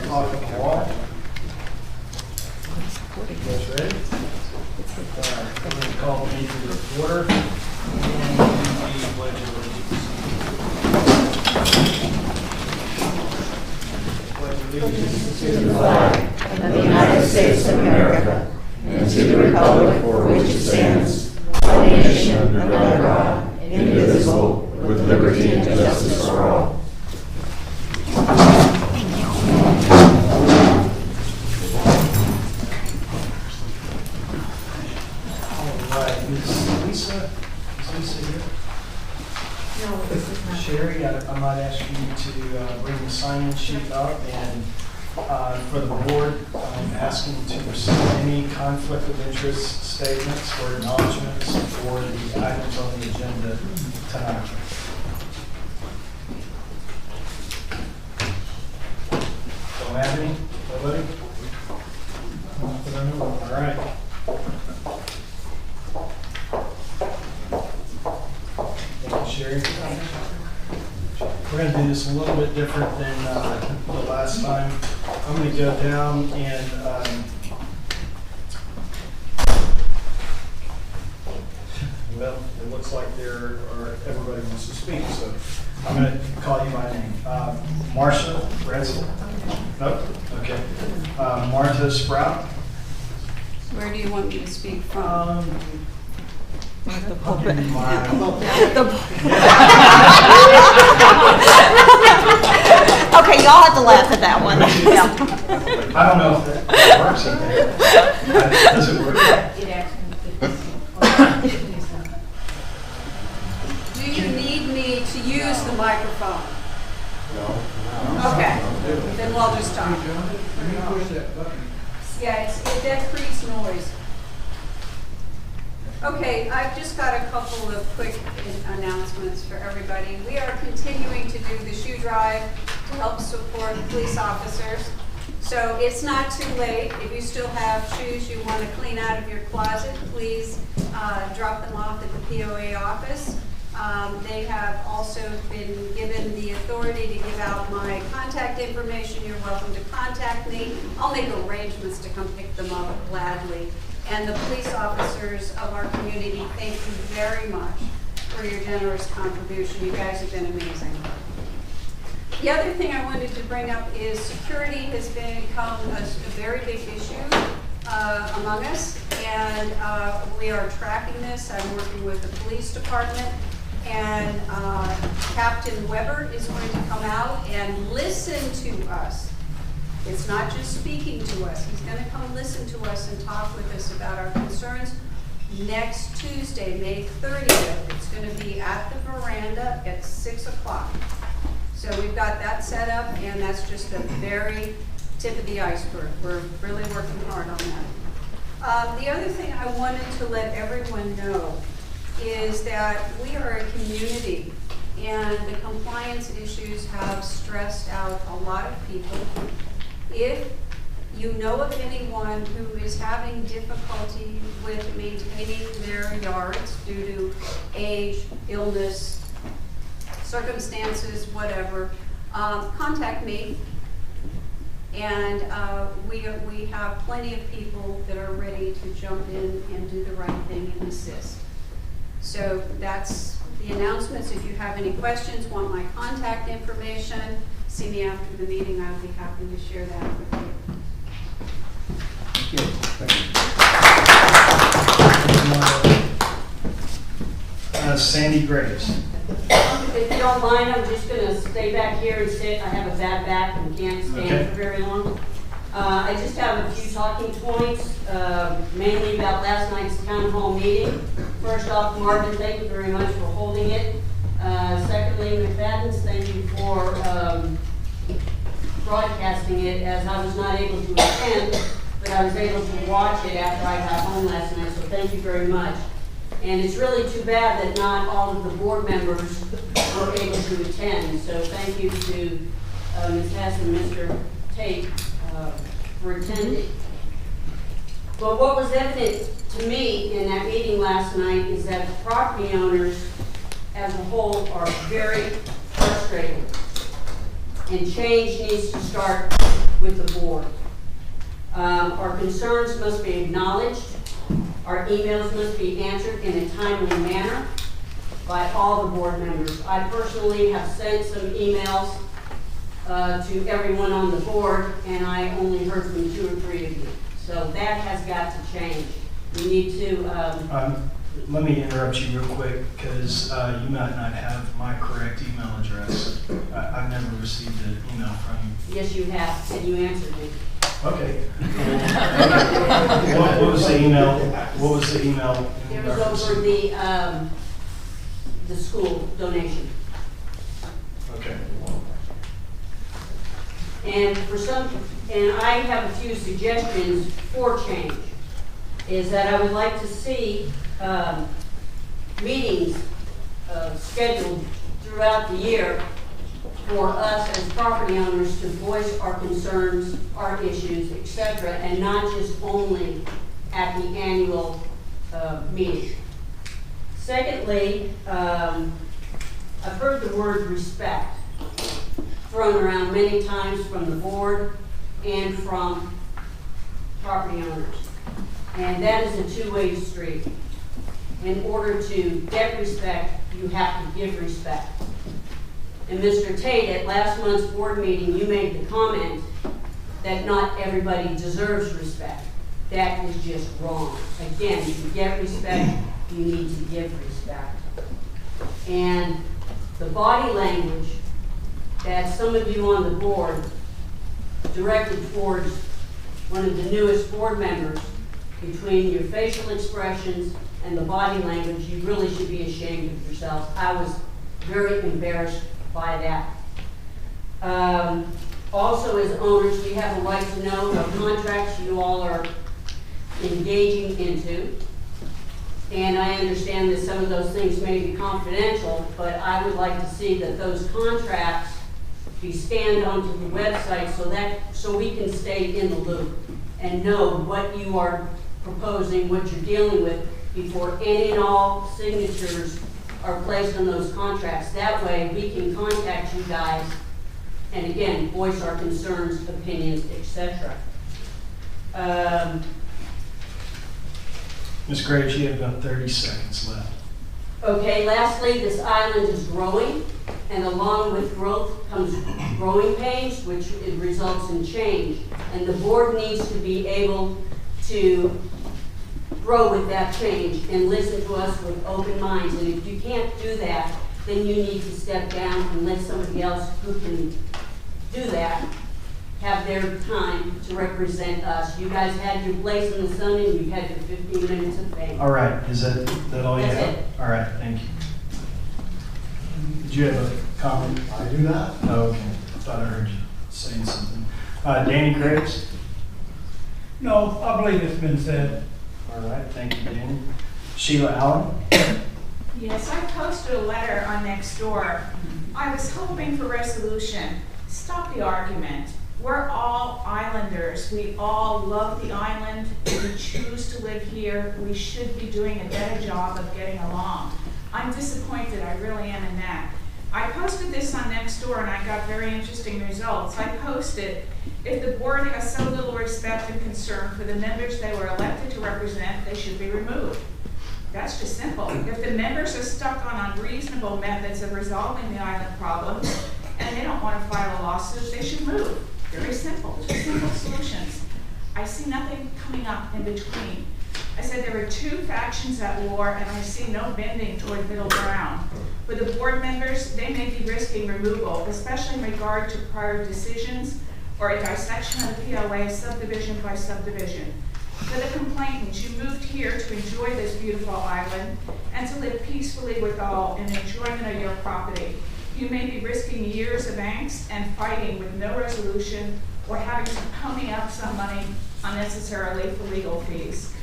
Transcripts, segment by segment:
Talk of the wall. You guys ready? I'm going to call the meeting to order and the pledge of allegiance. To the flag of the United States of America and to the republic for which it stands, one nation under God, indivisible, with liberty and justice for all. Is Lisa here? No, this is not. Sherry, I might ask you to bring the sign-in sheet up, and for the board, I'm asking to receive any conflict of interest statements or acknowledgements for the items on the agenda tonight. Don't have any? Nobody? All right. Sherry. We're going to do this a little bit different than the last time. I'm going to go down and well, it looks like everybody wants to speak, so I'm going to call you by name. Marcia Renzel. Nope. Okay. Martha Sprout. Where do you want me to speak from? The pulpit. Okay, y'all have to laugh at that one. I don't know if that works. Does it work? Do you need me to use the microphone? No. Okay, then we'll just talk. Yeah, that creates noise. Okay, I've just got a couple of quick announcements for everybody. We are continuing to do the shoe drive to help support police officers. So it's not too late. If you still have shoes you want to clean out of your closet, please drop them off at the POA office. They have also been given the authority to give out my contact information. You're welcome to contact me. I'll make arrangements to come pick them up gladly. And the police officers of our community, thank you very much for your generous contribution. You guys have been amazing. The other thing I wanted to bring up is security has become a very big issue among us, and we are tracking this. I'm working with the police department, and Captain Weber is going to come out and listen to us. It's not just speaking to us. He's going to come listen to us and talk with us about our concerns next Tuesday, May 30th. It's going to be at the veranda at 6 o'clock. So we've got that set up, and that's just the very tip of the iceberg. We're really working hard on that. The other thing I wanted to let everyone know is that we are a community, and the compliance issues have stressed out a lot of people. If you know of anyone who is having difficulty with maintaining their yards due to age, illness, circumstances, whatever, contact me. And we have plenty of people that are ready to jump in and do the right thing and assist. So that's the announcements. If you have any questions, want my contact information, see me after the meeting. I would be happy to share that with you. Thank you. Sandy Graves. If you don't mind, I'm just going to stay back here and sit. I have a bad back and can't stand for very long. I just have a few talking points, mainly about last night's town hall meeting. First off, Marvin, thank you very much for holding it. Secondly, McFadden's, thank you for broadcasting it, as I was not able to attend, but I was able to watch it after I got home last night, so thank you very much. And it's really too bad that not all of the board members were able to attend, so thank you to Ms. Hess and Mr. Tate for attending. But what was evident to me in that meeting last night is that property owners as a whole are very frustrated. And change needs to start with the board. Our concerns must be acknowledged. Our emails must be answered in a timely manner by all the board members. I personally have sent some emails to everyone on the board, and I only heard from 2 or 3 of you. So that has got to change. We need to... Let me interrupt you real quick, because you might not have my correct email address. I've never received an email from you. Yes, you have, and you answered me. Okay. What was the email? What was the email? It was over the school donation. Okay. And I have a few suggestions for change. Is that I would like to see meetings scheduled throughout the year for us as property owners to voice our concerns, our issues, etc., and not just only at the annual meeting. Secondly, I've heard the word respect thrown around many times from the board and from property owners. And that is a two-way street. In order to get respect, you have to give respect. And Mr. Tate, at last month's board meeting, you made the comment that not everybody deserves respect. That is just wrong. Again, to get respect, you need to give respect. And the body language that some of you on the board directed towards one of the newest board members, between your facial expressions and the body language, you really should be ashamed of yourselves. I was very embarrassed by that. Also, as owners, we have a right to know what contracts you all are engaging into. And I understand that some of those things may be confidential, but I would like to see that those contracts be scanned onto the website so we can stay in the loop and know what you are proposing, what you're dealing with, before any and all signatures are placed on those contracts. That way we can contact you guys and again voice our concerns, opinions, etc. Ms. Graves, you have about 30 seconds left. Okay, lastly, this island is growing, and along with growth comes growing pains, which it results in change. And the board needs to be able to grow with that change and listen to us with open minds. And if you can't do that, then you need to step down and let somebody else who can do that have their time to represent us. You guys had your place in the sun and you've had your 15 minutes of fame. All right, is that all you have? That's it. All right, thank you. Did you have a comment? I do not. Oh, okay. I thought I heard you saying something. Danny Graves? No, I believe it's been said. All right, thank you, Danny. Sheila Allen? Yes, I posted a letter on Nextdoor. I was hoping for resolution. Stop the argument. We're all islanders. We all love the island. We choose to live here. We should be doing a better job of getting along. I'm disappointed, I really am in that. I posted this on Nextdoor and I got very interesting results. I posted, if the board has so little respect and concern for the members they were elected to represent, they should be removed. That's just simple. If the members are stuck on unreasonable methods of resolving the island problems and they don't want to file a lawsuit, they should move. Very simple, two simple solutions. I see nothing coming up in between. I said there were two factions at war and I see no bending toward middle ground. For the board members, they may be risking removal, especially in regard to prior decisions or a dissection of the POA subdivision by subdivision. For the complainants, you moved here to enjoy this beautiful island and to live peacefully with all in the enjoyment of your property. You may be risking years of angst and fighting with no resolution or having to pony up some money unnecessarily for legal fees.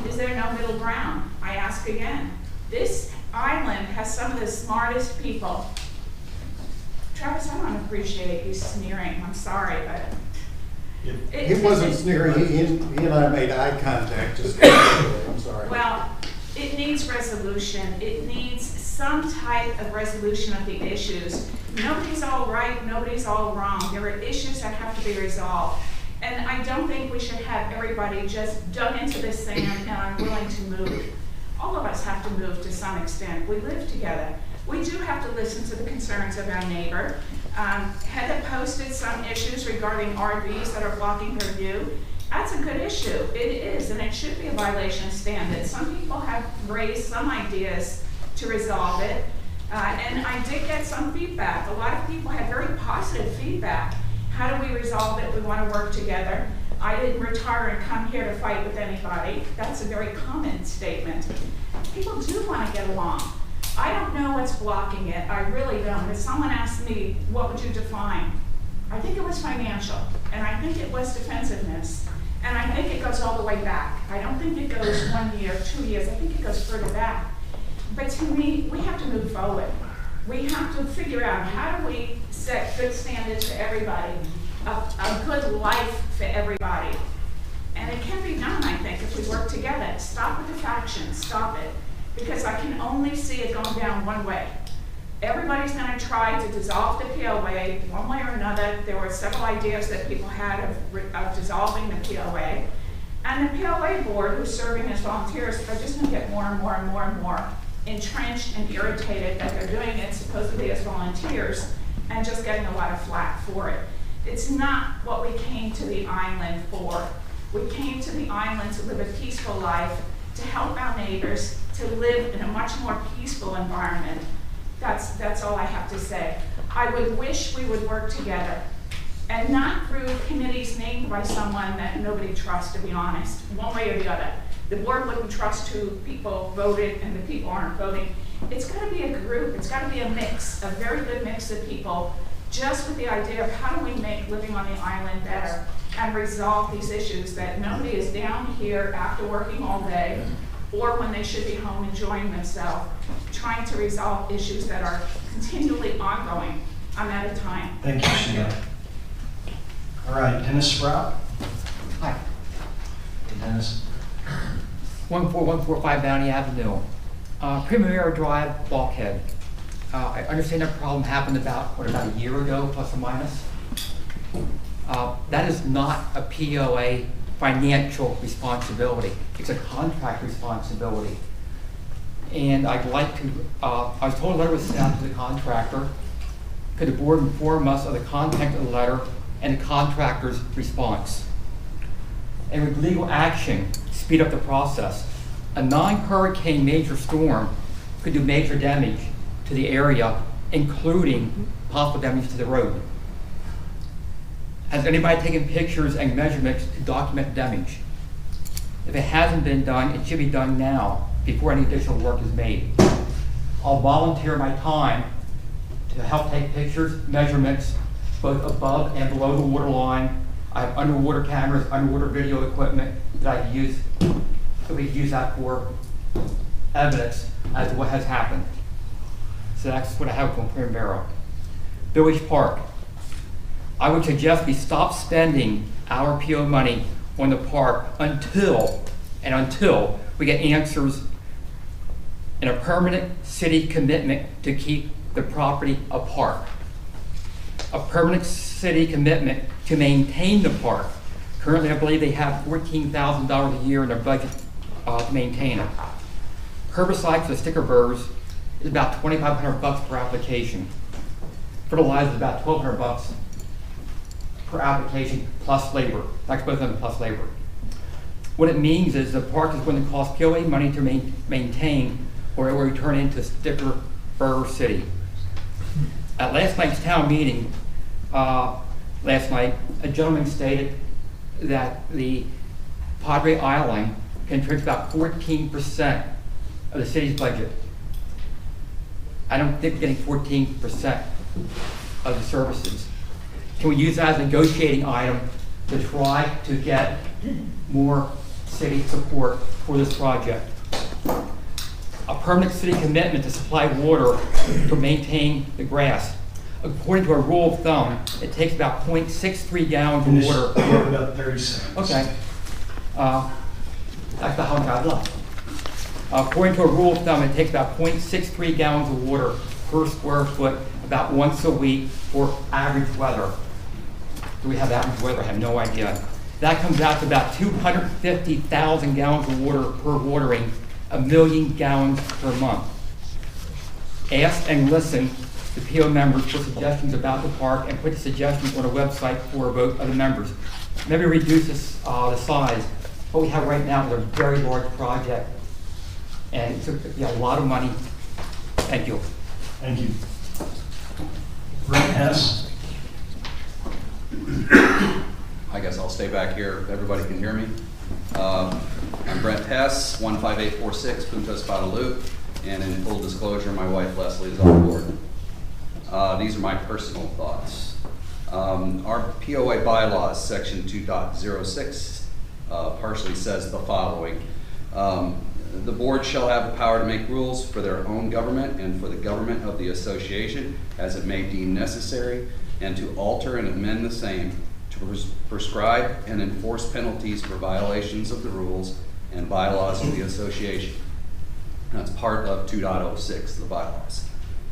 Is there no middle ground? I ask again. This island has some of the smartest people. Travis, I don't appreciate you sneering. I'm sorry, but He wasn't sneering. He and I made eye contact. Just I'm sorry. well, it needs resolution. It needs some type of resolution of the issues. Nobody's all right, nobody's all wrong. There are issues that have to be resolved. And I don't think we should have everybody just dug into the sand and unwilling to move. All of us have to move to some extent. We live together. We do have to listen to the concerns of our neighbor. Heather posted some issues regarding RVs that are blocking her view. That's a good issue. It is, and it should be a violation of standards. Some people have raised some ideas to resolve it, and I did get some feedback. A lot of people had very positive feedback. How do we resolve it? We want to work together. I didn't retire and come here to fight with anybody. That's a very common statement. People do want to get along. I don't know what's blocking it. I really don't. If someone asked me, what would you define? I think it was financial, and I think it was defensiveness, and I think it goes all the way back. I don't think it goes 1 year, 2 years. I think it goes further back. But to me, we have to move forward. We have to figure out how do we set good standards for everybody, a good life for everybody. And it can be done, I think, if we work together. Stop with the factions, stop it. Because I can only see it going down one way. Everybody's going to try to dissolve the POA one way or another. There were several ideas that people had of dissolving the POA. And the POA board, who's serving as volunteers, are just going to get more and more and more and more entrenched and irritated that they're doing it supposedly as volunteers and just getting a lot of flack for it. It's not what we came to the island for. We came to the island to live a peaceful life, to help our neighbors, to live in a much more peaceful environment. That's all I have to say. I would wish we would work together and not through committees named by someone that nobody trusts, to be honest, one way or the other. The board wouldn't trust who people voted and the people aren't voting. It's got to be a group. It's got to be a mix, a very good mix of people, just with the idea of how do we make living on the island better and resolve these issues that nobody is down here after working all day or when they should be home enjoying themselves, trying to resolve issues that are continually ongoing. I'm out of time. Thank you, Sheila. All right, Dennis Sprout. Hi. Hey, Dennis. 14145 Bounty Avenue. Primavera Drive, bulkhead. I understand that problem happened about a year ago, plus or minus. That is not a POA financial responsibility. It's a contract responsibility. And I'd like to, I was told a letter was sent out to the contractor. Could the board inform us of the content of the letter and the contractor's response? And with legal action, speed up the process. A non-hurricane major storm could do major damage to the area, including possible damage to the road. Has anybody taken pictures and measurements to document damage? If it hasn't been done, it should be done now before any additional work is made. I'll volunteer my time to help take pictures, measurements, both above and below the water line. I have underwater cameras, underwater video equipment that I use, so we can use that for evidence as to what has happened. So that's what I have from Primavera. Village Park. I would suggest we stop spending our PO money on the park until we get answers and a permanent city commitment to keep the property a park. A permanent city commitment to maintain the park. Currently, I believe they have $14,000 a year in their budget to maintain it. Herbicides for sticker burrs is about $2,500 per application. Fertilizer is about $1,200 per application plus labor. That's both of them plus labor. What it means is the park is going to cost POA money to maintain, or it will turn into sticker burr city. At last night's town meeting, a gentleman stated that the Padre Island contributes about 14% of the city's budget. I don't think we're getting 14% of the services. Can we use that as a negotiating item to try to get more city support for this project? A permanent city commitment to supply water to maintain the grass. According to a rule of thumb, it takes about 0.63 gallons of water. You have about 30 seconds. Okay. That's about how much I'd like. According to a rule of thumb, it takes about 0.63 gallons of water per square foot about once a week for average weather. Do we have average weather? I have no idea. That comes out to about 250,000 gallons of water per watering, 1 million gallons per month. Ask and listen to PO members for suggestions about the park and put the suggestions on a website for a vote of the members. Maybe reduce this, the size. What we have right now is a very large project, and it's a lot of money. Thank you. Thank you. Brent Hess. I guess I'll stay back here if everybody can hear me. I'm Brent Hess, 15846 Punta Espada Loop, and in full disclosure, my wife Leslie is on board. These are my personal thoughts. Our POA bylaws, section 2.06, partially says the following. The board shall have the power to make rules for their own government and for the government of the association as it may deem necessary, and to alter and amend the same, to prescribe and enforce penalties for violations of the rules and bylaws of the association. That's part of 2.06, the bylaws.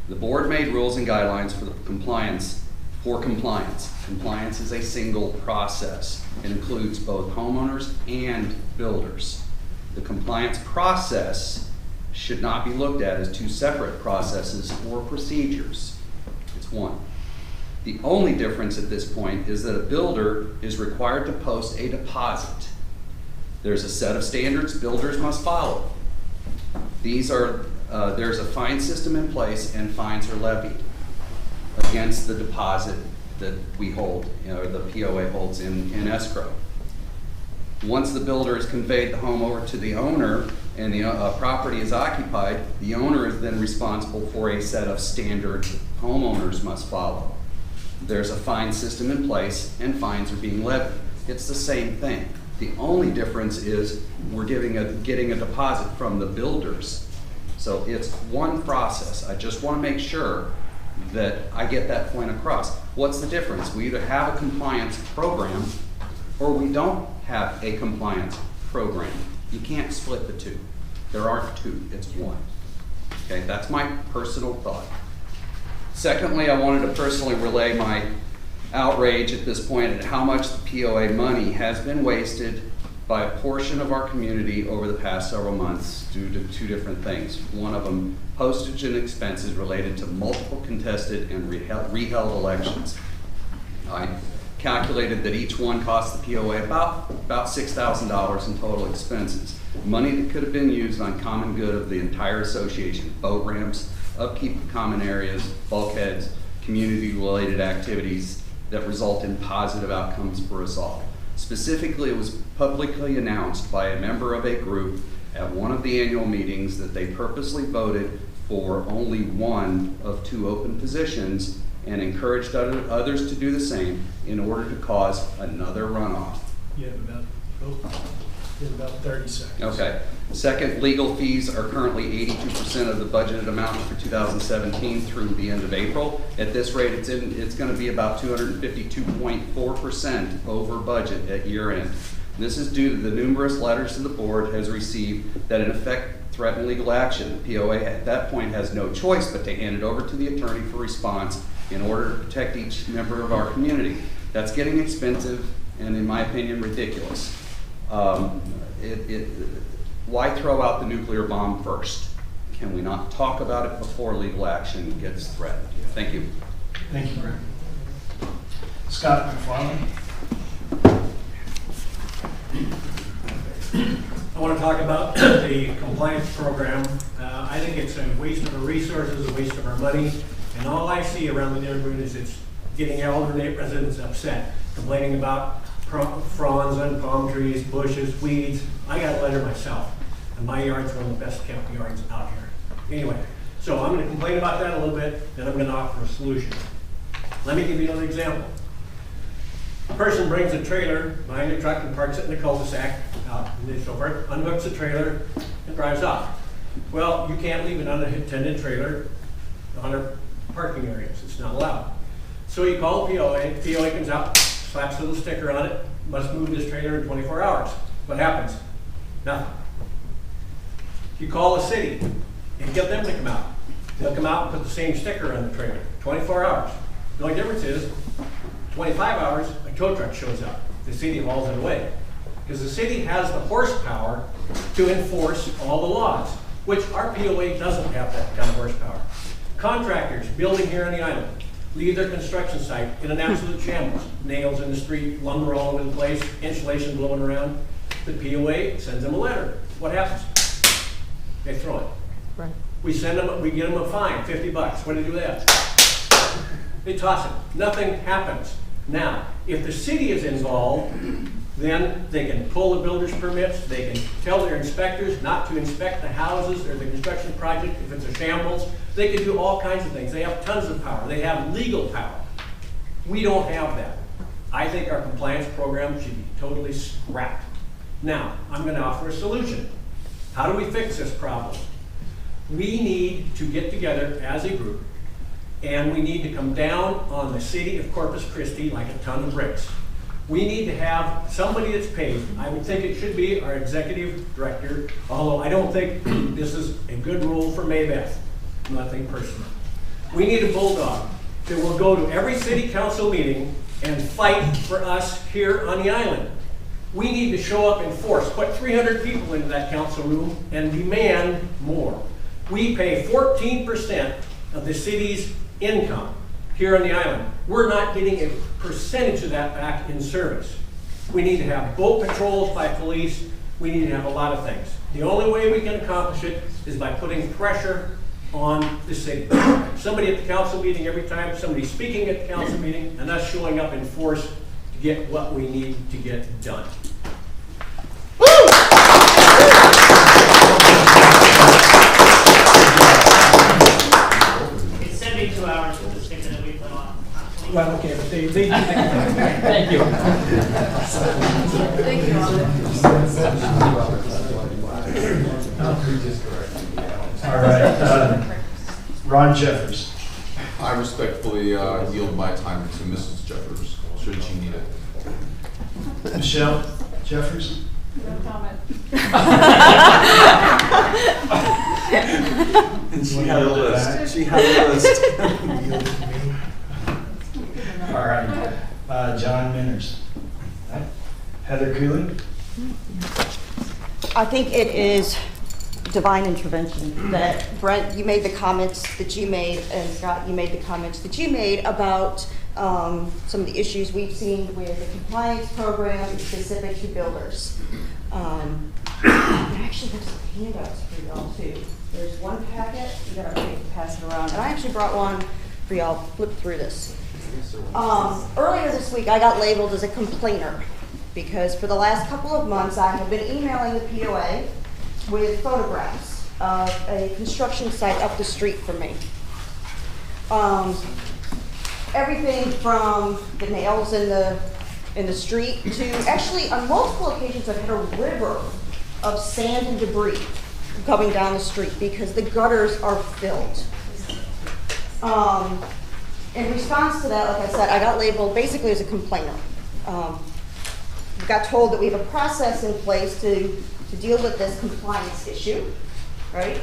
The board made rules and guidelines for compliance. Compliance is a single process. It includes both homeowners and builders. The compliance process should not be looked at as two separate processes or procedures. It's one. The only difference at this point is that a builder is required to post a deposit. There's a set of standards builders must follow. These are, there's a fine system in place, and fines are levied against the deposit that we hold, or the POA holds in escrow. Once the builder has conveyed the home over to the owner and the property is occupied, the owner is then responsible for a set of standards homeowners must follow. There's a fine system in place, and fines are being levied. It's the same thing. The only difference is we're getting a deposit from the builders. So it's one process. I just want to make sure that I get that point across. What's the difference? We either have a compliance program or we don't have a compliance program. You can't split the two. There aren't two, it's one. Okay, that's my personal thought. Secondly, I wanted to personally relay my outrage at this point at how much the POA money has been wasted by a portion of our community over the past several months due to two different things. One of them, postage and expenses related to multiple contested and reheld elections. I calculated that each one cost the POA about $6,000 in total expenses. Money that could have been used on common good of the entire association, boat ramps, upkeep of common areas, bulkheads, community-related activities that result in positive outcomes for us all. Specifically, it was publicly announced by a member of a group at one of the annual meetings that they purposely voted for only one of two open positions and encouraged others to do the same in order to cause another runoff. You have about 30 seconds. Okay. Second, legal fees are currently 82% of the budgeted amount for 2017 through the end of April. At this rate, it's going to be about 252.4% over budget at year end. This is due to the numerous letters to the board has received that in effect threaten legal action. The POA at that point has no choice but to hand it over to the attorney for response in order to protect each member of our community. That's getting expensive and, in my opinion, ridiculous. Why throw out the nuclear bomb first? Can we not talk about it before legal action gets threatened? Thank you. Thank you, Brent. Scott McFarland. I want to talk about the compliance program. I think it's a waste of our resources, a waste of our money, and all I see around the neighborhood is it's getting elderly residents upset, complaining about fronds on palm trees, bushes, weeds. I got a letter myself, and my yard's one of the best kept yards out here. Anyway, so I'm going to complain about that a little bit, then I'm going to offer a solution. Let me give you another example. A person brings a trailer behind a truck and parks it in the cul-de-sac, and the chauffeur unhooks the trailer and drives off. Well, you can't leave an unattended trailer on our parking areas. It's not allowed. So you call POA, POA comes out, slaps a little sticker on it, must move this trailer in 24 hours. What happens? Nothing. You call the city and get them to come out. They'll come out and put the same sticker on the trailer, 24 hours. The only difference is, 25 hours, a tow truck shows up. The city hauls it away. Because the city has the horsepower to enforce all the laws, which our POA doesn't have that kind of horsepower. Contractors building here on the island leave their construction site in an absolute shambles. Nails in the street, lumber all over the place, insulation blowing around. The POA sends them a letter. What happens? They throw it. Right. We send them, we get them a fine, 50 bucks. What do they do with that? They toss it. Nothing happens. Now, if the city is involved, then they can pull the builder's permits. They can tell their inspectors not to inspect the houses or the construction project if it's a shambles. They can do all kinds of things. They have tons of power. They have legal power. We don't have that. I think our compliance program should be totally scrapped. Now, I'm going to offer a solution. How do we fix this problem? We need to get together as a group, and we need to come down on the city of Corpus Christi like a ton of bricks. We need to have somebody that's paid. I would think it should be our executive director, although I don't think this is a good rule for Maybeth. Nothing personal. We need a bulldog that will go to every city council meeting and fight for us here on the island. We need to show up in force, put 300 people into that council room and demand more. We pay 14% of the city's income here on the island. We're not getting a percentage of that back in service. We need to have boat patrols by police. We need to have a lot of things. The only way we can accomplish it is by putting pressure on the city. Somebody at the council meeting every time, somebody speaking at the council meeting, and us showing up in force to get what we need to get done. It's 72 hours with the sticker that we put on. Well, okay, but they Thank you. Thank you all. All right, Ron Jeffers. I respectfully yield my time to Mrs. Jeffers, should she need it. Michelle Jeffers. No comment. And she had a list. She had a list. All right, John Minners. Heather Cooley. I think it is divine intervention that Brent, you made the comments that you made, and Scott, you made the comments that you made about some of the issues we've seen with the compliance program specific to builders. And actually, there's some handouts for y'all too. There's one packet, you gotta pass it around. And I actually brought one for y'all, flip through this. Earlier this week, I got labeled as a complainer because for the last couple of months, I have been emailing the POA with photographs of a construction site up the street from me. Everything from the nails in the street to actually on multiple occasions I've had a river of sand and debris coming down the street because the gutters are filled. In response to that, like I said, I got labeled basically as a complainer. We got told that we have a process in place to deal with this compliance issue, right?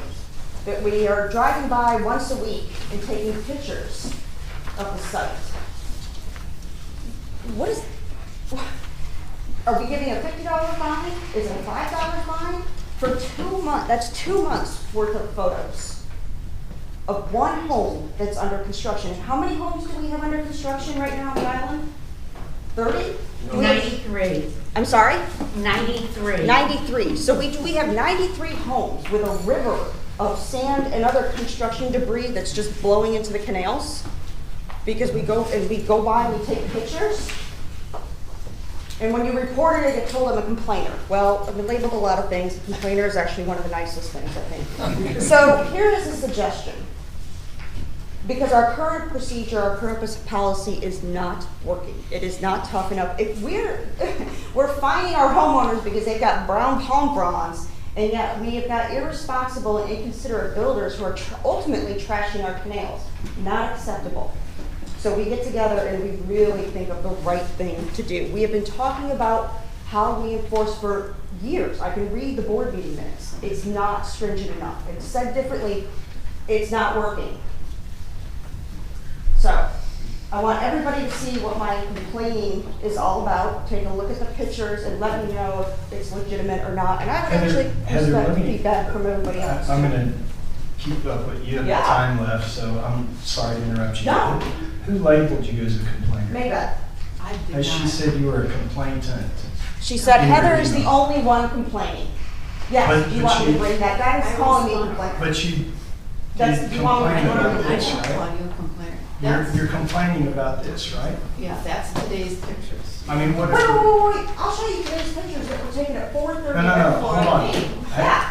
That we are driving by once a week and taking pictures of the site. Are we giving a $50 fine? Is it a $5 fine? For 2 months, that's 2 months worth of photos of one home that's under construction. And how many homes do we have under construction right now on the island? 30? 93. I'm sorry? 93. 93. So we have 93 homes with a river of sand and other construction debris that's just blowing into the canals because we go by and we take pictures. And when you report it, I get told I'm a complainer. Well, I've been labeled a lot of things. A complainer is actually one of the nicest things, I think. So here is a suggestion. Because our current procedure, our current policy is not working. It is not tough enough. If we're fining our homeowners because they've got brown palm fronds, and yet we have got irresponsible and inconsiderate builders who are ultimately trashing our canals. Not acceptable. So we get together and we really think of the right thing to do. We have been talking about how we enforce for years. I can read the board meeting minutes. It's not stringent enough. It's said differently, it's not working. So, I want everybody to see what my complaining is all about. Take a look at the pictures and let me know if it's legitimate or not. And I would actually expect feedback from everybody else. I'm gonna keep up with you. Yeah. Have time left, so I'm sorry to interrupt you. No. Who labeled you as a complainer? Maybeth. As she said you were a complainant. She said In your Heather is the email. only one complaining. Yes, But- do you but want me to she- bring that? That is calling me a complainer. But you That's did the wrong complain one. about I this, I don't right? call you a complainer. You're complaining about this, right? Yeah, that's today's pictures. I mean, what Wait, if? wait, wait, I'll show you today's pictures that were taken at 4:30. No, hold on. Yeah,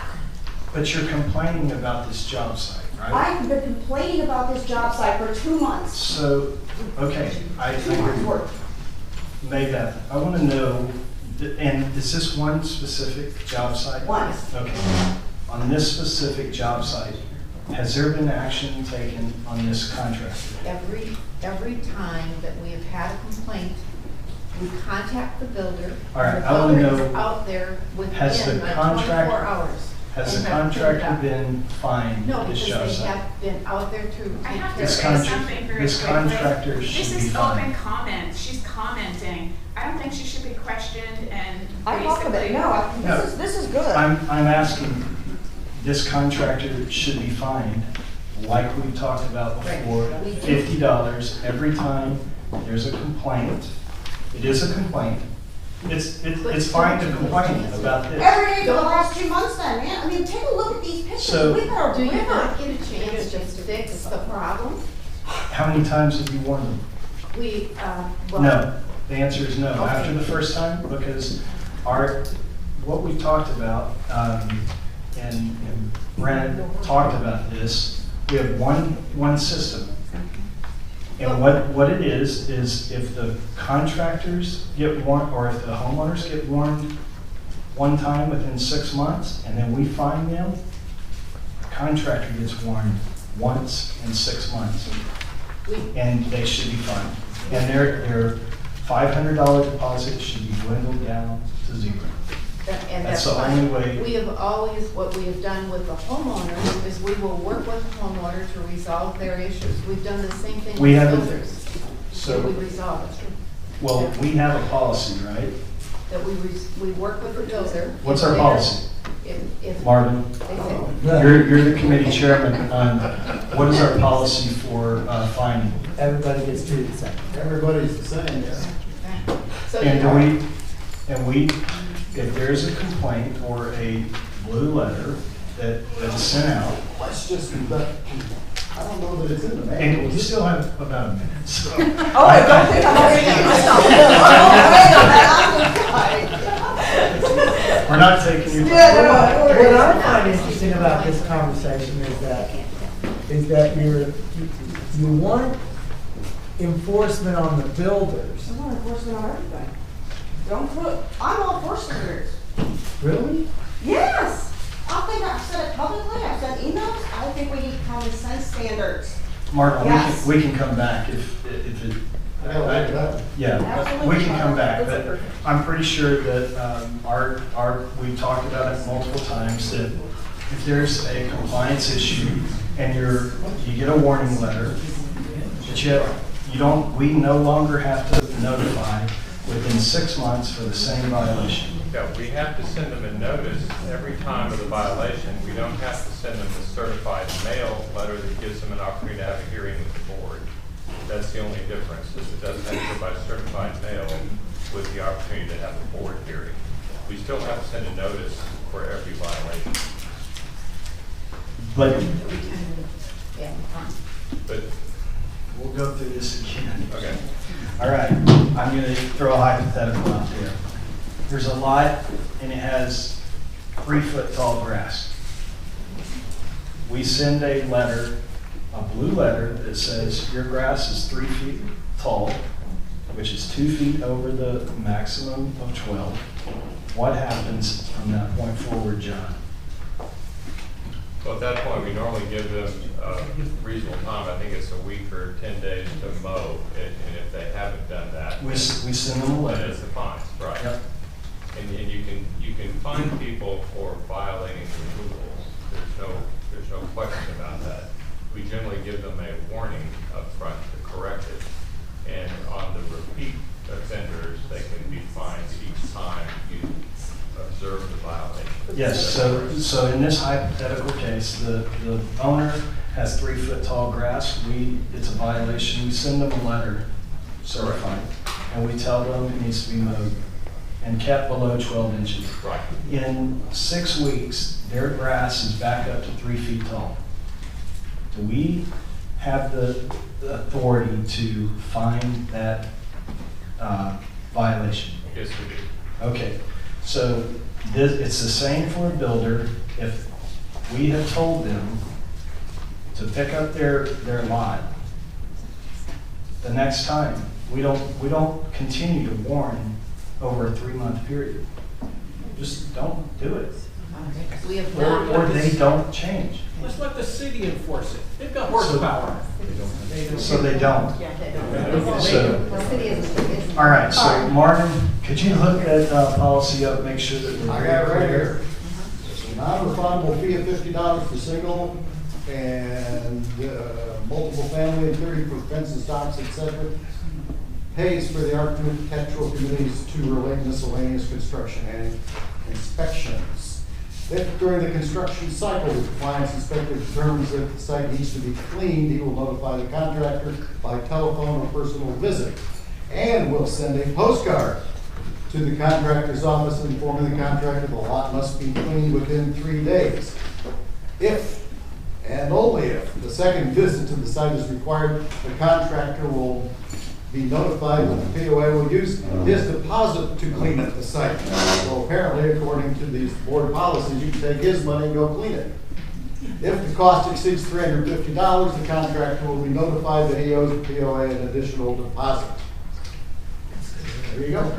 But you're complaining about this job site, right? I've been complaining about this job site for 2 months. So, okay, I 2 months worth. Maybeth, I want to know, and is this one specific job site? One. Okay. On this specific job site, has there been action taken on this contract? Every time that we have had a complaint, we contact the builder. All right, The I wanna builder is know, out there within has the 24 hours. Has and the have picked contractor up. been fined No, at this because job they site? have been out there to I take have to care This of say it. something very this quickly. contractor This should be is fined. open comment. She's commenting. I don't think she should be questioned and I talked about it, basically. no, this is good. I'm asking, this contractor should be fined, like we talked about before, Right. We do. $50 every time there's a complaint. It is a complaint. It's fine to complain about this. Every day for the last 2 months then, man. I mean, take a look at these pictures. So- We've got a Do you river. not get a chance to fix the problem? How many times have you warned them? We, well. No, the answer is no. Okay. After the first time, because what we talked about, and Brent talked about this, we have one system. And what it is if the contractors get warned, or if the homeowners get warned one time within 6 months, and then we fine them, the contractor gets warned once in 6 months, and they should be fined. And their $500 deposit should be dwindled down to zero. And That's that's the fine. only way- We have always, what we have done with the homeowners is we will work with the homeowner to resolve their issues. We've done the same thing We with haven't- builders. so- We resolve it. Well, we have a policy, right? That we work with the builder. What's If our they're- policy? If Marvin, they say, you're the committee chairman. What is our policy for fining? Everybody gets treated the same. Everybody's the same, yeah. so And you if there's a complaint or a blue letter that is sent out, Let's just, I don't know that it's in the and manual. we still have about a minute, so. Oh, I don't think I'm already We're not taking your. What I find interesting about this conversation is that you want enforcement on the builders. I want enforcement on everything. Don't put, I'm all for standards. Really? Yes! I think I've said it publicly, I've sent emails, I think we need common sense standards. Martin, Yes. we can come back if it. Yeah, we can come back, but I'm pretty sure that we've talked about it multiple times, that if there's a compliance issue and you get a warning letter, that we no longer have to notify within 6 months for the same violation. Yeah, we have to send them a notice every time of the violation. We don't have to send them a certified mail letter that gives them an opportunity to have a hearing with the board. That's the only difference, is it doesn't have to go by certified mail with the opportunity to have a board hearing. We still have to send a notice for every violation. But But, we'll go through this again. okay. All right, I'm going to throw a hypothetical out there. There's a lot, and it has 3-foot tall grass. We send a letter, a blue letter, that says your grass is 3 feet tall, which is 2 feet over the maximum of 12. What happens from that point forward, John? Well, at that point, we normally give them a reasonable time. I think it's a week or 10 days to mow, and if they haven't done that, We send them a then letter. it's a fine, right? Yep. And you can fine people for violating the rules. There's no question about that. We generally give them a warning up front to correct it. And on the repeat offenders, they can be fined each time you observe the violation. Yes, so in this hypothetical case, the owner has 3 foot tall grass. It's a violation. We send them a letter certifying, and we tell them it needs to be mowed and kept below 12 inches. Right. In 6 weeks, their grass is back up to 3 feet tall. Do we have the authority to fine that violation? Yes, we do. Okay, so it's the same for a builder. If we have told them to pick up their lot, the next time, we don't continue to warn over a 3-month period. Just don't do it. We have Or they don't change. Let's let the city enforce it. They've got horsepower. So they don't. Yeah, they don't. So, The city isn't. all right, so Martin, could you look at policy up, make sure that we're I very got it right clear? here. It's a non-refundable fee of $50 for single and multiple family and 30 for fences, docks, etc. Pays for the architectural committees to relate miscellaneous construction and inspections. If during the construction cycle, the compliance inspector determines that the site needs to be cleaned, he will notify the contractor by telephone or personal visit, and will send a postcard to the contractor's office informing the contractor the lot must be cleaned within 3 days. If, and only if, the second visit to the site is required, the contractor will be notified that the POA will use his deposit to clean up the site. So apparently, according to these board policies, you can take his money and go clean it. If the cost exceeds $350, the contractor will be notified that he owes the POA an additional deposit. There you go.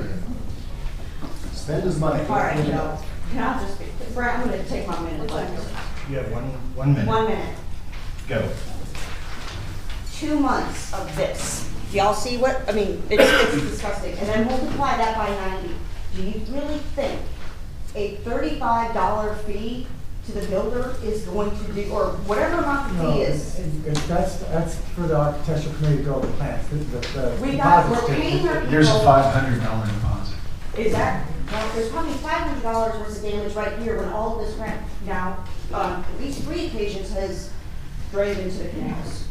Spend his money. All right, no. Can I just, Brad, I'm gonna take my minute. You have 1 minute. 1 minute. Go. 2 months of this. Do y'all see what, I mean, it's disgusting. And then multiply that by 90. Do you really think a $35 fee to the builder is going to do, or whatever amount the fee is? That's for the architectural committee to build the plans. We're paying our people. There's a $500 deposit. Is that, well, there's probably $500 worth of damage right here when all of this rent now, at least 3 occasions has drained into the canals.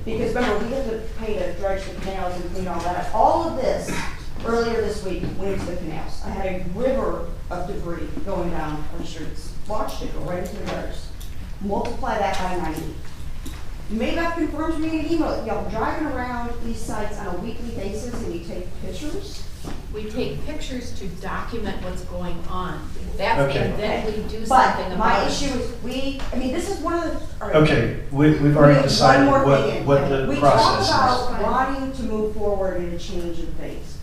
Because remember, we have to pay to dredge the canals and clean all that. All of this, earlier this week, went into the canals. I had a river of debris going down our streets. Watched it go right into the gutters. Multiply that by 90. Maybach confirms me in an email, y'all driving around these sites on a weekly basis and you take pictures? We take pictures to document what's going on. That's, Okay. and then we do something But about my it. issue is this is one of the. all right. Okay, we've already decided One more thing in. what the process We talk is. about wanting to move forward in a change in things.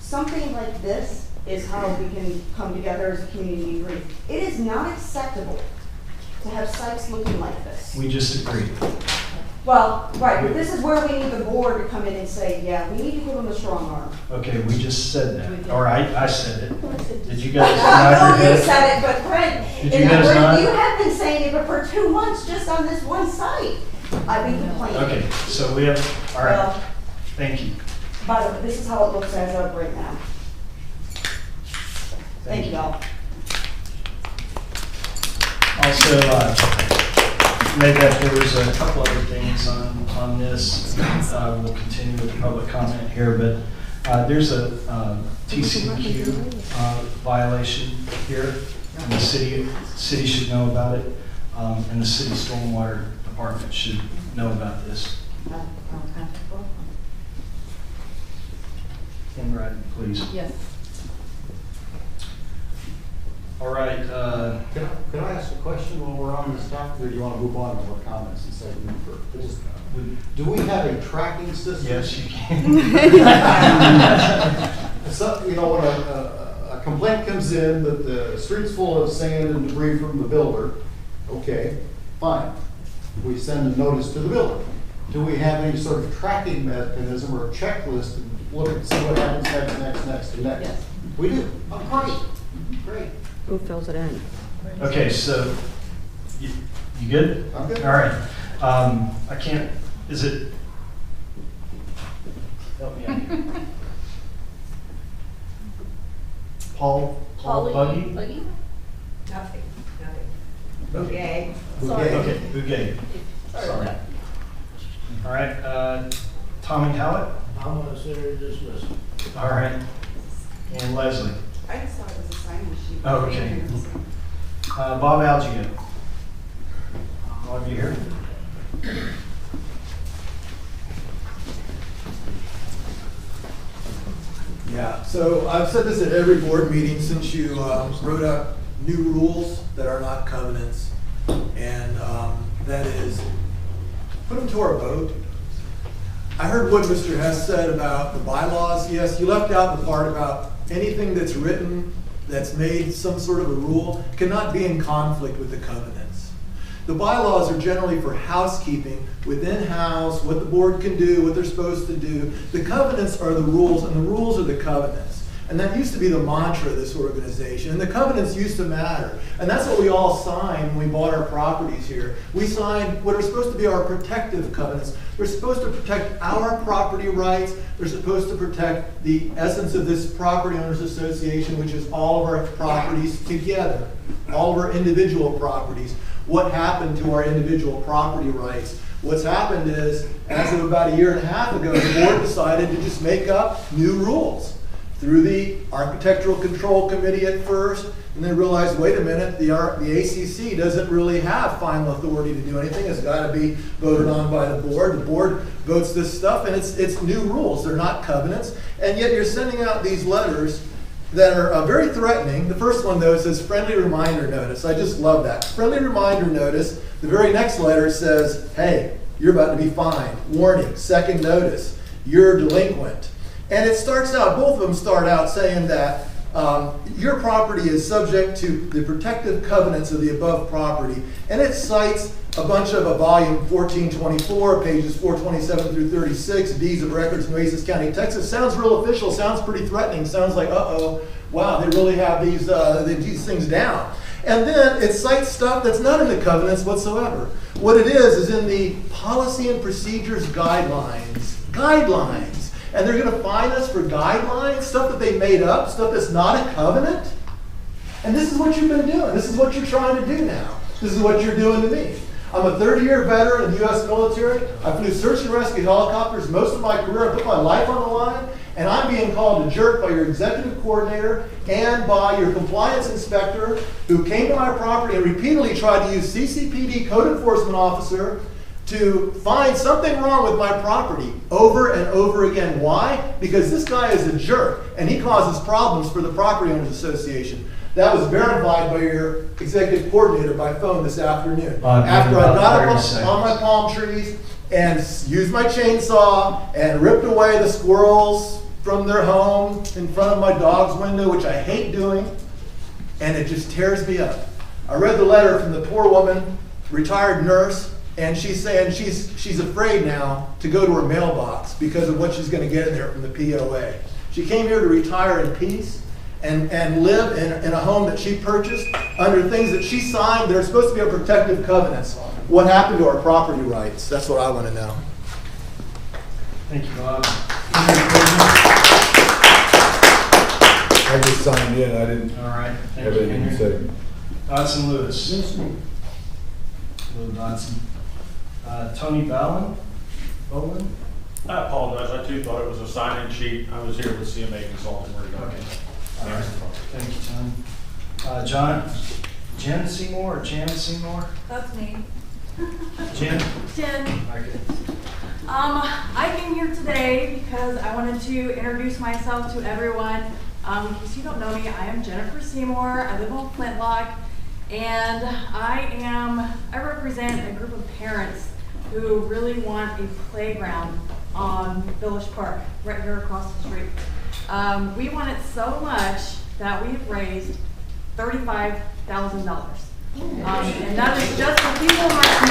Something like this is how we can come together as a community and agree. It is not acceptable to have sites looking like this. We just agreed. Well, right, but this is where we need the board to come in and say, yeah, we need to give them a strong arm. Okay, we just said that. Or I said it. Did you guys not? No, you said it, but Fred, Did you guys not? you have been saying it, but for 2 months, just on this one site, I've been complaining. Okay, so we have, all right, Well, thank you. by the way, this is how it looks as of right now. Thank you all. Also, maybe if there was a couple other things on this, we'll continue with the public comment here, but there's a TCQ violation here, and the city should know about it, and the city stormwater department should know about this. In writing, please. Yes. All right. Could I ask a question while we're on this topic, or do you want to move on to more comments and say, do we have a tracking system? Yes, you can. So, when a complaint comes in that the street's full of sand and debris from the builder, okay, fine. We send a notice to the builder. Do we have any sort of tracking mechanism or checklist to look and see what happens next, and next? Yes. We do. Oh, great. Great. Who fills it in? Okay, so, you good? I'm good. All right. I can't, is it, help me out here. Paul Buggy? Buggy? Nothing. Okay. Okay, Bugay. Sorry. All right, Tommy Howard? I'm gonna say dismiss. All right. And Leslie? I just thought it was a sign-in sheet. Oh, okay. Bob Algio? Bob, you here? Yeah, so I've said this at every board meeting since you wrote up new rules that are not covenants. And that is, put them to our vote. I heard what Mr. Hess said about the bylaws. Yes, you left out the part about anything that's written that's made some sort of a rule cannot be in conflict with the covenants. The bylaws are generally for housekeeping, within house, what the board can do, what they're supposed to do. The covenants are the rules, and the rules are the covenants. And that used to be the mantra of this organization. And the covenants used to matter. And that's what we all signed when we bought our properties here. We signed what are supposed to be our protective covenants. They're supposed to protect our property rights. They're supposed to protect the essence of this property owners association, which is all of our properties together, all of our individual properties. What happened to our individual property rights? What's happened is, as of about 1.5 years ago, the board decided to just make up new rules through the Architectural Control Committee at first, and they realized, wait a minute, the ACC doesn't really have final authority to do anything. It's got to be voted on by the board. The board votes this stuff, and it's new rules. They're not covenants, and yet you're sending out these letters that are very threatening. The first one, though, says friendly reminder notice. I just love that. Friendly reminder notice. The very next letter says, hey, you're about to be fined. Warning, second notice, you're delinquent. And it starts out, both of them start out saying that your property is subject to the protective covenants of the above property. And it cites a bunch of volume 1424, pages 427 through 36, deeds of records in Oasis County, Texas. Sounds real official, sounds pretty threatening, sounds like, uh-oh, wow, they really have these things down. And then it cites stuff that's not in the covenants whatsoever. What it is in the policy and procedures guidelines. Guidelines. And they're going to fine us for guidelines, stuff that they made up, stuff that's not a covenant. And this is what you've been doing. This is what you're trying to do now. This is what you're doing to me. I'm a 30-year veteran in the U.S. military. I flew search and rescue helicopters most of my career. I put my life on the line. And I'm being called a jerk by your executive coordinator and by your compliance inspector, who came to my property and repeatedly tried to use CCPD code enforcement officer to find something wrong with my property over and over again. Why? Because this guy is a jerk and he causes problems for the Property Owners Association. That was verified by your executive coordinator by phone this afternoon. After I got up on my palm trees and used my chainsaw and ripped away the squirrels from their home in front of my dog's window, which I hate doing, and it just tears me up. I read the letter from the poor woman, retired nurse, and she's saying she's afraid now to go to her mailbox because of what she's going to get in there from the POA. She came here to retire in peace and live in a home that she purchased under things that she signed that are supposed to be our protective covenants. What happened to our property rights? That's what I want to know. Thank you, Bob. I just signed in. I didn't All right. Thank have you, anything to Henry. say. Dodson Lewis. Hello, Dodson. Tony Bowen. I apologize. I too thought it was a sign-in sheet. I was here with CMA Consulting. Okay. All right. Thank you, Tony. Jen Seymour or Jan Seymour? That's me. Jen? Jen. Okay. I came here today because I wanted to introduce myself to everyone. In case you don't know me, I am Jennifer Seymour. I live on Flintlock, and I represent a group of parents who really want a playground on Village Park, right here across the street. We want it so much that we've raised $35,000. And that is just for people like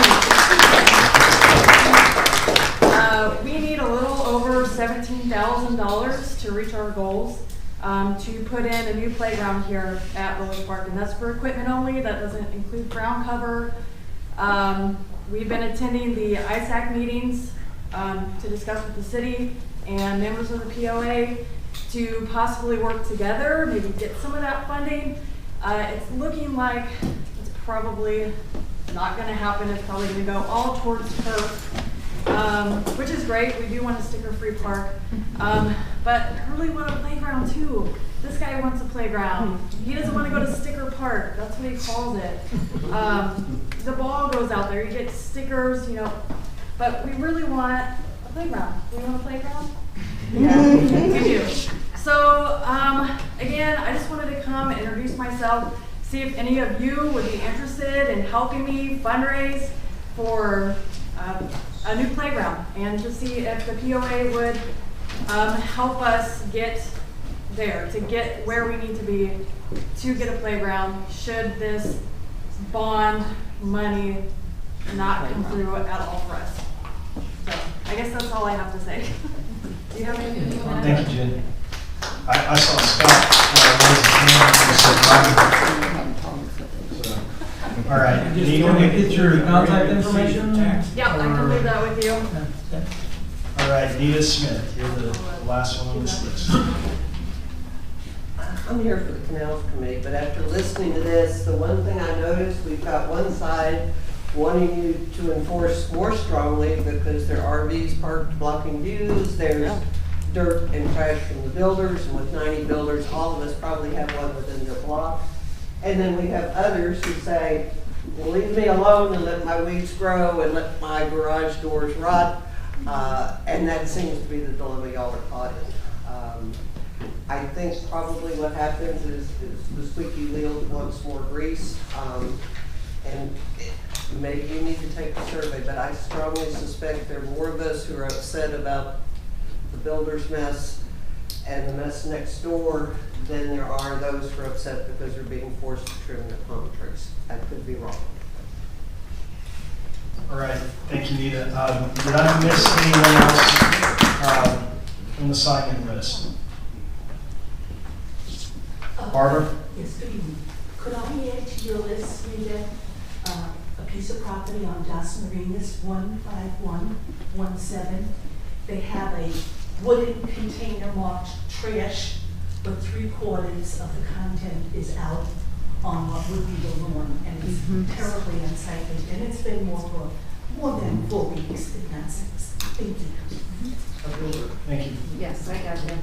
me. We need a little over $17,000 to reach our goals. to put in a new playground here at Willows Park, and that's for equipment only. That doesn't include ground cover. We've been attending the ISAC meetings to discuss with the city and members of the POA to possibly work together, maybe get some of that funding. It's looking like it's probably not going to happen. It's probably going to go all towards turf, which is great. We do want a sticker-free park, but I really want a playground too. This guy wants a playground. He doesn't want to go to Sticker Park. That's what he calls it. The ball goes out there. You get stickers, you know, but we really want a playground. Do we want a playground? Yeah, we do. So, again, I just wanted to come and introduce myself, see if any of you would be interested in helping me fundraise for a new playground, and to see if the POA would help us get there, to get where we need to be to get a playground, should this bond money not come through at all for us. So, I guess that's all I have to say. Do you have anything you want to add? Thank you, Jen. I saw Scott so, all right. Do you want to get your contact information? Yeah, I can leave that with you. All right, Nita Smith, you're the last one on this list. I'm here for the Canals Committee, but after listening to this, the one thing I noticed, we've got one side wanting you to enforce more strongly because there are RVs parked blocking views, there's dirt and trash from the builders, and with 90 builders, all of us probably have one within their block. And then we have others who say, well, leave me alone and let my weeds grow and let my garage doors rot. And that seems to be the dilemma y'all are caught in. I think probably what happens is the squeaky wheel wants more grease. And maybe you need to take a survey, but I strongly suspect there are more of us who are upset about the builder's mess and the mess next door than there are those who are upset because they're being forced to trim their palm trees. I could be wrong. All right, thank you, Nita. Did I miss anyone else on the sign-in list? Barbara? Yes, good evening. Could I add to your list, Rita, a piece of property on Das Marinas 15117? They have a wooden container marked trash, but 3/4 of the content is out on what would be the lawn, and it's terribly unsightly. And it's been more than 4 weeks, if not 6. Thank you. Thank you. Yes, I got you.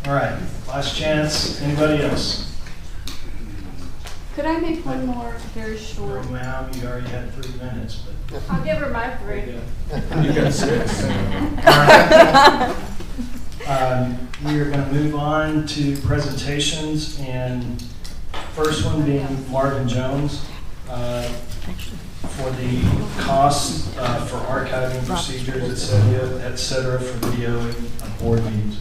All right, last chance. Anybody else? Could I make one more very short? Ma'am, you already had 3 minutes, but. I'll give her my 3. You got 6. We are going to move on to presentations, and first one being Marvin Jones for the costs for archiving procedures, et cetera, for videoing of board meetings.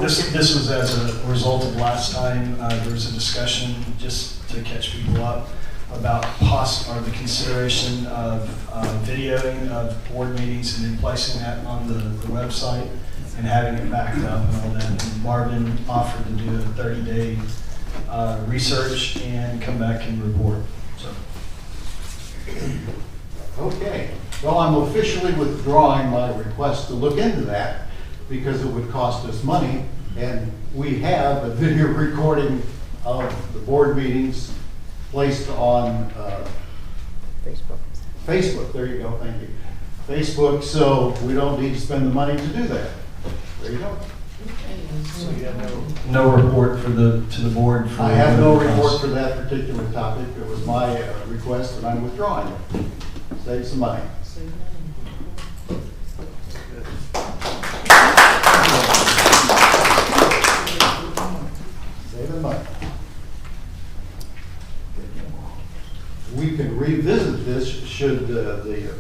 This was as a result of last time. There was a discussion, just to catch people up, about the consideration of videoing of board meetings and then placing that on the website and having it backed up and all that. And Marvin offered to do a 30-day research and come back and report. So. Okay. Well, I'm officially withdrawing my request to look into that because it would cost us money. And we have a video recording of the board meetings placed on Facebook. There you go. Thank you. Facebook. So we don't need to spend the money to do that. There you go. So you have no report to the board? I have no report for that particular topic. It was my request, and I'm withdrawing it. Save some money. Saving money. We can revisit this should the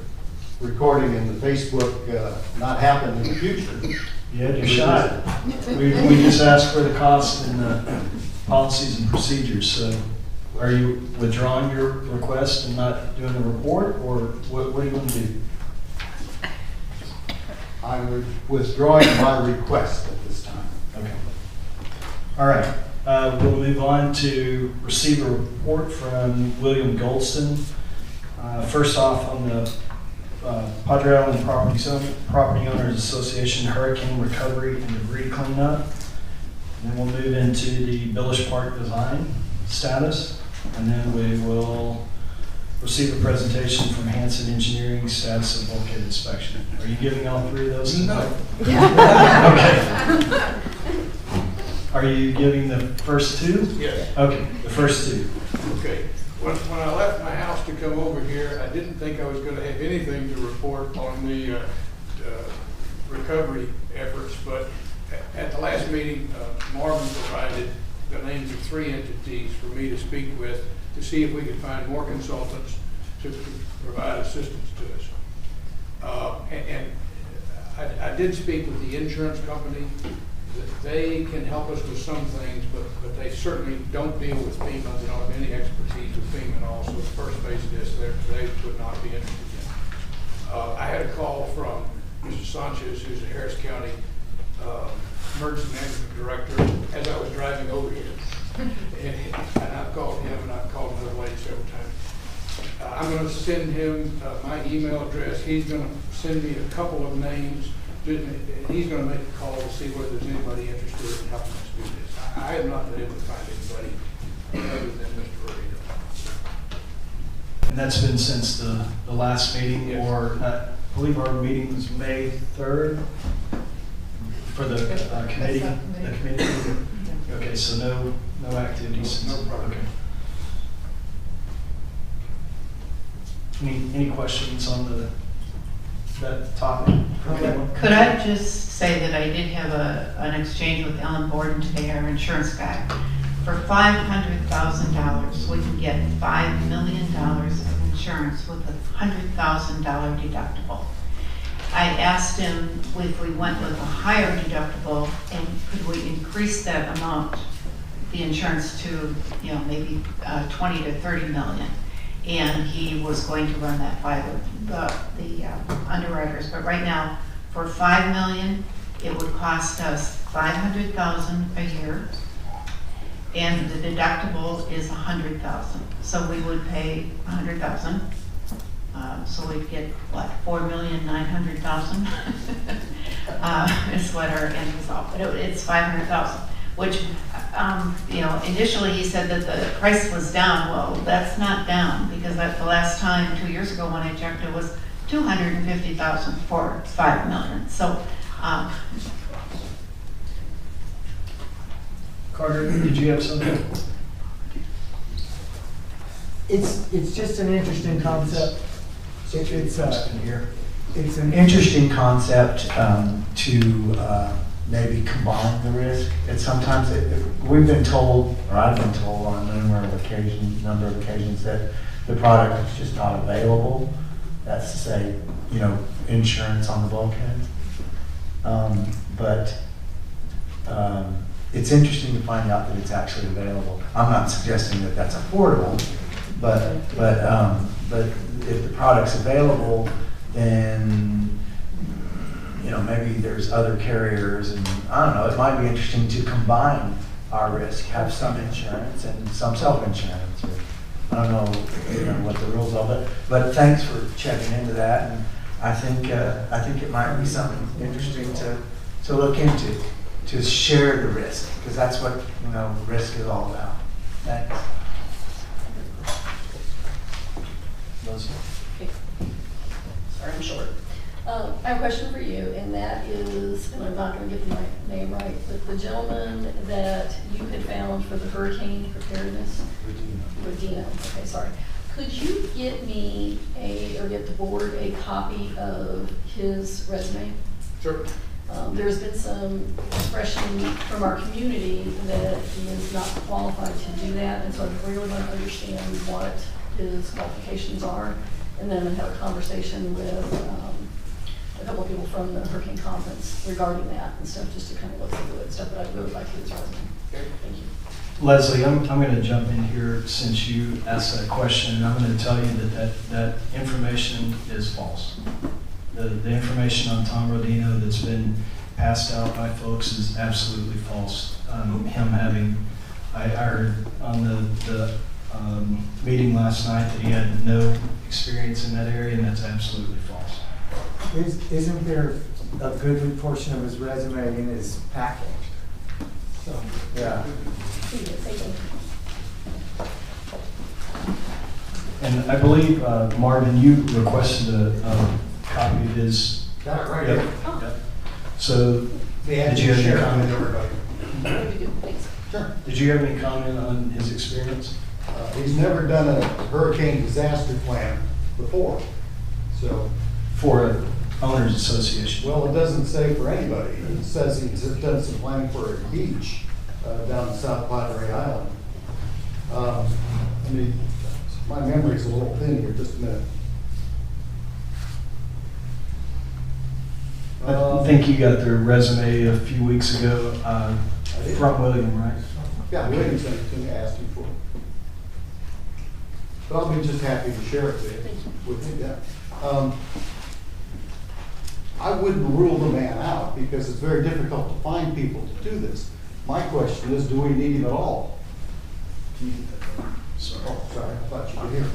recording in the Facebook not happen in the future. You had your shot. We just asked for the cost and the policies and procedures. So are you withdrawing your request and not doing the report, or what do you want to do? I'm withdrawing my request at this time. Okay. All right. We'll move on to receive a report from William Goldston. First off, on the Padre Island Property Owners Association Hurricane Recovery and Debris Cleanup. And then we'll move into the Billish Park design status. And then we will receive a presentation from Hanson Engineering, status of bulkhead inspection. Are you giving all three of those? No. Okay. Are you giving the first two? Yes. Okay, the first two. Okay. When I left my house to come over here, I didn't think I was going to have anything to report on the recovery efforts, but at the last meeting, Marvin provided the names of 3 entities for me to speak with to see if we could find more consultants to provide assistance to us. And I did speak with the insurance company. That they can help us with some things, but they certainly don't deal with FEMA. They don't have any expertise with FEMA and all. So the first phase of this, they would not be interested in. I had a call from Mr. Sanchez, who's the Harris County Emergency Management Director, as I was driving over here. And I've called him, and I've called another lady several times. I'm going to send him my email address. He's going to send me a couple of names. He's going to make a call to see whether there's anybody interested in helping us do this. I have not been able to find anybody other than Mr. Rodriguez. And that's been since the last meeting, Yes. or I believe our meeting was May 3rd for the committee. The committee meeting. Okay, so no activities. No problem. Okay. Any questions on that topic from anyone? Could I just say that I did have an exchange with Ellen Borden today, our insurance guy. For $500,000, we can get $5 million of insurance with a $100,000 deductible. I asked him if we went with a higher deductible and could we increase that amount, the insurance to, maybe 20 to 30 million. And he was going to run that by the underwriters. But right now, for $5 million, it would cost us $500,000 a year, and the deductible is $100,000. So we would pay $100,000. So we'd get what, $4,900,000 is what our end result. But it's $500,000. Which, initially he said that the price was down. Well, that's not down, because at the last time, 2 years ago when I checked, it was $250,000 for $5 million. So, Carter, did you have something? It's just an interesting concept. It's an interesting concept to maybe combine the risk. And sometimes we've been told, or I've been told on a number of occasions that the product is just not available. That's to say, insurance on the bulkhead. But it's interesting to find out that it's actually available. I'm not suggesting that that's affordable, but if the product's available, then maybe there's other carriers, and I don't know, it might be interesting to combine our risk, have some insurance and some self-insurance. I don't know, what the rules are, but thanks for checking into that, and I think it might be something interesting to look into, to share the risk, because that's what risk is all about. Thanks. Okay. Sorry, I'm short. I have a question for you, and that is, and I'm not going to get my name right, but the gentleman that you had found for the hurricane preparedness? Rodino. Okay, sorry. Could you get me or get the board a copy of his resume? Sure. There's been some expression from our community that he is not qualified to do that, and so I really want to understand what his qualifications are, and then have a conversation with a couple of people from the Hurricane Conference regarding that and stuff, just to kind of look through it and stuff, but I'd really like to get his resume. Okay. Thank you. Leslie, I'm going to jump in here since you asked that question, and I'm going to tell you that information is false. the information on Tom Rodino that's been passed out by folks is absolutely false. Him having, I heard on the meeting last night that he had no experience in that area, and that's absolutely false. Isn't there a good portion of his resume in his packet? So, yeah. And I believe, Marvin, you requested a copy of his. Got it right Yep. here. Yep. So, did you have any comment? Sure. Did you have any comment on his experience? He's never done a hurricane disaster plan before, so. For an owners association? Well, it doesn't say for anybody. It says he's done some planning for a beach down in South Padre Island. I mean, my memory's a little thin here, just a minute. I think you got their resume a few weeks ago from William, right? Yeah, William sent it to me, asked you for it. But I'll be just happy to share it with you. Yeah. I wouldn't rule the man out because it's very difficult to find people to do this. My question is, do we need him at all? Sorry, I thought you could hear.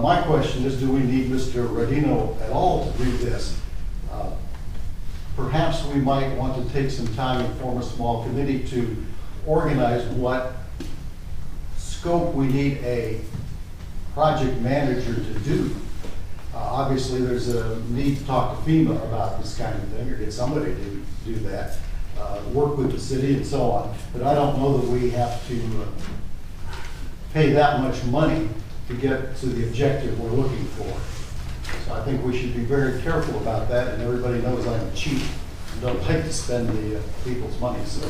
My question is, do we need Mr. Rodino at all to do this? Perhaps we might want to take some time and form a small committee to organize what scope we need a project manager to do. Obviously, there's a need to talk to FEMA about this kind of thing, or get somebody to do that, work with the city and so on. But I don't know that we have to pay that much money to get to the objective we're looking for. So I think we should be very careful about that, and everybody knows I'm cheap and don't like to spend the people's money. So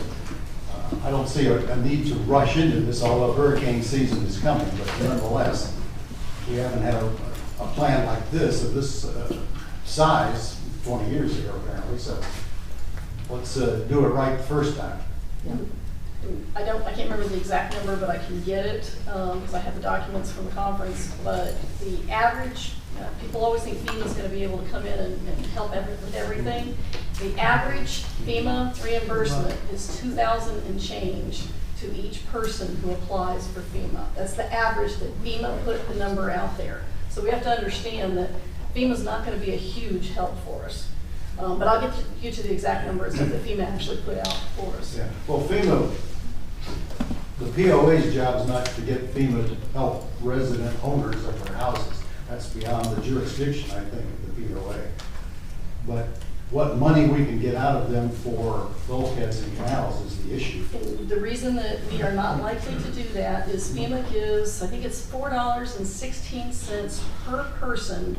I don't see a need to rush into this, although hurricane season is coming, but nonetheless, we haven't had a plan like this, of this size, 20 years ago apparently, so let's do it right the first time. Yeah. I can't remember the exact number, but I can get it, because I have the documents from the conference, but the average, people always think FEMA's gonna be able to come in and help with everything. The average FEMA reimbursement is $2,000 and change to each person who applies for FEMA. That's the average that FEMA put the number out there. So we have to understand that FEMA's not going to be a huge help for us. But I'll get you to the exact numbers that FEMA actually put out for us. Yeah. Well, FEMA, the POA's job is not to get FEMA to help resident owners of their houses. That's beyond the jurisdiction, I think, of the POA. But what money we can get out of them for bulkheads and canals is the issue. And the reason that we are not likely to do that is FEMA gives, I think it's $4.16 per person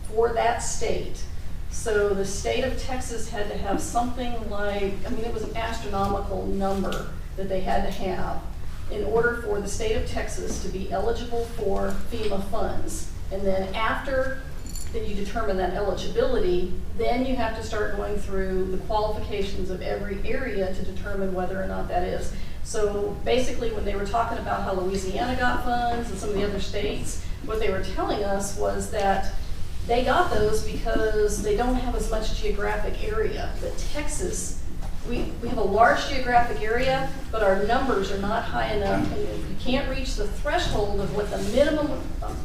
for that state. So the state of Texas had to have something like, I mean, it was an astronomical number that they had to have in order for the state of Texas to be eligible for FEMA funds. And then after that you determine that eligibility, then you have to start going through the qualifications of every area to determine whether or not that is. So basically when they were talking about how Louisiana got funds and some of the other states, what they were telling us was that they got those because they don't have as much geographic area. But Texas, we have a large geographic area, but our numbers are not high enough. And if you can't reach the threshold of what the minimum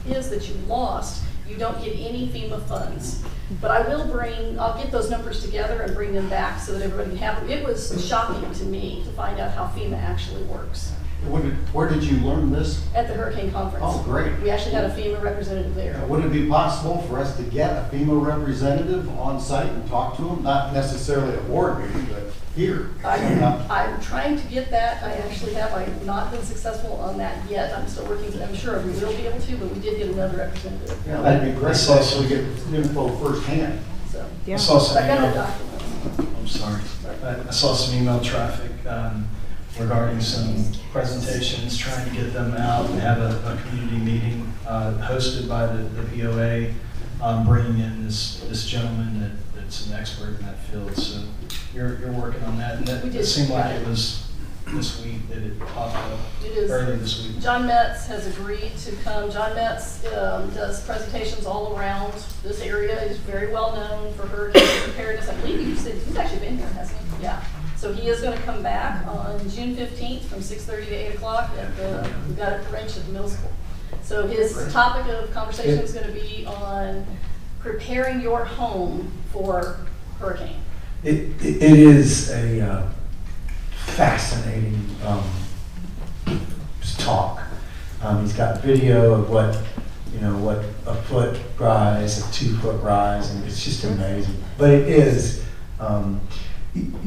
is that you lost, you don't get any FEMA funds. But I'll get those numbers together and bring them back so that everybody can have them. It was shocking to me to find out how FEMA actually works. Where did you learn this? At the hurricane conference. Oh, great. We actually had a FEMA representative there. Would it be possible for us to get a FEMA representative on site and talk to them? Not necessarily a board meeting, but here. I'm trying to get that. I actually have. I've not been successful on that yet. I'm still working. I'm sure we will be able to, but we did get another representative. Yeah, that'd be great. So we get info firsthand. So, I saw some I got email. the documents. I'm sorry. I saw some email traffic regarding some presentations, trying to get them out and have a community meeting hosted by the POA, bringing in this gentleman that's an expert in that field. So you're working on that, and it seemed like it was this week that it popped up It is. earlier this week. John Metz has agreed to come. John Metz does presentations all around this area. He's very well known for hurricane preparedness. I believe he's actually been here, hasn't he? Yeah. So he is going to come back on June 15th from 6:30 to 8 o'clock. We've got it arranged at the middle school. So his topic of conversation is going to be on preparing your home for hurricane. It is a fascinating talk. He's got video of what a foot rise, a 2-foot rise, and it's just amazing. But it is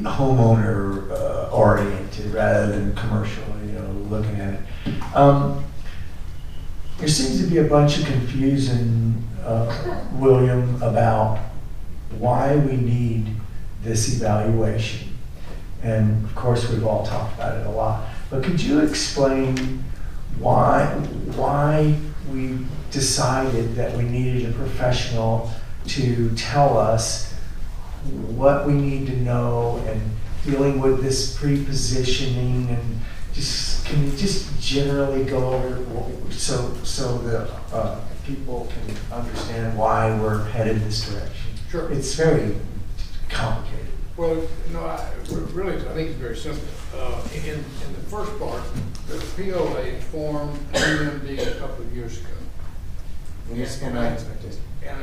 homeowner oriented rather than commercial. Looking at it. There seems to be a bunch of confusion, William, about why we need this evaluation. And of course, we've all talked about it a lot. But could you explain why we decided that we needed a professional to tell us what we need to know and dealing with this pre-positioning, and can you just generally go over so the people can understand why we're headed this direction? Sure. It's very complicated. Well, no, I think it's very simple. In the first part, the POA formed MMD a couple of years ago. And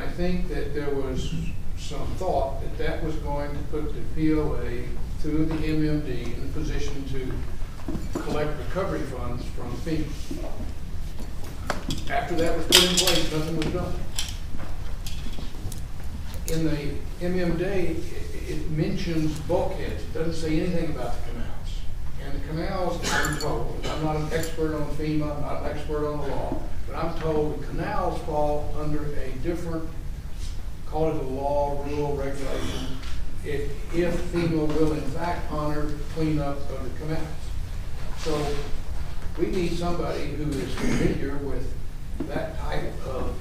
I think that there was some thought that was going to put the POA through the MMD in a position to collect recovery funds from FEMA. After that was put in place, nothing was done. In the MMD, it mentions bulkheads. It doesn't say anything about the canals. And the canals, I'm told, I'm not an expert on FEMA, I'm not an expert on the law, but I'm told the canals fall under a different, call it a law, rule, regulation, if FEMA will in fact honor cleanup of the canals. So we need somebody who is familiar with that type of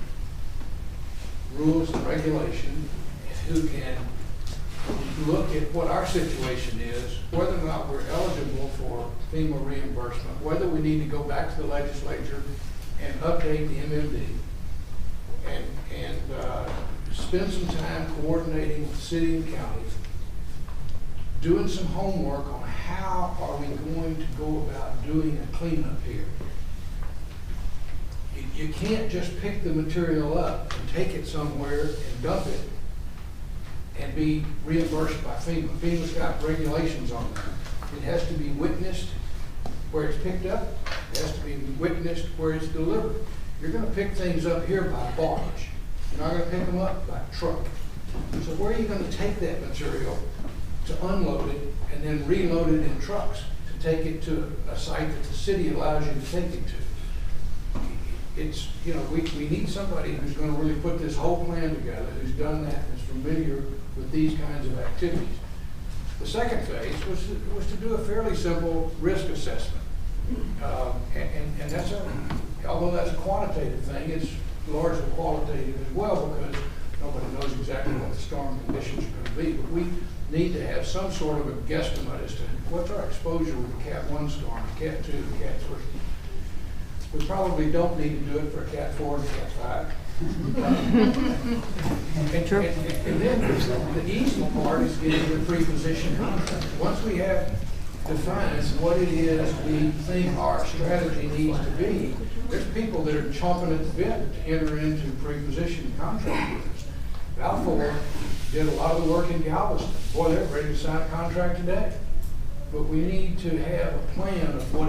rules and regulation, who can look at what our situation is, whether or not we're eligible for FEMA reimbursement, whether we need to go back to the legislature and update the MMD, and spend some time coordinating with the city and counties, doing some homework on how are we going to go about doing a cleanup here. You can't just pick the material up and take it somewhere and dump it and be reimbursed by FEMA. FEMA's got regulations on that. It has to be witnessed where it's picked up. It has to be witnessed where it's delivered. You're going to pick things up here by barge. You're not going to pick them up by truck. So where are you going to take that material to unload it and then reload it in trucks to take it to a site that the city allows you to take it to? It's, we need somebody who's going to really put this whole plan together, who's done that, who's familiar with these kinds of activities. The second phase was to do a fairly simple risk assessment. And that's although that's a quantitative thing, it's largely qualitative as well, because nobody knows exactly what the storm conditions are going to be. But we need to have some sort of a guesstimate as to what's our exposure with the Cat 1 storm, the Cat 2, the Cat 3. We probably don't need to do it for a Cat 4 and a Cat 5. And then the easy part is getting the pre-position contract. Once we have defined what it is we think our strategy needs to be, there's people that are chomping at the bit to enter into pre-position contract with us. Balfour did a lot of the work in Galveston. Boy, they're ready to sign a contract today. But we need to have a plan of what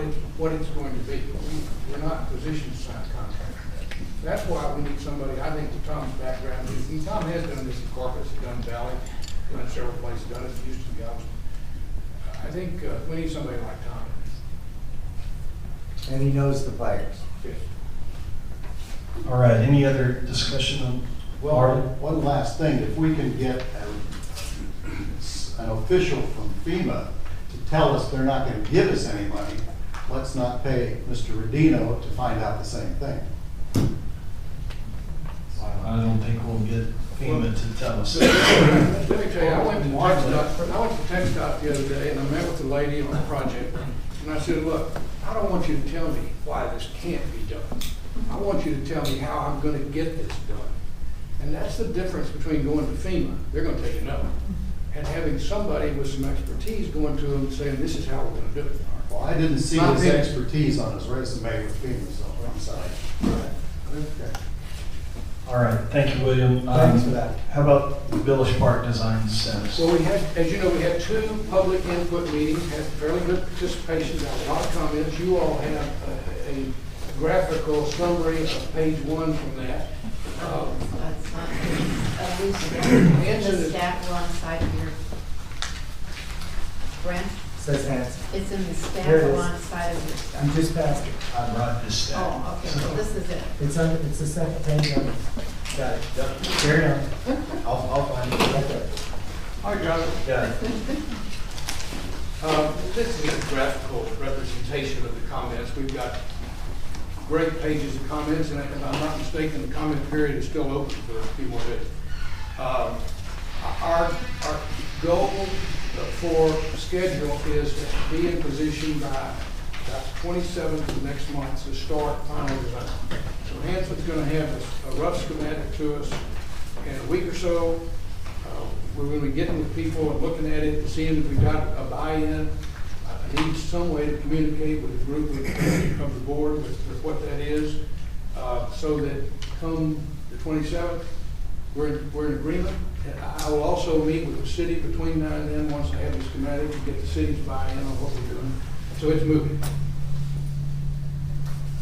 it's going to be. We're not in a position to sign a contract today. That's why we need somebody, I think, with Tom's background. And Tom has done this in Corpus, done in Valley, done it several places, done it in Houston, Galveston. I think we need somebody like Tom. And he knows the players. Yes. All right, any other discussion on? Well, one last thing, if we can get an official from FEMA to tell us they're not going to give us any money, let's not pay Mr. Rodino to find out the same thing. I don't think we'll get FEMA to tell us. Let me tell you, I went to TxDOT the other day, and I met with a lady on a project. And I said, look, I don't want you to tell me why this can't be done. I want you to tell me how I'm gonna get this done. And that's the difference between going to FEMA, they're gonna tell you no, and having somebody with some expertise going to them and saying, this is how we're gonna do it. Well, I didn't see his expertise on his resume with FEMA, so I'm sorry. Okay. All right, thank you, William. Thanks for that. How about the Billish Park design status? Well, we had, as you know, we had 2 public input meetings, had fairly good participation, got a lot of comments. You all have a graphical summary of page 1 from that. That's not, Hanson the is- staff alongside of your, Brent, Says Hanson. it's in the staff Here it is. alongside of your stuff. You just passed it. I brought this down. Oh, okay, so this is it. It's the second page of it. Got it. Carry on. I'll find it. Okay. All right, John. Yeah. This is a graphical representation of the comments. We've got great pages of comments, and if I'm not mistaken, the comment period is still open for a few more days. Our goal for schedule is to be in position by about 27th of next month to start final design. So Hanson's going to have a rough schematic to us in a week or so. We're going to be getting with people and looking at it and seeing if we've got a buy-in. I need some way to communicate with the group of the board with what that is, so that come the 27th, we're in agreement. I will also meet with the city between now and then, once I have the schematic, to get the city's buy-in on what we're doing. So it's moving.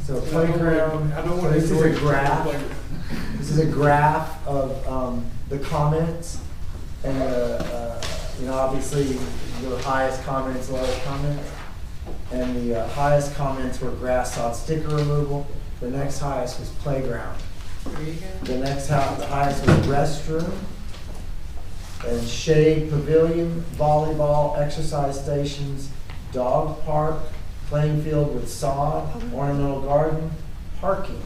So playground, I don't so want to this is a graph. This is a graph of the comments, and obviously the highest comments, lowest comments, and the highest comments were grass sod sticker removal. The next highest was playground. The highest was restroom, and shade pavilion, volleyball, exercise stations, dog park, playing field with sod, ornamental garden, parking,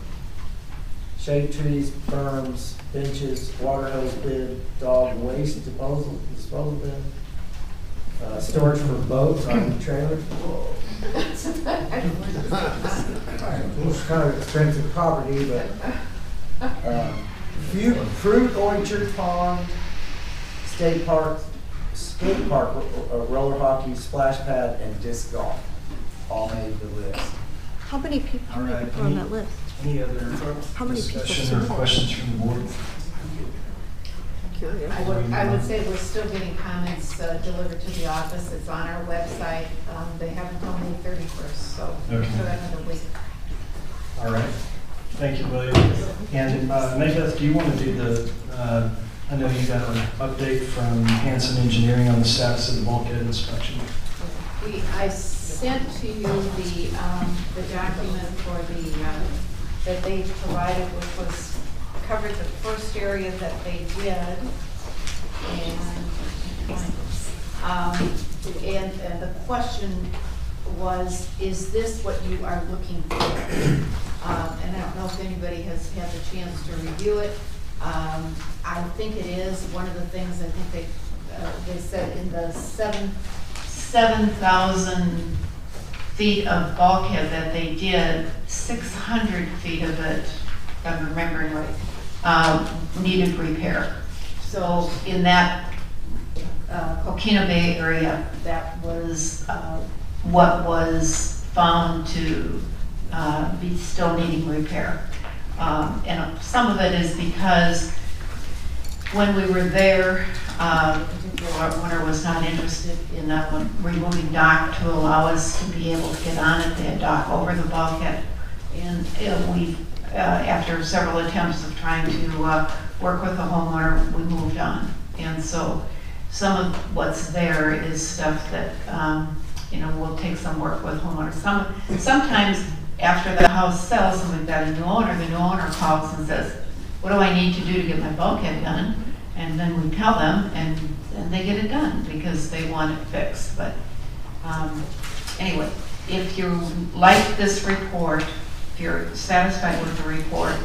shade trees, berms, benches, water hose bid, dog waste disposal bin, storage for boats, RV trailers. Whoa. It's kind of expensive property, but fruit orchard, pond, skate park, roller hockey, splash pad, and disc golf all made the list. How many people All right, are on that list? Any other How many people discussion or submitted? questions from the board? I would say we're still getting comments delivered to the office. It's on our website. They haven't told me 31st, so Okay. so another week. All right. Thank you, William. And Megadeth, do you want to do the, I know you got an update from Hanson Engineering on the status of the bulkhead inspection. I sent to you the document for the, that they provided, which was, covered the first area that they did. And the question was, is this what you are looking for? And I don't know if anybody has had the chance to review it. I think it is. One of the things I think they said in the 7,000 feet of bulkhead that they did, 600 feet of it, if I'm remembering right, needed repair. So in that Coquina Bay area, that was what was found to be still needing repair. And some of it is because when we were there, Warner was not interested in removing dock to allow us to be able to get on it. They had dock over the bulkhead. And we, after several attempts of trying to work with the homeowner, we moved on. And so some of what's there is stuff that, will take some work with homeowners. Sometimes after the house sells and we've got a new owner, the new owner calls and says, what do I need to do to get my bulkhead done? And then we tell them, and they get it done because they want it fixed. But anyway, if you like this report, if you're satisfied with the report,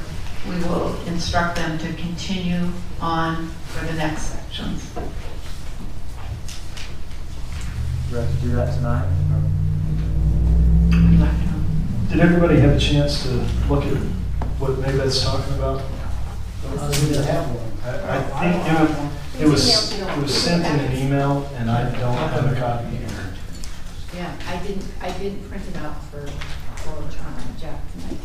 we will instruct them to continue on for the next sections. Do you have to do that tonight? Did everybody have a chance to look at what Maybeth's talking about? I didn't have one. I think it was sent in an email, and I don't have a copy here. Yeah, I didn't print it out for Jack tonight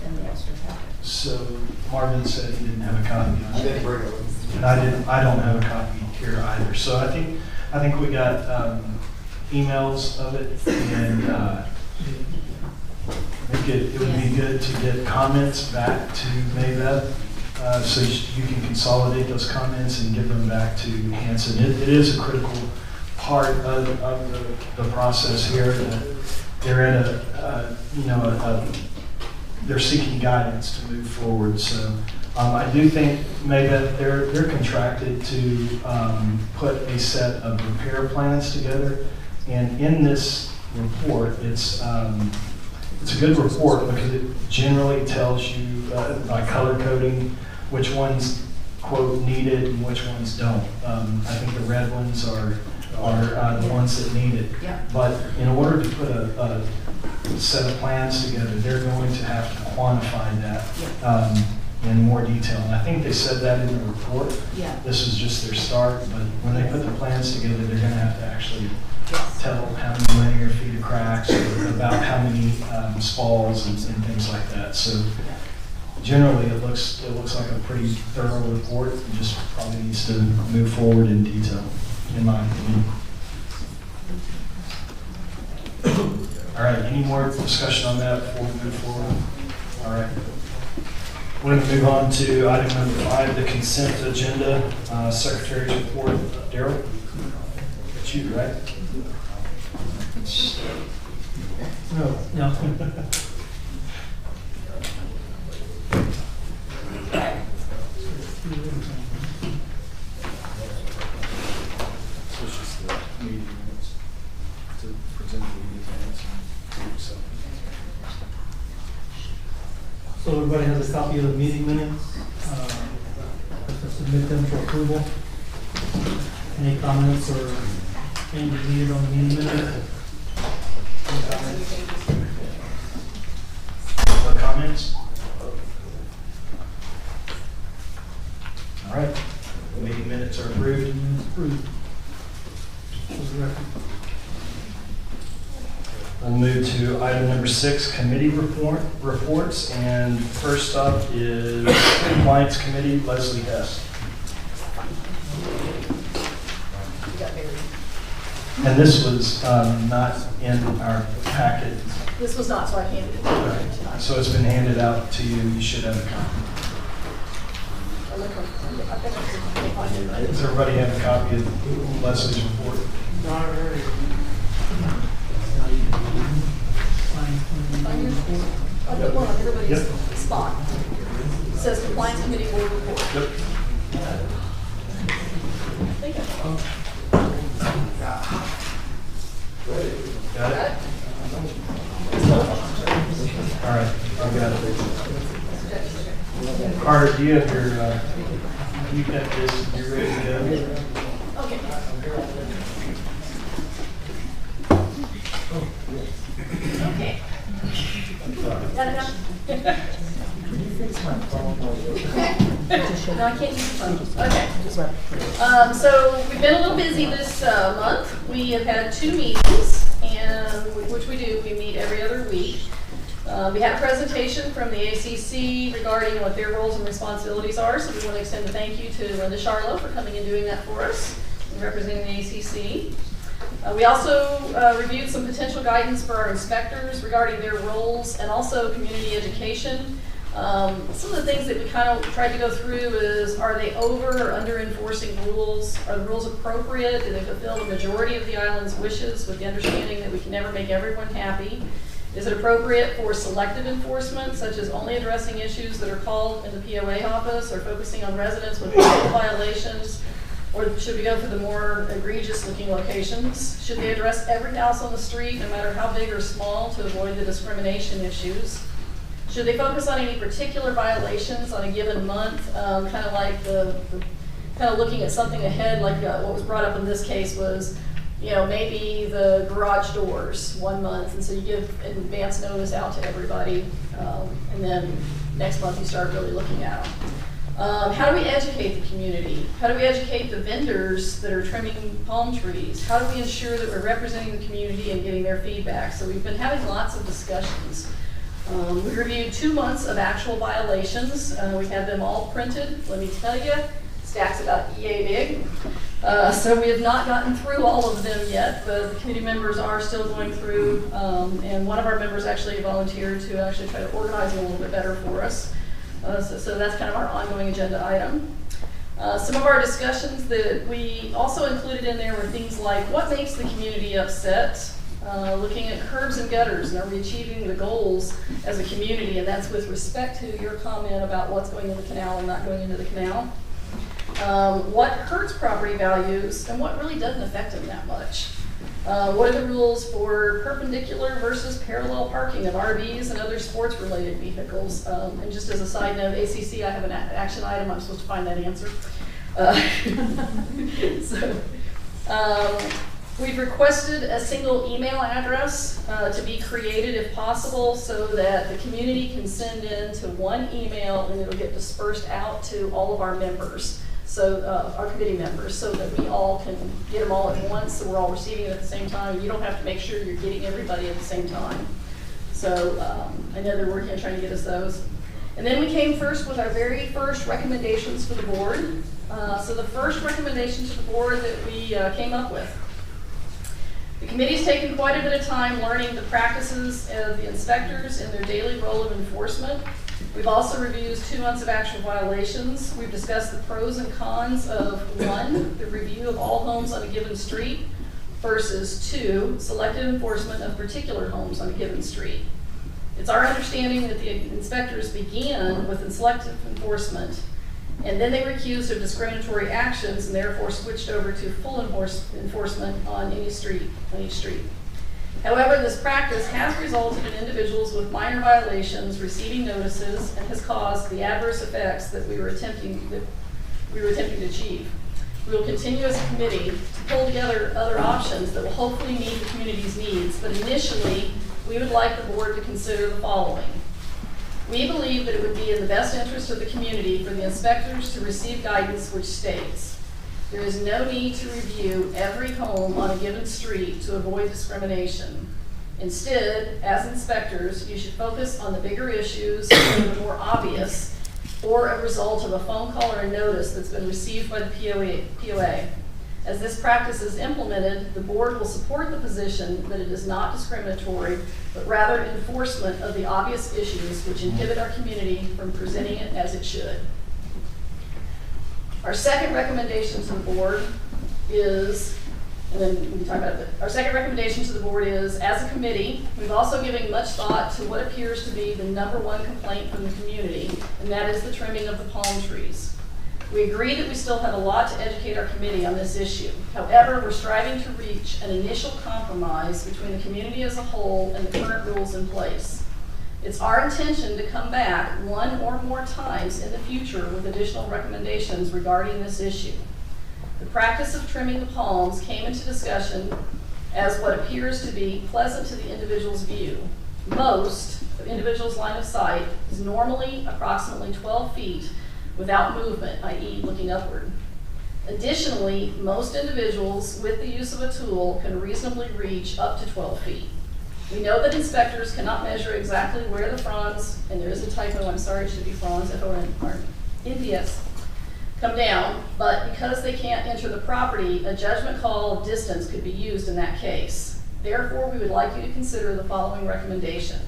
in the extra packet. So Marvin said he didn't have a copy. I didn't bring it. And I don't have a copy here either. So I think we got emails of it, and I think it would be good to get comments back to Maybeth, so you can consolidate those comments and give them back to Hanson. It is a critical part of the process here. That they're at they're seeking guidance to move forward. So I do think Maybeth, they're contracted to put a set of repair plans together, and in this report, it's a good report because it generally tells you by color coding which ones, quote, needed and which ones don't. I think the red ones are the ones that need it. Yeah. But in order to put a set of plans together, they're going to have to quantify that in more detail. And I think they said that in the report. Yeah. This is just their start, but when they put the plans together, they're going to have to actually tell how many linear feet of cracks, or about how many spalls and things like that. So generally, it looks like a pretty thorough report. It just probably needs to move forward in detail, in my opinion. All right, any more discussion on that before we move forward? All right. We're going to move on to item number 5, the consent agenda. Secretary's report. Daryl? It's you, right? No. So everybody has a copy of the meeting minutes. Let's submit them for approval. Any comments or changes needed on the meeting minutes? Any comments? No comments? All right. The meeting minutes are approved. Approved. For the record. We'll move to item number 6, committee reports. And first up is Compliance Committee, Leslie Hess. And this was not in our packet. This was not, so I handed it to you tonight. So it's been handed out to you. You should have a copy. Does everybody have a copy of Leslie's report? I put one on everybody's spot. It says Compliance Committee Board Report. Yep. Thank you. Got it? All right, I've got it. Carter, do you have your, you got this, you're ready to go? Okay. Okay. Got it now? No, I can't use the phone. Okay. So we've been a little busy this month. We have had 2 meetings, and which we do. We meet every other week. We had a presentation from the ACC regarding what their roles and responsibilities are, so we want to extend a thank you to Linda Charlo for coming and doing that for us and representing the ACC. We also reviewed some potential guidance for our inspectors regarding their roles and also community education. Some of the things that we kind of tried to go through is, are they over or under enforcing rules? Are the rules appropriate? Do they fulfill the majority of the island's wishes with the understanding that we can never make everyone happy? Is it appropriate for selective enforcement, such as only addressing issues that are called in the POA office or focusing on residents with multiple violations? Or should we go for the more egregious looking locations? Should they address every house on the street, no matter how big or small, to avoid the discrimination issues? Should they focus on any particular violations on a given month? Kind of like kind of looking at something ahead, like what was brought up in this case was You know, maybe the garage doors 1 month, and so you give an advance notice out to everybody, and then next month you start really looking at them. How do we educate the community? How do we educate the vendors that are trimming palm trees? How do we ensure that we're representing the community and getting their feedback? So we've been having lots of discussions. We reviewed 2 months of actual violations. We had them all printed. Let me tell you, stacks about yay big. So we have not gotten through all of them yet, but the committee members are still going through, and one of our members actually volunteered to actually try to organize it a little bit better for us. So that's kind of our ongoing agenda item. Some of our discussions that we also included in there were things like what makes the community upset, looking at curbs and gutters, and are we achieving the goals as a community, and that's with respect to your comment about what's going in the canal and not going into the canal. What hurts property values and what really doesn't affect them that much. What are the rules for perpendicular versus parallel parking of RVs and other sports-related vehicles? And just as a side note, ACC, I have an action item. I'm supposed to find that answer. We've requested a single email address to be created if possible so that the community can send in to one email and it'll get dispersed out to all of our members. So our committee members, so that we all can get them all at once, so we're all receiving it at the same time, and you don't have to make sure you're getting everybody at the same time. So I know they're working on trying to get us those. And then we came first with our very first recommendations for the board. So the first recommendation to the board that we came up with. The committee's taken quite a bit of time learning the practices of the inspectors in their daily role of enforcement. We've also reviewed 2 months of actual violations. We've discussed the pros and cons of 1, the review of all homes on a given street, versus 2, selective enforcement of particular homes on a given street. It's our understanding that the inspectors began with selective enforcement, and then they were accused of discriminatory actions and therefore switched over to full enforcement on each street. However, this practice has resulted in individuals with minor violations receiving notices and has caused the adverse effects that we were attempting to achieve. We will continue as a committee to pull together other options that will hopefully meet the community's needs, but initially, we would like the board to consider the following. We believe that it would be in the best interest of the community for the inspectors to receive guidance which states, there is no need to review every home on a given street to avoid discrimination. Instead, as inspectors, you should focus on the bigger issues that are more obvious or a result of a phone call or a notice that's been received by the POA. As this practice is implemented, the board will support the position that it is not discriminatory, but rather enforcement of the obvious issues which inhibit our community from presenting it as it should. Our second recommendation to the board is, and then we can talk about it, our second recommendation to the board is, as a committee, we've also given much thought to what appears to be the #1 complaint from the community, and that is the trimming of the palm trees. We agree that we still have a lot to educate our committee on this issue. However, we're striving to reach an initial compromise between the community as a whole and the current rules in place. It's our intention to come back 1 or more times in the future with additional recommendations regarding this issue. The practice of trimming the palms came into discussion as what appears to be pleasant to the individual's view. Most of the individual's line of sight is normally approximately 12 feet without movement, i.e. looking upward. Additionally, most individuals with the use of a tool can reasonably reach up to 12 feet. We know that inspectors cannot measure exactly where the fronds, and there is a typo, I'm sorry, it should be fronds, F-O-N-D-S, come down, but because they can't enter the property, a judgment call of distance could be used in that case. Therefore, we would like you to consider the following recommendation.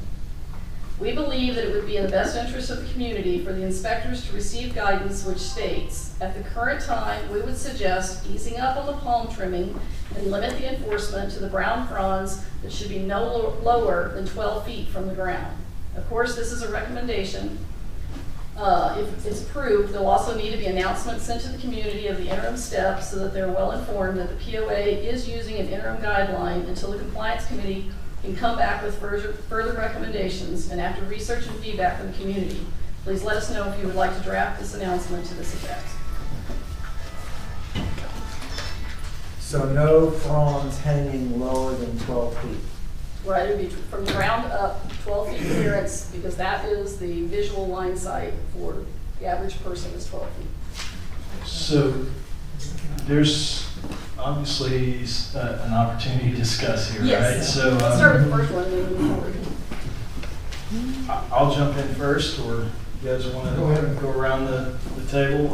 We believe that it would be in the best interest of the community for the inspectors to receive guidance which states, at the current time, we would suggest easing up on the palm trimming and limit the enforcement to the brown fronds that should be no lower than 12 feet from the ground. Of course, this is a recommendation. If it's approved, there'll also need to be announcements sent to the community of the interim steps so that they're well informed that the POA is using an interim guideline until the compliance committee can come back with further recommendations, and after research and feedback from the community, please let us know if you would like to draft this announcement to this effect. So no fronds hanging lower than 12 feet. Right, it would be from the ground up, 12 feet clearance, because that is the visual line sight for the average person is 12 feet. So there's obviously an opportunity to discuss here, right? Yes. So Let's start with the first one and then move forward. I'll jump in first, or you guys want to go around the table?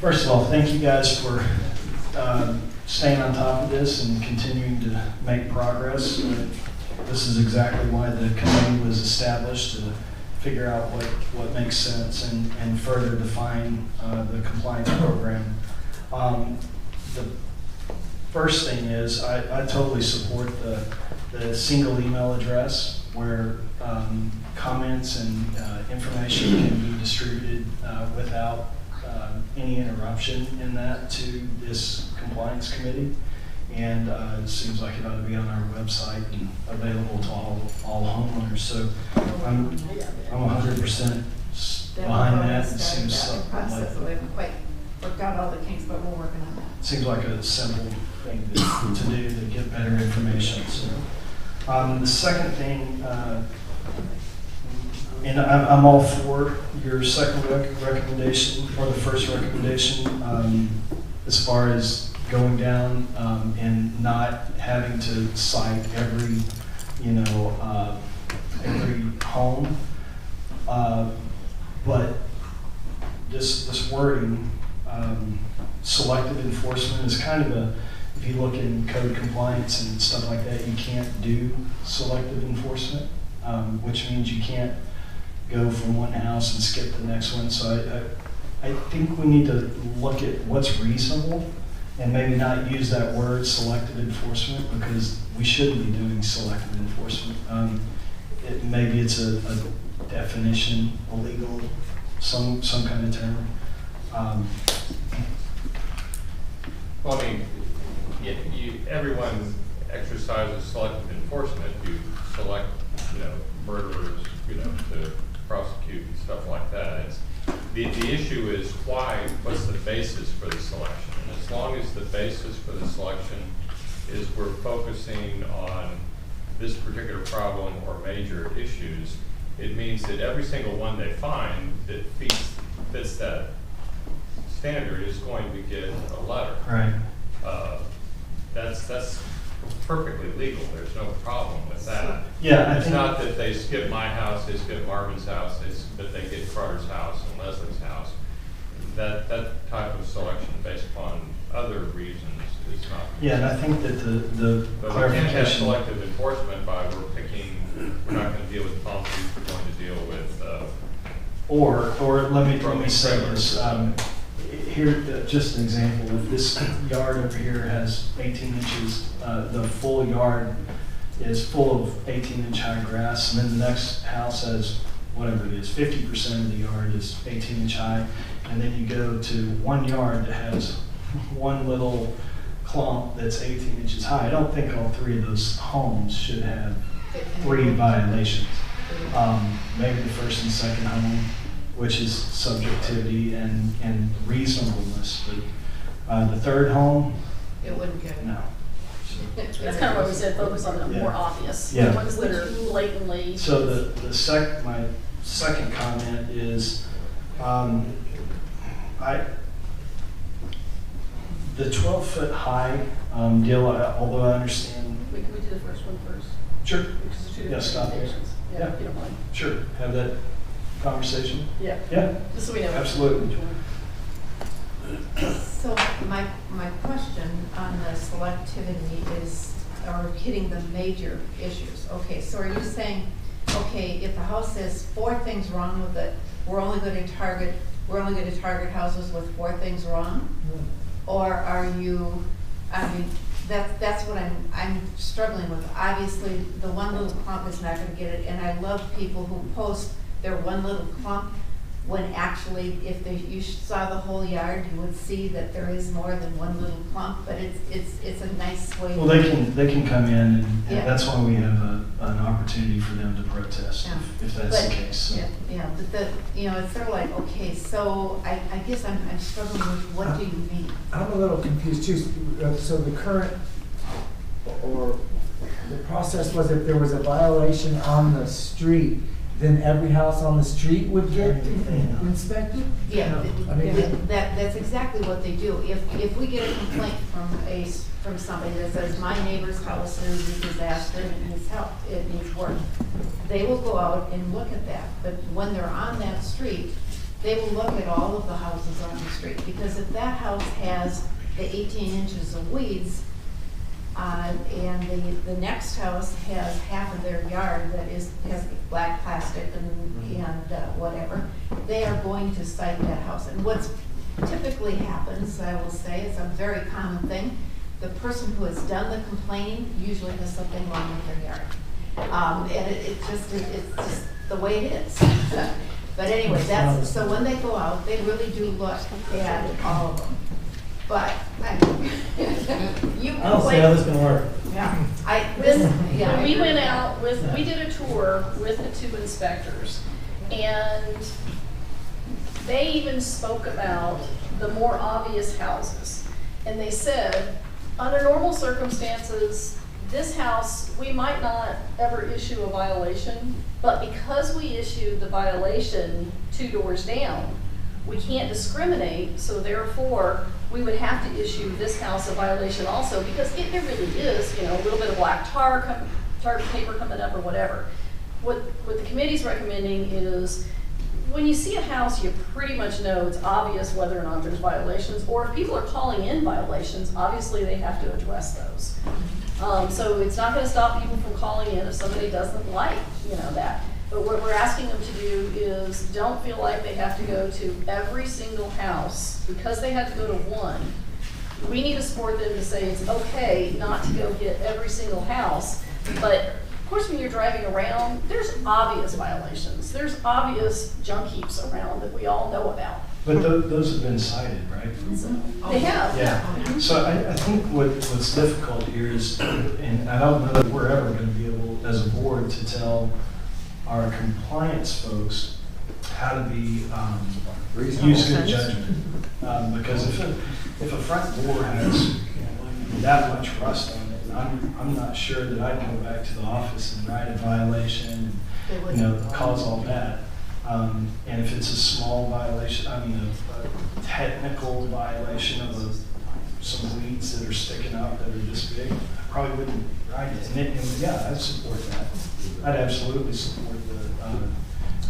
First of all, thank you guys for staying on top of this and continuing to make progress. This is exactly why the committee was established, to figure out what makes sense and further define the compliance program. The first thing is I totally support the single email address where comments and information can be distributed without any interruption in that to this compliance committee. And it seems like it ought to be on our website and available to all homeowners. So I'm 100% behind that. It seems like we haven't quite worked out all the kinks, but we're working on that. seems like a simple thing to do to get better information. So the second thing, and I'm all for your second recommendation, or the first recommendation, as far as going down and not having to cite every home. But this wording, selective enforcement, is kind of if you look in code compliance and stuff like that, you can't do selective enforcement, which means you can't go from one house and skip the next one. So I think we need to look at what's reasonable and maybe not use that word selective enforcement, because we shouldn't be doing selective enforcement. Maybe it's a definition, a legal, some kind of term. Well, I mean, everyone exercises selective enforcement. You select, murderers, to prosecute and stuff like that. The issue is what's the basis for the selection? And as long as the basis for the selection is we're focusing on this particular problem or major issues, it means that every single one they find that fits that standard is going to get a letter. Right. That's perfectly legal. There's no problem with that. Yeah, it's not that they skip my house, they skip Marvin's house, that they get Carter's house and Leslie's house. That type of selection based upon other reasons is not. Yeah, and I think that the but clarification. We can't have selective enforcement by we're not going to deal with palm trees, we're going to deal with. Or let me say this. Here, just an example. If this yard over here has 18 inches, the full yard is full of 18-inch high grass, and then the next house has whatever it is, 50% of the yard is 18-inch high, and then you go to one yard that has one little clump that's 18 inches high. I don't think all three of those homes should have 3 violations. Maybe the first and second home, which is subjectivity and reasonableness. But the third home, it wouldn't get. No. That's kind of what we said, focus on the more obvious, the ones that are blatantly. So my second comment is, the 12-foot high deal, although I understand. Can we do the first one first? Sure. Because there's 2 different Stop there. recommendations. Yeah, if you don't mind. Sure. Have that conversation? Yeah. Yeah. Just so we know. Absolutely. Which one. So my question on the selectivity is, or hitting the major issues. Okay, so are you saying, okay, if a house has 4 things wrong with it, we're only going to target houses with 4 things wrong? Or are you, that's what I'm struggling with. Obviously, the one little clump is not going to get it, and I love people who post their one little clump. when actually, if you saw the whole yard, you would see that there is more than one little clump, but it's a nice way. Well, they can come in, and Yeah. that's why we have an opportunity for them to protest, Yeah. if that's the But- case. So. Yeah, but it's sort of like, okay, so I guess I'm struggling with what do you mean? I'm a little confused too. So the current, or the process was if there was a violation on the street, then every house on the street would get inspected? Yeah, I mean, that's exactly what they do. If we get a complaint from somebody that says, my neighbor's house is a disaster and it needs help, it needs work, they will go out and look at that. But when they're on that street, they will look at all of the houses on the street, because if that house has the 18 inches of weeds, and the next house has half of their yard that has black plastic and whatever, they are going to cite that house. And what's typically happens, I will say, it's a very common thing, the person who has done the complaining usually has something wrong with their yard. And it's just the way it is. But anyway, so when they go out, they really do look at all of them. But you I don't see how this can work. Yeah, When we went out we did a tour with the 2 inspectors, and they even spoke about the more obvious houses. And they said, under normal circumstances, this house, we might not ever issue a violation, but because we issued the violation 2 doors down, we can't discriminate, so therefore, we would have to issue this house a violation also, because there really is, a little bit of black tar paper coming up or whatever. What the committee's recommending is, when you see a house, you pretty much know it's obvious whether or not there's violations, or if people are calling in violations, obviously they have to address those. So it's not going to stop people from calling in if somebody doesn't like, that. But what we're asking them to do is don't feel like they have to go to every single house because they have to go to one. We need to support them to say it's okay not to go hit every single house. But of course, when you're driving around, there's obvious violations. There's obvious junk heaps around that we all know about. But those have been cited, right? They have. Yeah. So I think what's difficult here is, and I don't know that we're ever going to be able, as a board, to tell our compliance folks how to be use good judgment. Because if a front door has that much rust on it, I'm not sure that I'd go back to the office and write a violation, cause all that. And if it's a small violation, a technical violation of some weeds that are sticking up that are this big, I probably wouldn't write it. And yeah, I'd support that. I'd absolutely support the.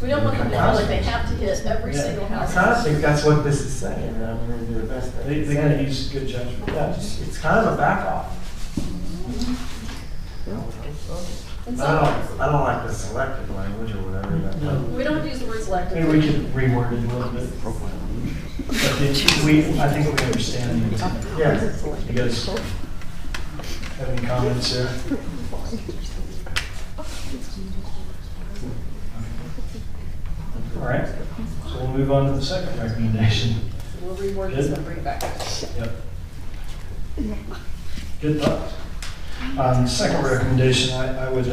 We don't want them to feel like they have to hit every single house. I kind of think that's what this is saying. The best they got to use good judgment. Yeah, it's kind of a back off. I don't like the selective language or whatever. We don't use the word selective. Maybe we could reword it a little bit. But I think we understand the intent. Yeah. You guys have any comments there? All right, so we'll move on to the second recommendation. We'll reword this and bring it back. Yep. Good thoughts. Second recommendation, I would,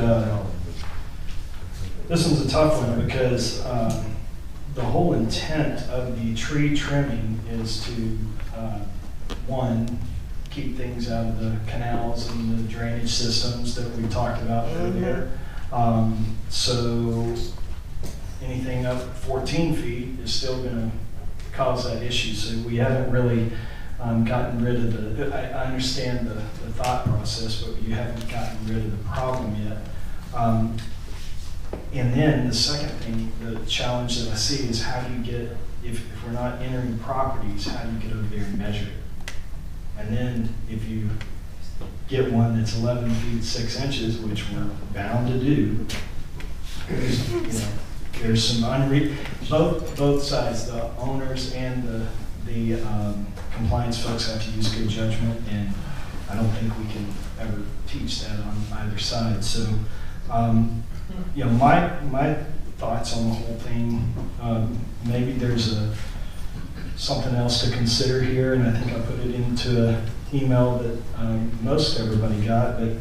this one's a tough one because the whole intent of the tree trimming is to, one, keep things out of the canals and the drainage systems that we talked about earlier. So anything up 14 feet is still going to cause that issue. So we haven't really gotten rid of the, I understand the thought process, but you haven't gotten rid of the problem yet. And then the second thing, the challenge that I see is how do you get, if we're not entering properties, how do you get over there and measure it? And then if you get one that's 11 feet 6 inches, which we're bound to do, there's some both sides, the owners and the compliance folks have to use good judgment, and I don't think we can ever teach that on either side. So, my thoughts on the whole thing. Maybe there's something else to consider here, and I think I put it into an email that most everybody got, but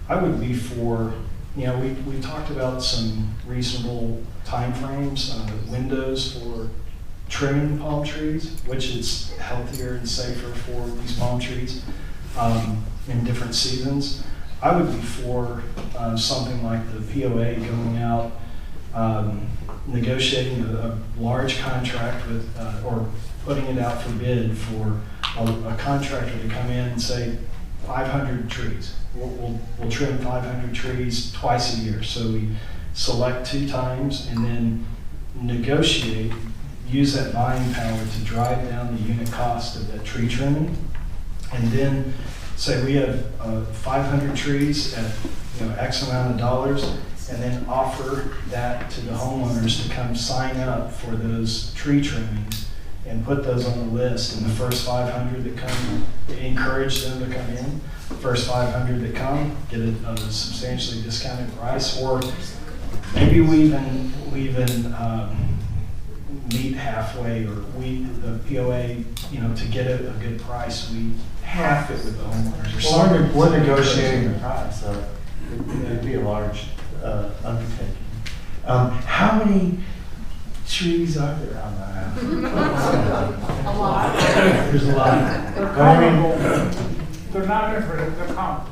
I would be for, we talked about some reasonable timeframes, windows for trimming palm trees, which is healthier and safer for these palm trees in different seasons. I would be for something like the POA going out, negotiating a large contract with, or putting it out for bid for a contractor to come in and say 500 trees. We'll trim 500 trees twice a year. So we select 2 times and then negotiate, use that buying power to drive down the unit cost of that tree trimming, and then say we have 500 trees at X amount of dollars, and then offer that to the homeowners to come sign up for those tree trimmings and put those on the list. And the first 500 that come, encourage them to come in. First 500 that come get a substantially discounted price, or maybe we even meet halfway, or the POA, to get a good price, we half it with the homeowners. Or Well, we're negotiating the price, so it'd be a large undertaking. How many trees are there on the house? A lot. There's a lot. They're not different, they're common.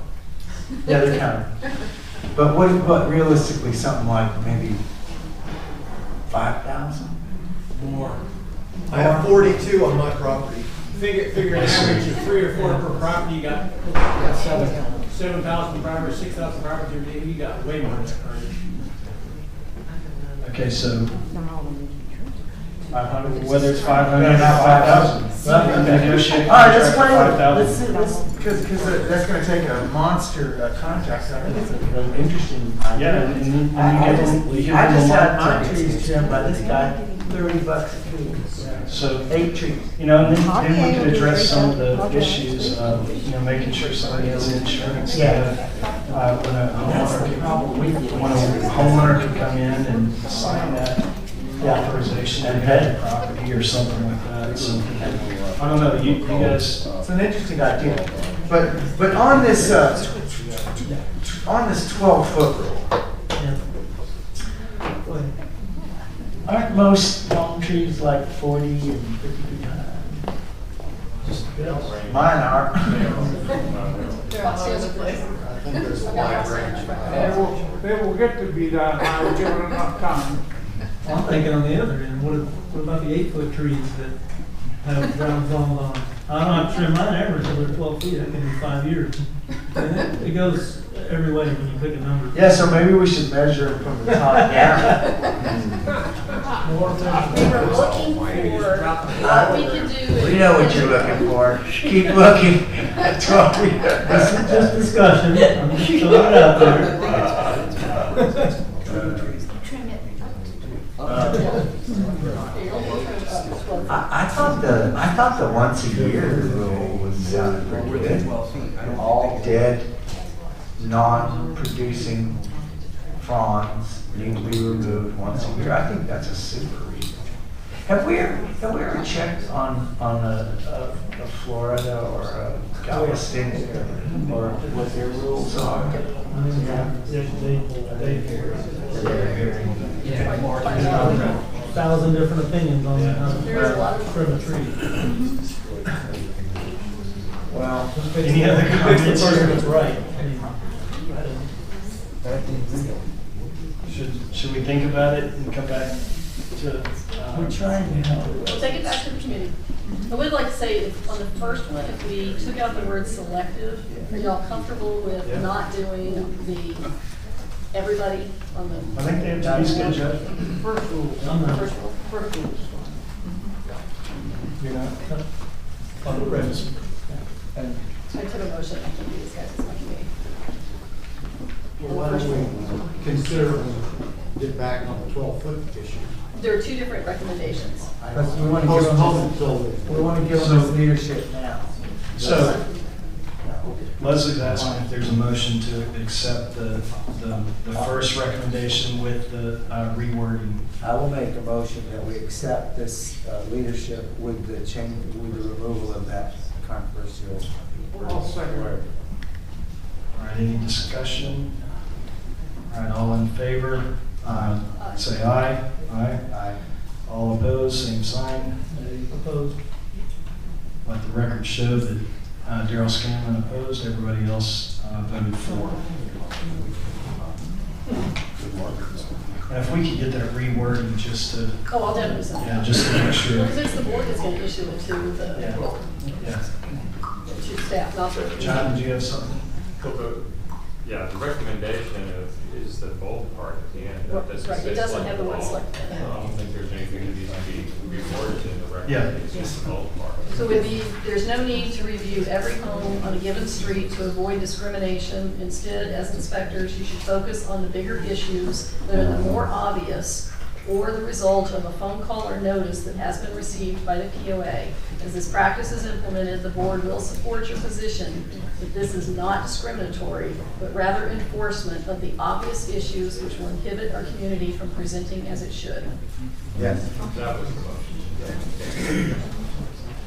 Yeah, they're counted. But what realistically, something like maybe 5,000? More. I have 42 on my property. Figure an average of 3 or 4 per property. You got 7,000 property, 6,000 property. You got way more than that. Okay, so 500, whether it's 500 or 5,000. All right, let's play with it. Because that's going to take a monster contract. So I think it's an interesting idea. Yeah, I just had my trees trimmed by this guy, $30 a tree. So 8 trees. And then we could address some of the issues of, making sure somebody has insurance. Yeah. When a homeowner can come in and sign that authorization and head property or something like that. So, I don't know, you guys. It's an interesting idea. But on this 12-foot rule, aren't most palm trees like 40 and 50 feet high? Mine are. They're all over the place. I think there's a wide range. They will get to be that high, given enough time. I'm thinking on the other end, what about the 8-foot trees that have ground falls on? I'm not sure mine average over 12 feet, that can be 5 years. And it goes every way when you pick a number. Yeah, so maybe we should measure from the top down. We were looking for what we could do. We know what you're looking for. Keep looking at 12 feet. This is just discussion, I'm just throwing it out there. I thought the once a year rule was sounded pretty good. All dead, non-producing fronds need to be removed once a year. I think that's a super reason. Have we ever checked on a Florida or a Galveston or what their rules are? Yeah. 1,000 different opinions on that. There's a lot of trim a tree. Well, Any other comments? That's right. Should we think about it and come back to? We're trying to help. We'll take it back to the committee. I would like to say, if, on the first one, if we took out the word selective, are y'all comfortable with not doing the everybody on the? I think they have to use good judgment. First rule. First rule. First rule. You're not? On the premise. I took a motion, I can do this, guys, it's my committee. Well, why don't we consider get back on the 12-foot issue? There are 2 different recommendations. We want to give them leadership now. So Leslie's asking if there's a motion to accept the first recommendation with the rewording. I will make a motion that we accept this leadership with the change, with the removal of that controversial word. I'll second it. All right, any discussion? All right, all in favor, say aye. Aye. Aye. All opposed, same sign. Opposed? Let the record show that Daryl Scanlon opposed, everybody else voted for. And if we could get that rewording just to, Oh, I'll definitely send it. yeah, just to make sure. Because it's the board that's gonna issue it to the, Yeah. to staff, not the. John, did you have something? Yeah, the recommendation is the bold part at the end. That doesn't Right, say it doesn't select have the word all. select. I don't think there's anything that needs to be reworded in the record. Yeah. It's just the bold part. So there's no need to review every home on a given street to avoid discrimination. Instead, as inspectors, you should focus on the bigger issues that are the more obvious or the result of a phone call or notice that has been received by the POA. As this practice is implemented, the board will support your position that this is not discriminatory, but rather enforcement of the obvious issues which will inhibit our community from presenting as it should. Yes. That was the motion.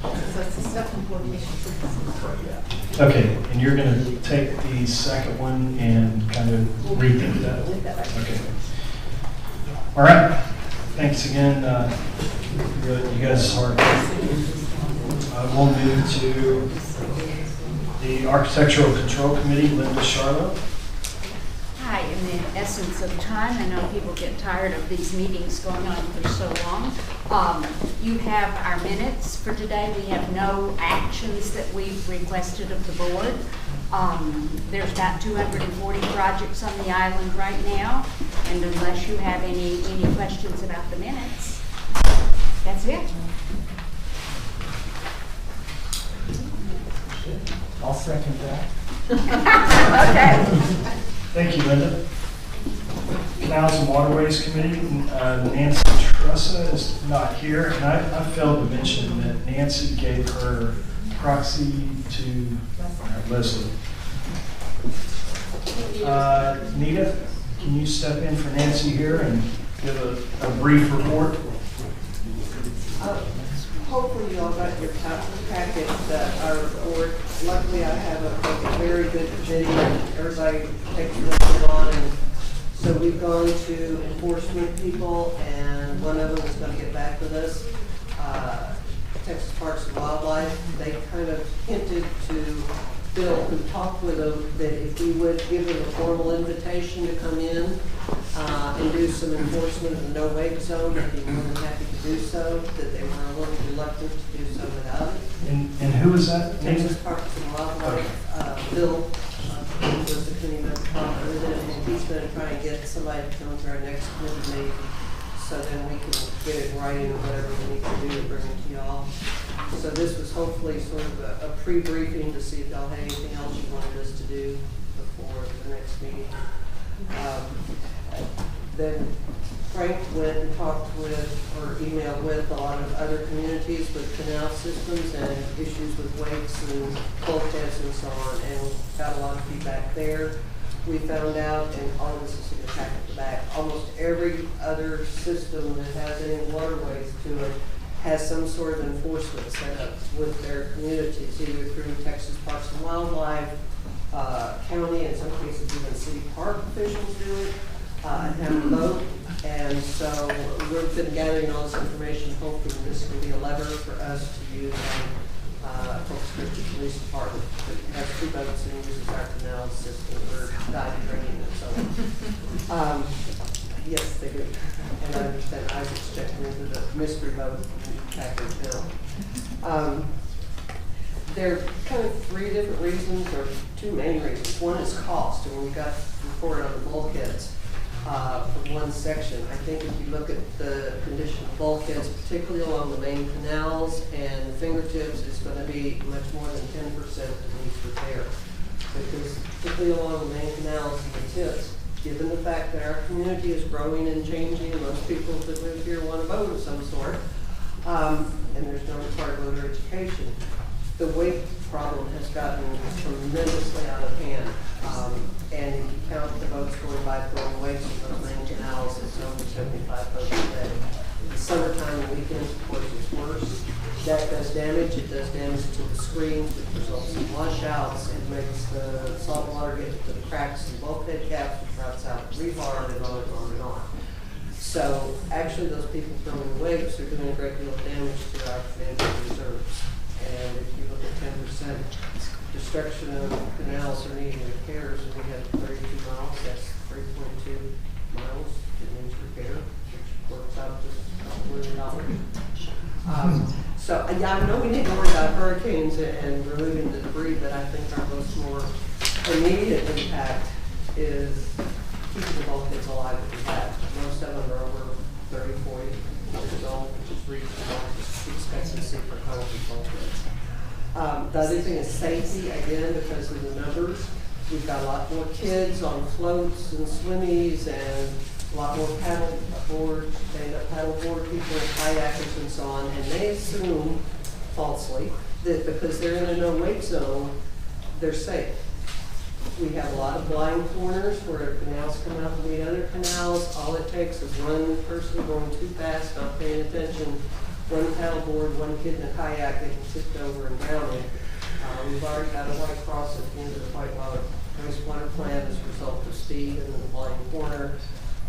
So it's the second location. Okay, and you're going to take the second one and kind of rethink that? Okay. All right. Thanks again. You guys are. We'll move to the Architectural Control Committee, Linda Charlotte. Hi, in the essence of time, I know people get tired of these meetings going on for so long. You have our minutes for today. We have no actions that we've requested of the board. There's about 240 projects on the island right now, and unless you have any questions about the minutes, that's it. I'll second that. Okay. Thank you, Linda. Canals and Waterways Committee, Nancy Tressa is not here, and I failed to mention that Nancy gave her proxy to Leslie. Nita, can you step in for Nancy here and give a brief report? Hopefully you all got your packet that our report. Luckily I have a very good committee and everybody takes what on. And so we've gone to enforcement people and one of them is going to get back with us. Texas Parks and Wildlife, they kind of hinted to Bill, who talked with them, that if we would give them a formal invitation to come in and do some enforcement of the no-wake zone, they'd be more than happy to do so, that they were a little reluctant to do so without it. And who was that? Texas Parks and Wildlife, Bill was the committee member talking with him, and he's going to try and get somebody to come to our next committee meeting, so then we can get it in writing or whatever we need to do to bring it to y'all. So this was hopefully sort of a pre-briefing to see if y'all had anything else you wanted us to do before the next meeting. Then Frank went and talked with, or emailed with a lot of other communities with canal systems and issues with wakes and bulkheads and so on, and got a lot of feedback there. We found out, and all of this is in the packet at the back, almost every other system that has any waterways to it has some sort of enforcement set up with their communities, either through Texas Parks and Wildlife, county, in some cases even city park officials do it, have a boat. And so we've been gathering all this information, hoping this can be a lever for us to use on Corpus Christi Police Department that has 2 boats and uses our canal system for dive training and so on. Yes, they do. And I understand Isaac's checking into the mystery boat back in town. There are kind of 3 different reasons, or 2 main reasons. One is cost, and we got reported on the bulkheads from one section. I think if you look at the condition of bulkheads, particularly along the main canals and the fingertips, it's going to be much more than 10% that needs repair. Because particularly along the main canals and the tips, given the fact that our community is growing and changing, most people that live here want a boat of some sort, and there's no required boater education. The wake problem has gotten tremendously out of hand. And if you count the boats going by throwing weights on those main canals, it's over 75 boats a day. In the summertime and weekends, of course, it's worse. That does damage. It does damage to the screens, which results in washouts. It makes the salt water get to the cracks and bulkhead caps, which routes out rebar, and on and on and on. So actually, those people throwing weights are doing a great deal of damage to our financial reserves. And if you look at 10% destruction of canals or needing repairs, and we have 32 miles, that's 3.2 miles that needs repair, which works out to $1 million. So yeah, I know we need to worry about hurricanes and removing the debris, but I think our most more immediate impact is keeping the bulkheads alive that we have. Most of them are over 30, 40 years old, which is reasonable expectancy for concrete bulkheads. The other thing is safety, again, because of the numbers. We've got a lot more kids on floats and swimmies and a lot more paddleboard, stand-up paddleboard people and kayakers and so on, and they assume, falsely, that because they're in a no-wake zone, they're safe. We have a lot of blind corners where canals come out from the other canals. All it takes is one person going too fast, not paying attention, one paddleboard, one kid in a kayak, they can tip over and drown it. We've already got a white cross at the end of the whitewater wastewater plant as a result of speed and the blind corner.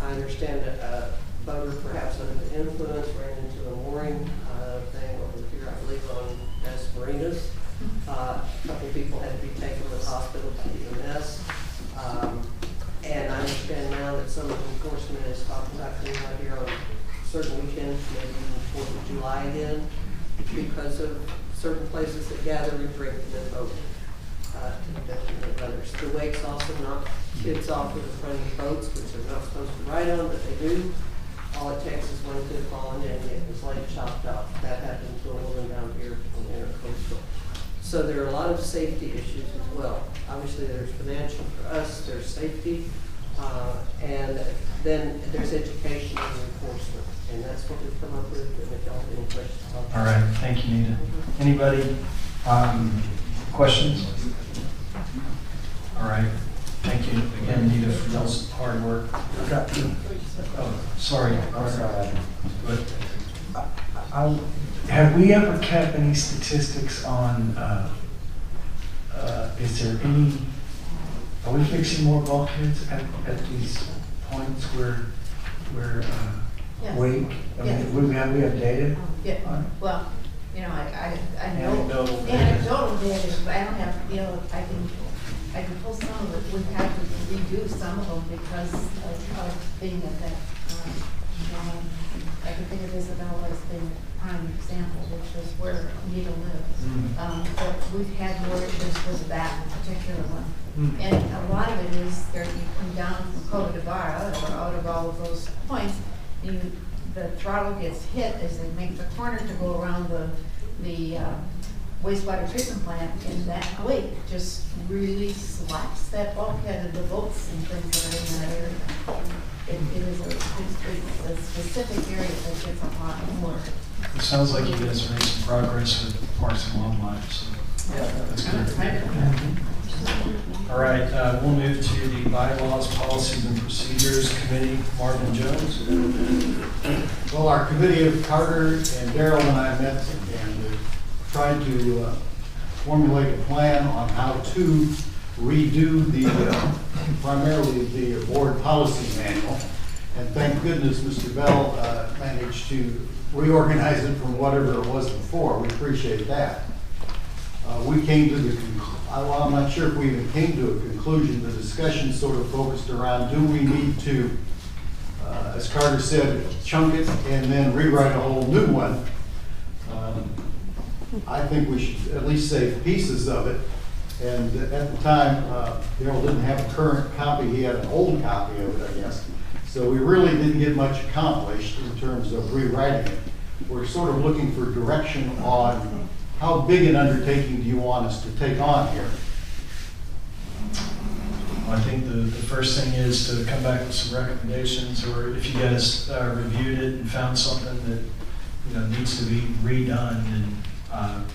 I understand that a boater perhaps under the influence ran into a mooring thing over here, I believe, on S Marinas. A couple people had to be taken to the hospital to EMS. And I understand now that some of the enforcement is talking about things out here on certain weekends, maybe even 4th of July again, because of certain places that gather and drink and then vote to the detriment of others. The wakes also knock kids off of the front of the boats, which they're not supposed to ride on, but they do. All it takes is one kid falling in and get his leg chopped off. That happened to a woman down here in Intercoastal. So there are a lot of safety issues as well. Obviously, there's financial for us, there's safety, and then there's education and enforcement. And that's what we've come up with. And if y'all have any questions, All right, thank you, Nita. Anybody, questions? All right, thank you again, Nita, for y'all's hard work. Oh, sorry. But have we ever kept any statistics on, is there any, are we fixing more bulkheads at these points where Yes. wake? I Yes. mean, we have data? Yeah, well, you know, I know Anecdotal data. anecdotal data, but I don't have, you know, I can pull some of it. We've had to redo some of them because of being at that, I can think of Isabella as being a prime example, which is where Anita lives. But we've had more issues with that particular one. And a lot of it is there, you come down from Cova de Barra or out of all of those points, the throttle gets hit as they make the corner to go around the wastewater treatment plant, and that wake just really slaps that bulkhead of the boats and things that are in that area. It is a specific area that gets a lot more. It sounds like you guys are making some progress with Parks and Wildlife, so that's good. All right, we'll move to the Bylaws, Policies, and Procedures Committee. Marvin Jones. Well, our committee of Carter and Daryl and I met and tried to formulate a plan on how to redo primarily the board policy manual. And thank goodness Mr. Bell managed to reorganize it from whatever it was before. We appreciate that. We came to the well, I'm not sure if we even came to a conclusion. The discussion sort of focused around, do we need to, as Carter said, chunk it and then rewrite a whole new one? I think we should at least save pieces of it. And at the time, Daryl didn't have a current copy. He had an old copy of it, I guess. So we really didn't get much accomplished in terms of rewriting it. We're sort of looking for direction on how big an undertaking do you want us to take on here? I think the first thing is to come back with some recommendations, or if you guys reviewed it and found something that needs to be redone, and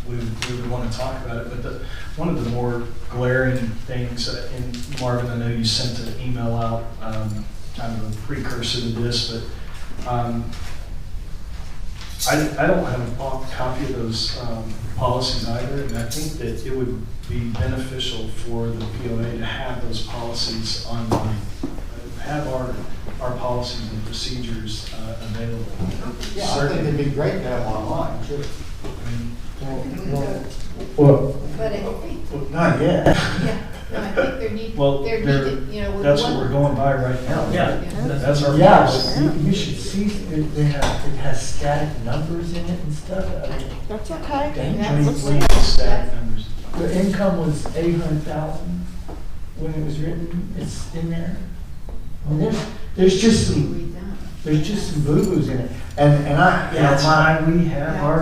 we would want to talk about it. But one of the more glaring things, and Marvin, I know you sent an email out, kind of a precursor to this, but I don't have a copy of those policies either, and I think that it would be beneficial for the POA to have those policies online, have our policies and procedures available. Yeah, I think it'd be great to have online, too. Well, But I think, not yet. yeah, no, I think there need, Well, there need, to, you know, with that's what one. we're going by right now. Yeah. That's our Yeah, policy. but you should see, it has static numbers in it and stuff. I mean, That's okay. What do you mean static numbers? the income was 800,000 when it was written. It's in there. I mean, there's just some boo-boos in it, and I, you know, That's why we have our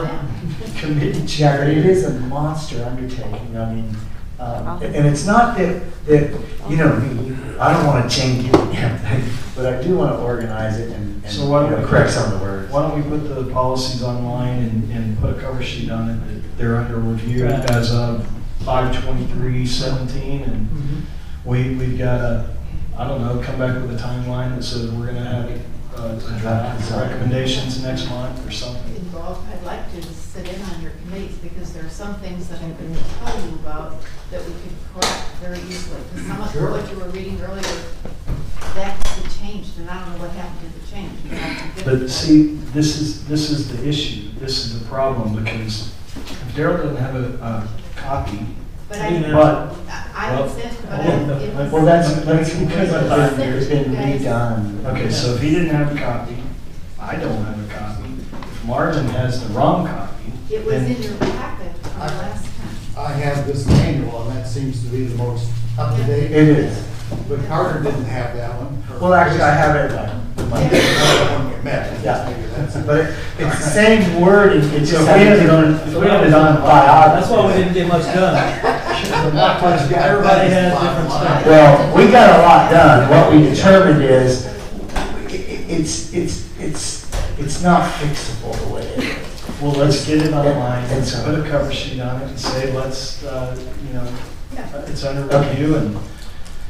committee yeah, but chair. it is a monster undertaking. I mean, and it's not that you know me. I don't want to change anything, but I do want to organize it and So why don't we correct some of the words. Why don't we put the policies online and put a cover sheet on it that they're under review Right. as of 5/23/17, and we've got I don't know, come back with a timeline that says we're gonna have draft recommendations next month or something. Involved, I'd like to sit in on your committees because there are some things that I can tell you about that we could correct very easily. Because some of what you were reading earlier, that could be changed, and I don't know what happened to the change. But see, this is the issue. This is the problem, because if Daryl doesn't have a copy, But I would say, but Well, that's because it's been redone. Okay, so if he didn't have a copy, I don't have a copy. If Marvin has the wrong copy, it was then in your packet last time. I have this manual, and that seems to be the most up-to-date. It is. But Carter didn't have that one. Well, actually, I have it. When we met. Yeah, but it's the same wording. It just So hasn't been on file. That's why we didn't get much done. Everybody has different stuff. Well, we got a lot done. What we determined is it's not fixable the way it is. well, let's get it online and so- put a cover sheet on it and say, let's, it's under review and.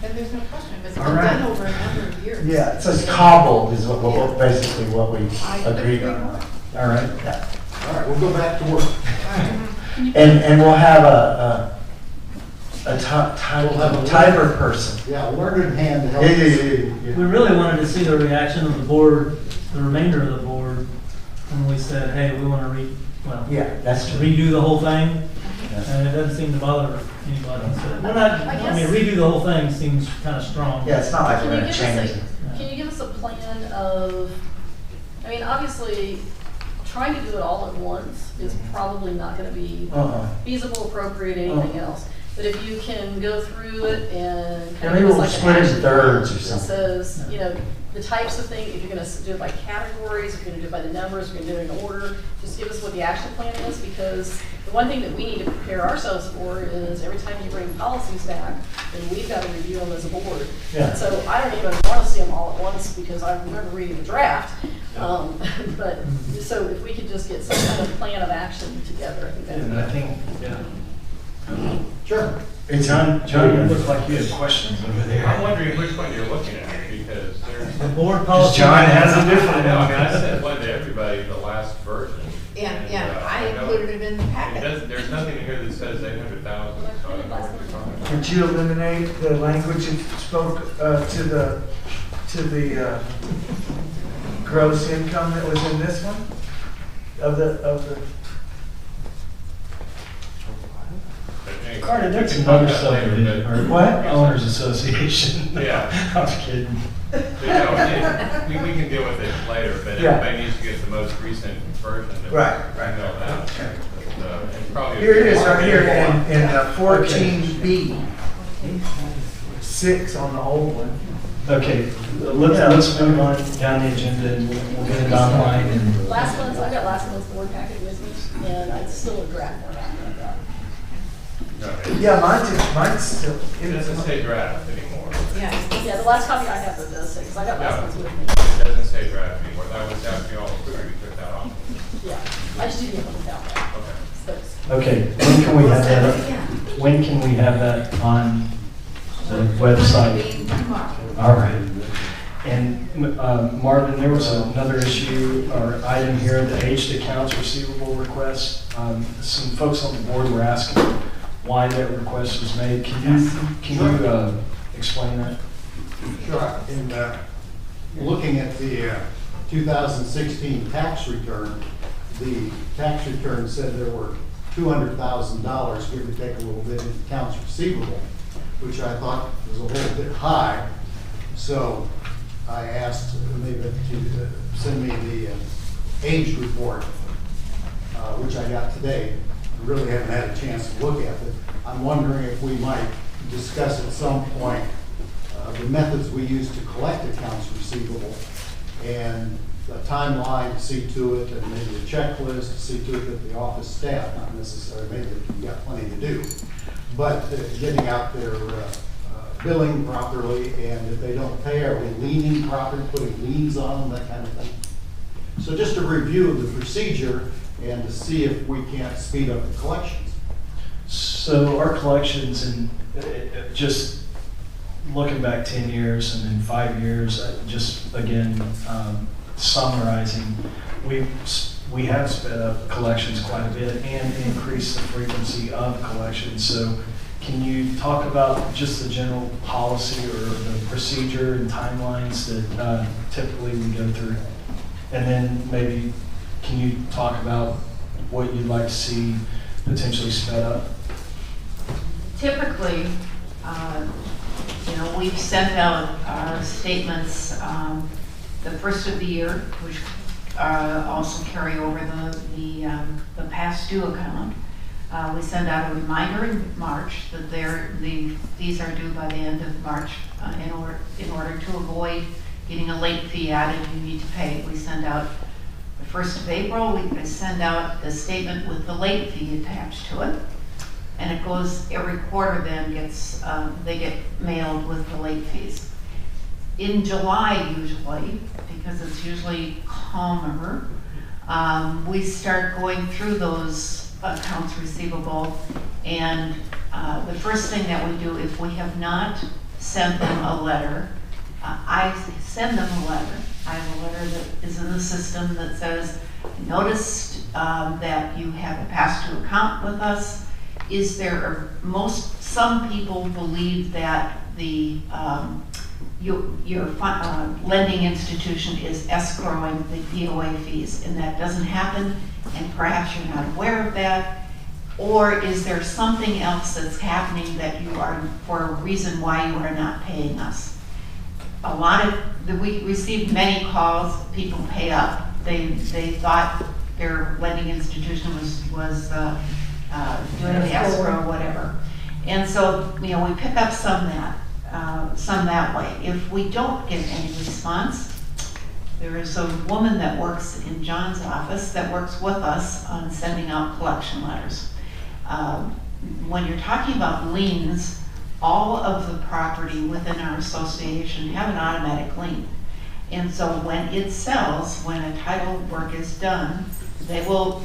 And there's no question, it's been All right. done over a number of years. Yeah, it says cobbled is basically what we agreed on. All right. Yeah. All right, we'll go back to work. And we'll have a typer person. Yeah, a learned hand to help. Yeah. We really wanted to see the reaction of the board, the remainder of the board, when we said, hey, we want to Yeah, that's true. redo the whole thing. Yes. And it doesn't seem to bother anybody. So we're not, I mean, redo the whole thing seems kind of strong. Yeah, it's not like Can we're you going to give us change it. Can you give us a plan of, I mean, obviously, trying to do it all at once is probably not gonna be feasible, appropriate, anything else. But if you can go through it and kind of maybe give us we'll like split an it in action thirds plan or something. that says, you know, the types of things, if you're gonna do it by categories, if you're gonna do it by the numbers, if you're gonna do it in order, just give us what the action plan is, because the one thing that we need to prepare ourselves for is every time you bring policies back, then we've got to review them as a board. Yeah. So I don't even want to see them all at once because I remember reading the draft. But so if we could just get some kind of plan of action together, I think that would be. And I think, Sure. John, you look like you had questions over there. I'm wondering which one you're looking at, because there's. The board policy. John has a different I know, I mean, I one. sent one to everybody, the last version. Yeah, I know included it in the it packet. doesn't- There's nothing in here that says 800,000, so I don't know what you're talking about. Could you eliminate the language that spoke to the gross income that was in this one? Of the Carter, that's We can talk another about that later, subdivision, or What? Owners Association. Yeah. I was kidding. We can deal with it later, but Yeah. everybody needs to get the most recent version. that Right. we emailed out. But, and probably- Here it is, right here in 14B. 6 on the old one. Okay, let's move on down the agenda and we'll get it online and. Last month's, I got last month's board packet with me, and it's still a draft one. Yeah, mine's still. It doesn't say draft anymore. Yeah, the last copy I have that does say, because I got last No, month's with me. it doesn't say draft anymore. That was after y'all approved, you took that off. Yeah, I just didn't get them down there. Okay. So it's Okay, when can we have that? When can we have that on the website? All right. And Marvin, there was another issue or item here, the aged accounts receivable request. Some folks on the board were asking why that request was made. Can you explain that? Sure. In looking at the 2016 tax return, the tax return said there were $200,000, give or take a little bit, in accounts receivable, which I thought was a little bit high. So I asked maybe to send me the age report, which I got today. I really haven't had a chance to look at it. I'm wondering if we might discuss at some point the methods we use to collect accounts receivable and a timeline to see to it, and maybe a checklist to see to it that the office staff, not necessarily, maybe you've got plenty to do, but getting out their billing properly, and if they don't pay, are we liening properly, putting liens on them, that kind of thing. So just a review of the procedure and to see if we can't speed up the collections. So our collections, and just looking back 10 years and then 5 years, just again, summarizing, we have sped up collections quite a bit and increased the frequency of collections. So can you talk about just the general policy or the procedure and timelines that typically we go through? And then maybe can you talk about what you'd like to see potentially sped up? Typically, we've sent out our statements the first of the year, which also carry over the past due account. We send out a reminder in March that these are due by the end of March. In order to avoid getting a late fee added, you need to pay. We send out the 1st of April. We send out a statement with the late fee attached to it, and it goes every quarter. Then they get mailed with the late fees. In July, usually, because it's usually calmer, we start going through those accounts receivable, and the first thing that we do, if we have not sent them a letter, I send them a letter. I have a letter that is in the system that says, I noticed that you have a past due account with us. Some people believe that your lending institution is escrowing the POA fees, and that doesn't happen, and perhaps you're not aware of that. Or is there something else that's happening that you are, for a reason why you are not paying us? We received many calls, people pay up. They thought their lending institution was doing the escrow or whatever. And so, we pick up some that way. If we don't get any response, there is a woman that works in John's office that works with us on sending out collection letters. When you're talking about liens, all of the property within our association have an automatic lien. And so when it sells, when a title work is done, they will,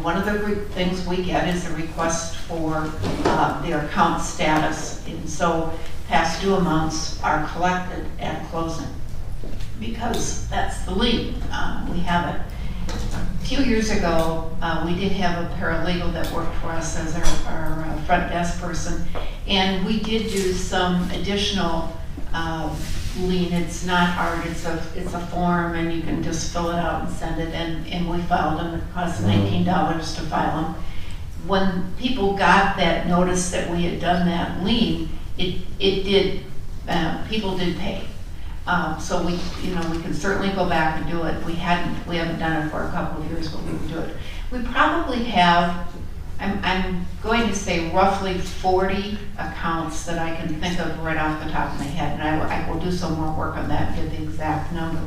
one of the things we get is a request for their account status. And so past due amounts are collected at closing because that's the lien. We have it. A few years ago, we did have a paralegal that worked for us as our front desk person, and we did do some additional lien. It's not hard, it's a form, and you can just fill it out and send it, and we filed them. It cost $19 to file them. When people got that notice that we had done that lien, people did pay. So we can certainly go back and do it. We haven't done it for a couple of years, but we can do it. We probably have, I'm going to say roughly 40 accounts that I can think of right off the top of my head, and I will do some more work on that and get the exact number,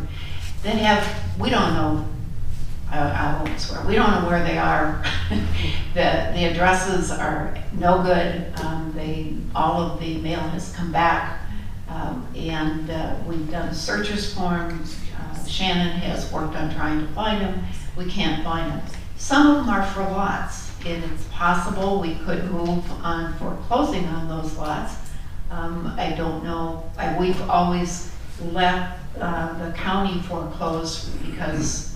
that we don't know, I won't swear, we don't know where they are. The addresses are no good. All of the mail has come back. And we've done searches for them. Shannon has worked on trying to find them. We can't find them. Some of them are for lots. it's possible we could move on foreclosing on those lots. I don't know, we've always let the county foreclose because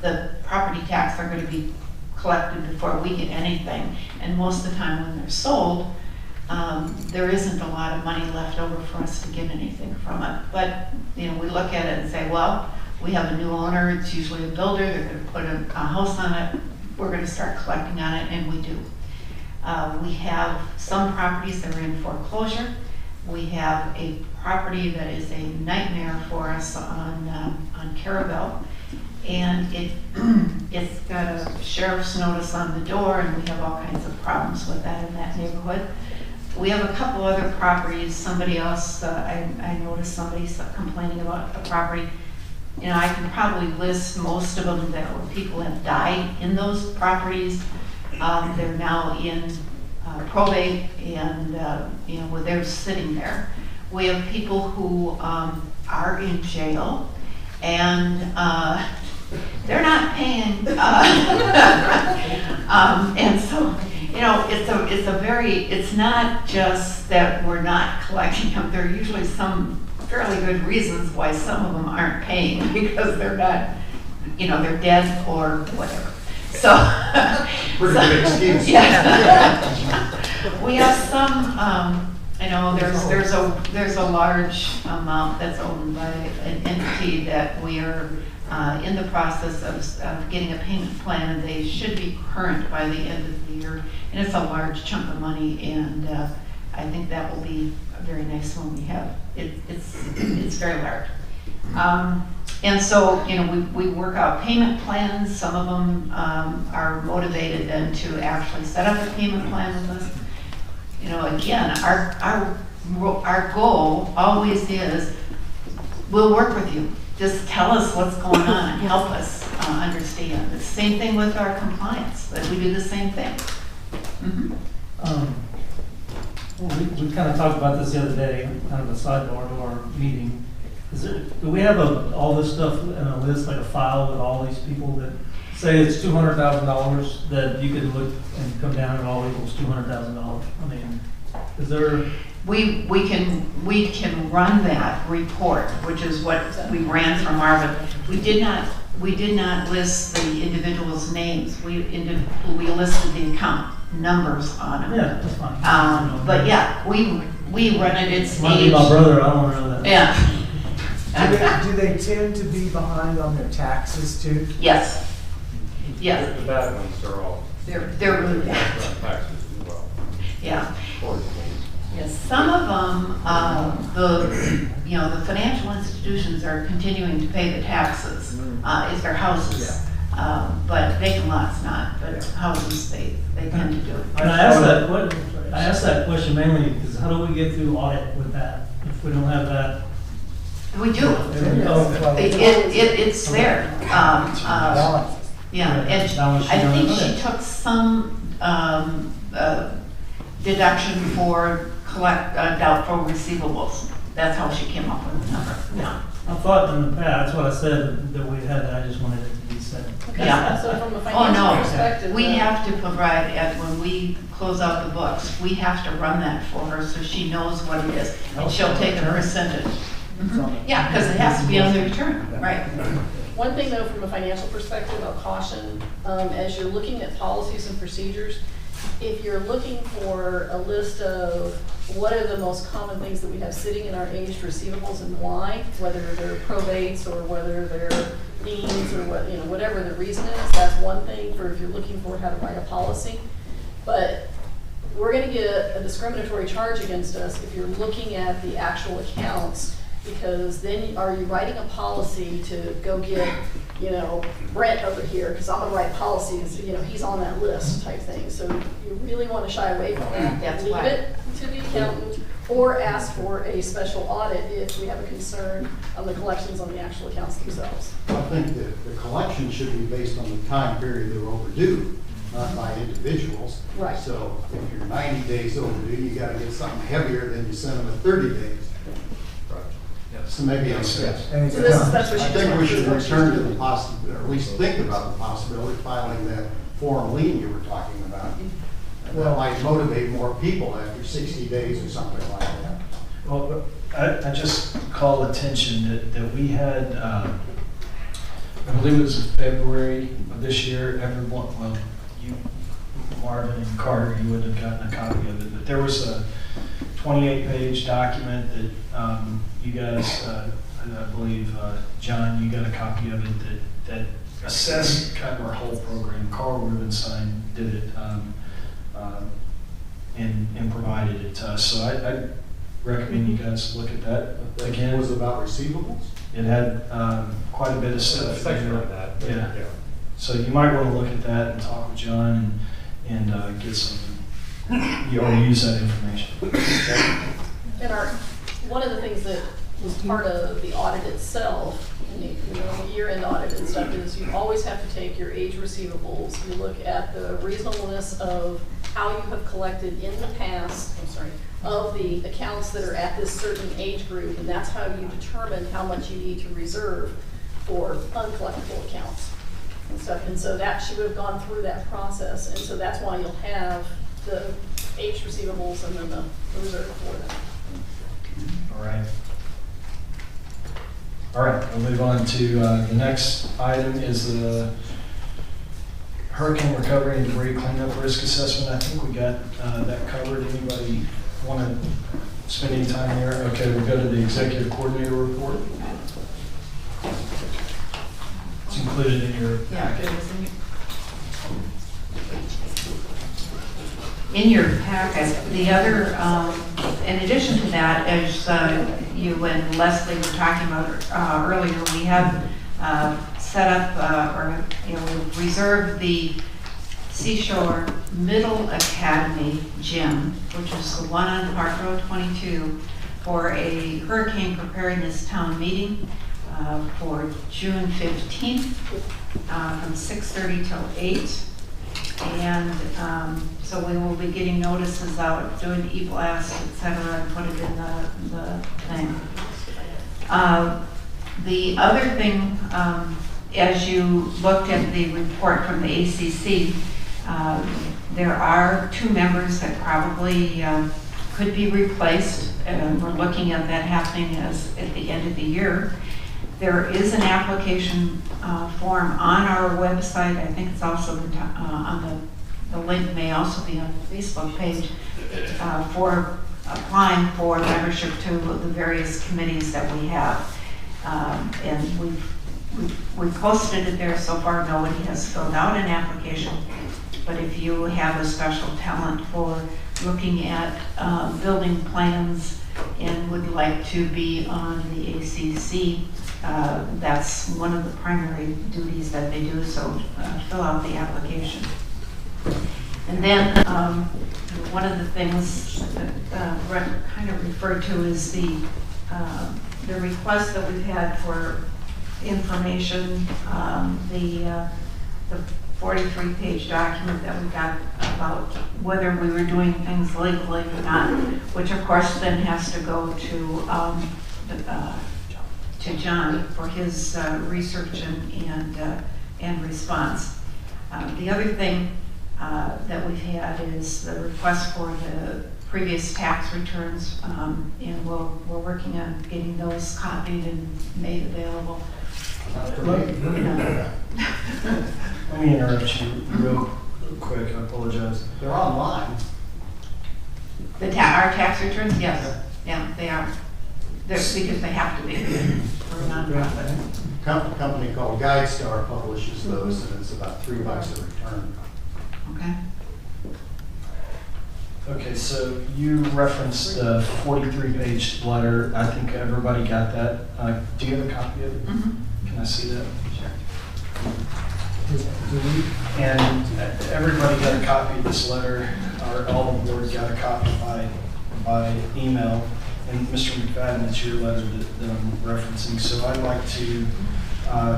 the property tax are going to be collected before we get anything. And most of the time when they're sold, there isn't a lot of money left over for us to get anything from it. But, you know, we look at it and say, well, we have a new owner, it's usually a builder, they're going to put a house on it, we're going to start collecting on it, and we do. We have some properties that are in foreclosure. We have a property that is a nightmare for us on Caravel, and it's got a sheriff's notice on the door, and we have all kinds of problems with that in that neighborhood. We have a couple other properties. Somebody else, I noticed somebody complaining about a property. You know, I can probably list most of them that where people have died in those properties. They're now in probate, and you know, they're sitting there. We have people who are in jail, and they're not paying, and so, you know, it's not just that we're not collecting them. There are usually some fairly good reasons why some of them aren't paying, because they're not, you know, they're dead or whatever. So, pretty good excuse. Yeah. We have some, you know, there's a large amount that's owned by an entity that we are in the process of getting a payment plan, and they should be current by the end of the year. And it's a large chunk of money, and I think that will be very nice when we have it. It's very large. And so, you know, we work out payment plans. Some of them are motivated then to actually set up a payment plan with us. You know, again, our goal always is, we'll work with you. Just tell us what's going on and help us understand. The same thing with our compliance, that we do the same thing. Well, we kind of talked about this the other day, kind of a sidebar to our meeting. Do we have all this stuff in a list, like a file with all these people that say it's $200,000 that you could look and come down and all equals $200,000? I mean, is there? We can run that report, which is what we ran from Marvin. We did not list the individuals' names. We listed the account numbers on them. Yeah, that's fine. But yeah, we run it. It's might be my brother. I don't want to know that. Yeah. Do they tend to be behind on their taxes too? Yes. Yes. The bad ones are all. They're really bad. Taxes as well. Yeah. Yes. Some of them, the financial institutions are continuing to pay the taxes. Is their houses, but vacant lots not. But houses they tend to do. And I asked that question mainly because how do we get through audit with that if we don't have that? We do. It's there. Yeah, and I think she took some deduction for doubtful receivables. That's how she came up with the number. Yeah. I thought in the past, that's what I said that we had. I just wanted it to be said. Yeah. So from a financial perspective, we have to provide, when we close out the books, we have to run that for her so she knows what it is, and she'll take a percentage. Yeah, because it has to be on the return, right? one thing though, from a financial perspective, I'll caution, as you're looking at policies and procedures, if you're looking for a list of what are the most common things that we have sitting in our aged receivables and why, whether they're probates or whether they're liens or what, whatever the reason is, that's one thing for if you're looking for how to write a policy. But we're going to get a discriminatory charge against us if you're looking at the actual accounts, because then are you writing a policy to go get, Brent over here, because I'm going to write policies, he's on that list type thing. So you really want to shy away from that. That's Leave why. it to the accountant, or ask for a special audit if we have a concern on the collections on the actual accounts themselves. I think that the collection should be based on the time period they're overdue, not by individuals. Right. So if you're 90 days overdue, you got to get something heavier than you send them at 30 days. Right. Yes. So maybe it's, Yes. So that's what I she think we just should wants. return to the possibility, or at least think about the possibility of filing that foreign lien you were talking about. And that might motivate more people after 60 days or something like that. Well, I just call attention that we had, I believe it was in February of this year, everyone, well, you, Marvin and Carter, you would have gotten a copy of it, but there was a 28-page document that you guys, I believe, John, you got a copy of it that assessed kind of our whole program. Carl Rubenstein did it and provided it to us. So I recommend you guys look at that again. It was about receivables? It had quite a bit of stuff. A section on that. Yeah. So you might want to look at that and talk with John and get something, or use that information. And one of the things that was part of the audit itself, and the year-end audit and stuff, is you always have to take your age receivables. You look at the reasonableness of how you have collected in the past, of the accounts that are at this certain age group, and that's how you determine how much you need to reserve for uncollectible accounts and stuff. And so that she would have gone through that process, and so that's why you'll have the age receivables and then the reserve for them. All right. All right, we'll move on to the next item is the hurricane recovery and debris cleanup risk assessment. I think we got that covered. Anybody want to spend any time there? Okay, we'll go to the executive coordinator report. It's included in your packet. In your packet, the other, in addition to that, as you and Leslie were talking about earlier, we have set up, we've reserved the Seashore Middle Academy Gym, which is the one on Park Road 22, for a hurricane preparedness town meeting for June 15th from 6:30 till 8. And so we will be getting notices out, doing the e-blast, et cetera, and put it in the thing. The other thing, as you looked at the report from the ACC, there are 2 members that probably could be replaced, and we're looking at that happening as at the end of the year. There is an application form on our website. I think it's also on the link may also be on the Facebook page for applying for membership to the various committees that we have. And we've posted it there. So far, nobody has filled out an application. But if you have a special talent for looking at building plans and would like to be on the ACC, that's one of the primary duties that they do, so fill out the application. And then one of the things that Brett kind of referred to is the request that we've had for information, the 43-page document that we got about whether we were doing things legally or not, which of course then has to go to John for his research and response. The other thing that we've had is the request for the previous tax returns, and we're working on getting those copied and made available. Let me interrupt you real quick. I apologize. They're online. Our tax returns, yes, yeah, they are. Because they have to be. We're a nonprofit. Company called GuideStar publishes those, and it's about $3 a return. Okay. Okay, so you referenced the 43-page letter. I think everybody got that. Do you have a copy of it? Mm-hmm. Can I see that? Sure. And everybody got a copy of this letter, or all the board got a copy by email. And Mr. McFadden, it's your letter that I'm referencing. So I'd like to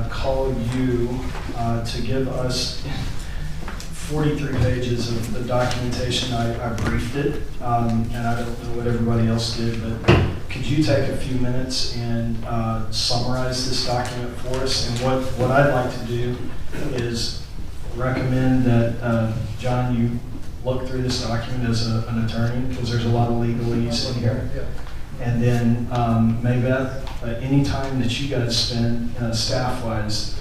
call you to give us 43 pages of the documentation. I briefed it, and I don't know what everybody else did, but could you take a few minutes and summarize this document for us? And what I'd like to do is recommend that, John, you look through this document as an attorney, because there's a lot of legalese in here. And then, Maybeth, any time that you guys spend staff-wise,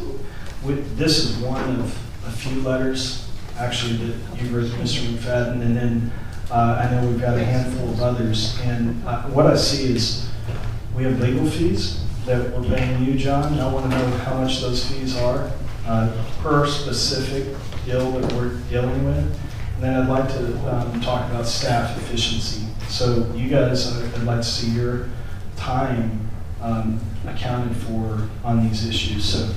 this is one of a few letters, actually, that you wrote to Mr. McFadden, and then I know we've got a handful of others. And what I see is we have legal fees that we're paying you, John. I want to know how much those fees are per specific deal that we're dealing with. And then I'd like to talk about staff efficiency. So you guys, I'd like to see your time accounted for on these issues. So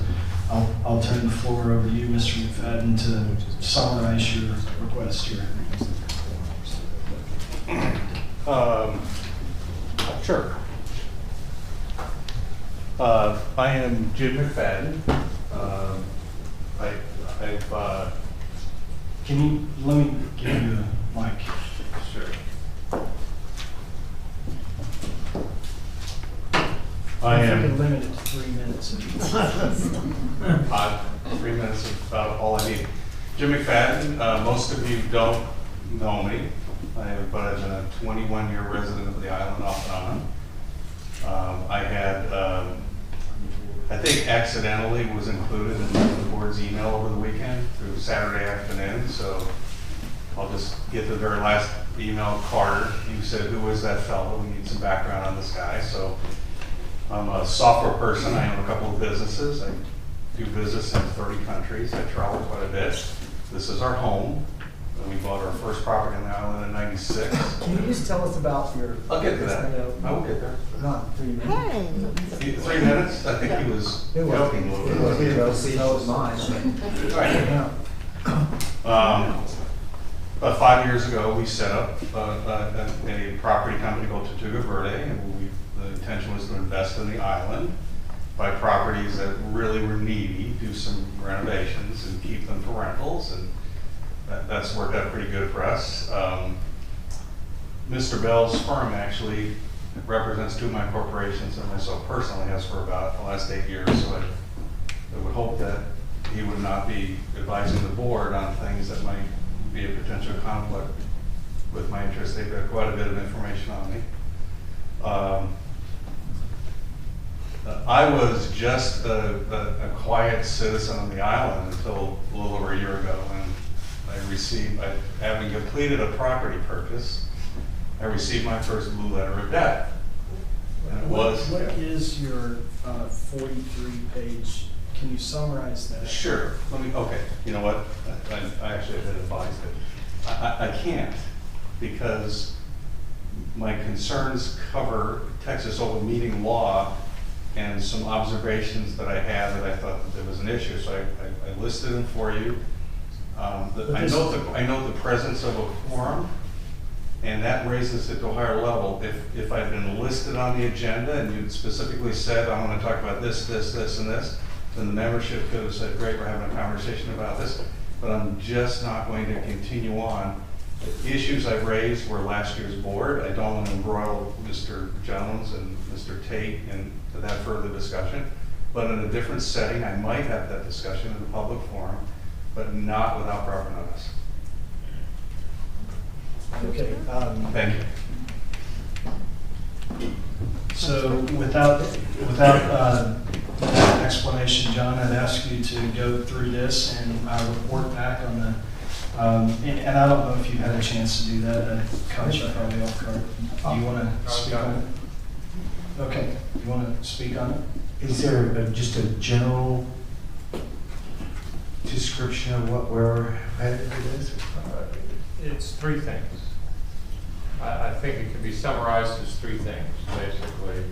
I'll turn the floor over to you, Mr. McFadden, to summarize your request here. Sure. I am Jim McFadden. Let me give you a mic. Sure. I am limited to 3 minutes. 3 minutes is about all I need. Jim McFadden, most of you don't know me, but I've been a 21-year resident of the island off and on. I had, I think accidentally was included in the board's email over the weekend through Saturday afternoon, so I'll just get the very last email, Carter. You said, who is that fellow? We need some background on this guy. So I'm a software person. I own a couple of businesses. I do business in 30 countries. I travel quite a bit. This is our home. We bought our first property on the island in '96. Can you just tell us about your... I'll get to that. I will get there. Not 3 minutes. 3 minutes? I think he was joking a little bit. He knows mine. All right. About 5 years ago, we set up a property company called Tortuga Verde, and the intention was to invest in the island, buy properties that really were needy, do some renovations, and keep them for rentals, and that's worked out pretty good for us. Mr. Bell's firm actually represents two of my corporations, and myself personally has for about the last 8 years, so I would hope that he would not be advising the board on things that might be a potential conflict with my interest. They've got quite a bit of information on me. I was just a quiet citizen on the island until a little over a year ago, and having completed a property purchase, I received my first blue letter of debt. And it was... What is your 43-page, can you summarize that? Sure. Okay, you know what? I actually had advised it. I can't, because my concerns cover Texas open meeting law and some observations that I had that I thought that there was an issue. So I listed them for you. I know the presence of a quorum, and that raises it to a higher level. If I'd been listed on the agenda and you'd specifically said, I want to talk about this, this, this, and this, then the membership could have said, great, we're having a conversation about this, but I'm just not going to continue on. The issues I've raised were last year's board. I don't want to embroil Mr. Jones and Mr. Tate into that further discussion, but in a different setting, I might have that discussion in a public forum, but not without proper notice. Okay. Thank you. So without that explanation, John, I'd ask you to go through this and report back on the, and I don't know if you had a chance to do that. I caught you probably off guard. Do you want to speak on it? Okay. You want to speak on it? Is there just a general description of what we're headed for this? It's three things. I think it can be summarized as three things, basically.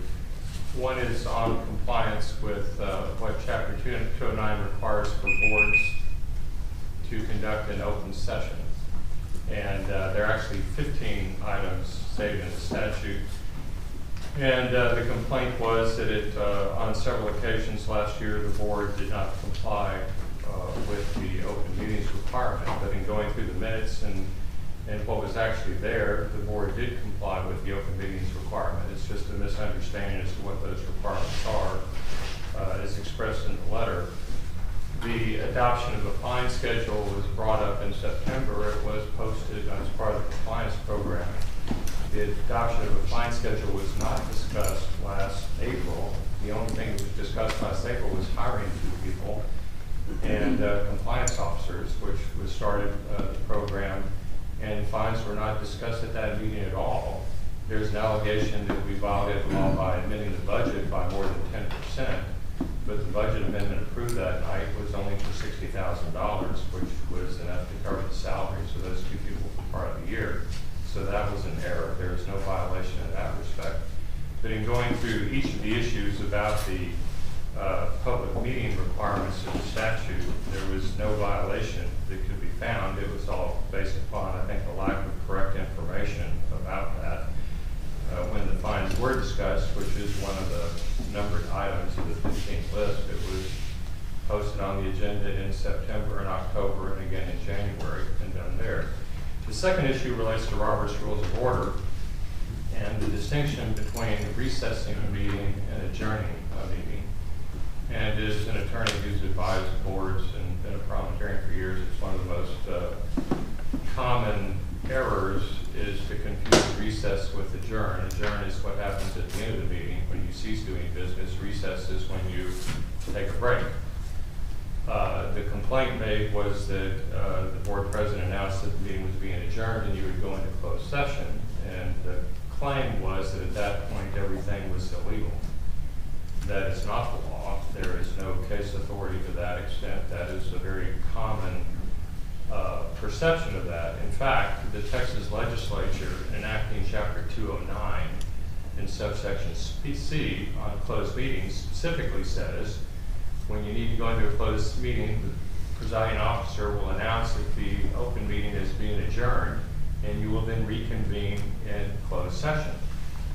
One is on compliance with what Chapter 209 requires for boards to conduct an open session. And there are actually 15 items stated in the statute. And the complaint was that on several occasions last year, the board did not comply with the open meetings requirement. But in going through the minutes and And what was actually there, the board did comply with the open meetings requirement. It's just a misunderstanding as to what those requirements are, as expressed in the letter. The adoption of a fine schedule was brought up in September. It was posted as part of the compliance program. The adoption of a fine schedule was not discussed last April. The only thing that was discussed last April was hiring 2 people and compliance officers, which was started the program, and fines were not discussed at that meeting at all. There's an allegation that we violated the law by amending the budget by more than 10%, but the budget amendment approved that night was only for $60,000, which was enough to cover the salaries of those 2 people for part of the year. So that was an error. There is no violation in that respect. But in going through each of the issues about the public meeting requirements of the statute, there was no violation that could be found. It was all based upon, I think, the lack of correct information about that. When the fines were discussed, which is one of the numbered items of the 15th list, it was posted on the agenda in September and October and again in January and done there. The second issue relates to Robert's Rules of Order and the distinction between recessing a meeting and adjourning a meeting. And as an attorney who's advised boards and been a parliamentarian for years, it's one of the most common errors is to confuse recess with adjourn. Adjourn is what happens at the end of the meeting when you cease doing business. Recess is when you take a break. The complaint made was that the board president announced that the meeting was being adjourned and you would go into closed session. And the claim was that at that point everything was illegal. That is not the law. There is no case authority to that extent. That is a very common perception of that. In fact, the Texas legislature enacting Chapter 209 in subsection C on closed meetings specifically says when you need to go into a closed meeting, the presiding officer will announce that the open meeting is being adjourned and you will then reconvene in closed session.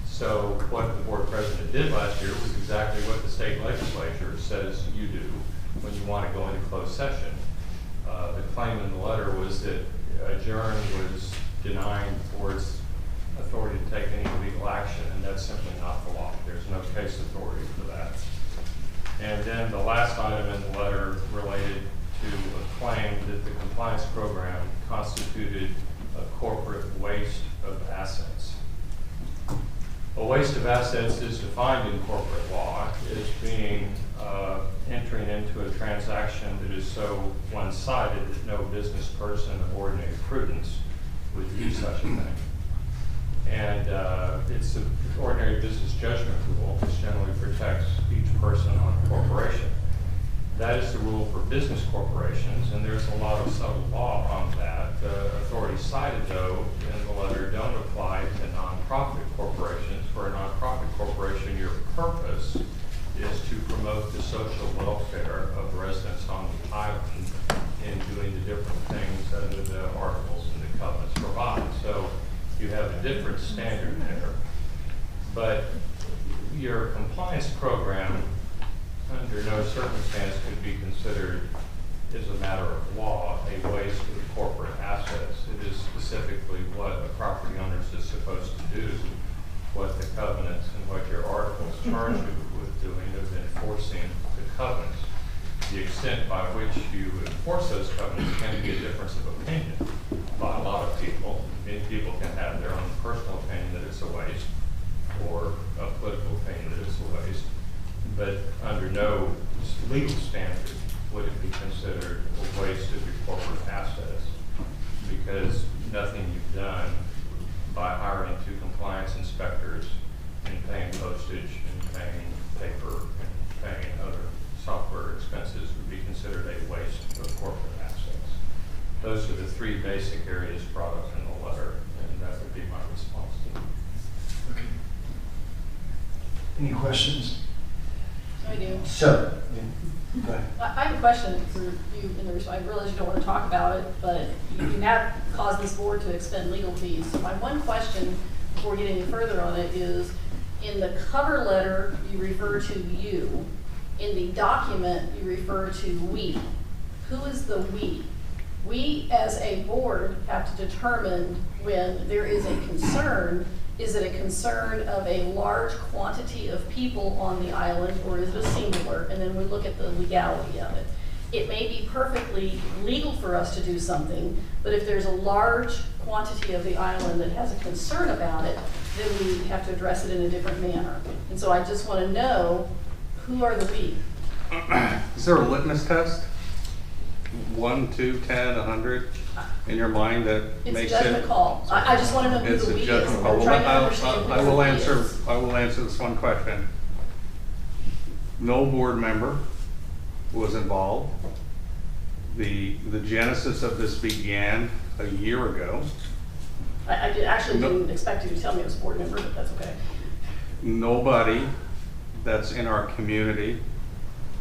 So what the board president did last year was exactly what the state legislature says you do when you want to go into closed session. The claim in the letter was that adjourn was denying the board's authority to take any legal action, and that's simply not the law. There's no case authority for that. And then the last item in the letter related to a claim that the compliance program constituted a corporate waste of assets. A waste of assets is defined in corporate law as being entering into a transaction that is so one-sided that no business person of ordinary prudence would do such a thing. And it's an ordinary business judgment rule which generally protects each person on a corporation. That is the rule for business corporations, and there's a lot of subtle law on that. The authorities cited, though, in the letter don't apply to nonprofit corporations. For a nonprofit corporation, your purpose is to promote the social welfare of residents on the island in doing the different things under the articles and the covenants provide. So you have a different standard there. But your compliance program under no circumstance could be considered, as a matter of law, a waste of corporate assets. It is specifically what a property owner is supposed to do, what the covenants and what your articles charge you with doing of enforcing the covenants. The extent by which you enforce those covenants can be a difference of opinion by a lot of people. Many people can have their own personal opinion that it's a waste, or a political opinion that it's a waste. But under no legal standard would it be considered a waste of your corporate assets, because nothing you've done by hiring 2 compliance inspectors and paying postage and paying paper and paying other software expenses would be considered a waste of corporate assets. Those are the 3 basic areas brought up in the letter, and that would be my response to them. Okay. Any questions? I do. So, go ahead. I have a question for you in the response. I realize you don't want to talk about it, but you have caused this board to expend legal fees. So my one question before getting any further on it is, in the cover letter, you refer to you. In the document, you refer to we. Who is the we? We, as a board, have to determine when there is a concern, is it a concern of a large quantity of people on the island, or is it a singular? And then we look at the legality of it. It may be perfectly legal for us to do something, but if there's a large quantity of the island that has a concern about it, then we have to address it in a different manner. And so I just want to know, who are the we? Is there a litmus test? 1, 2, 10, 100 in your mind that It's makes a judgment it? call. I just want to know who It's the a we is. judgment call. We're Well, trying to understand I who will the we answer. is. I will answer this one question. No board member was involved. The genesis of this began a year ago. I didn't expect you to tell me it was a board member, but that's okay. Nobody that's in our community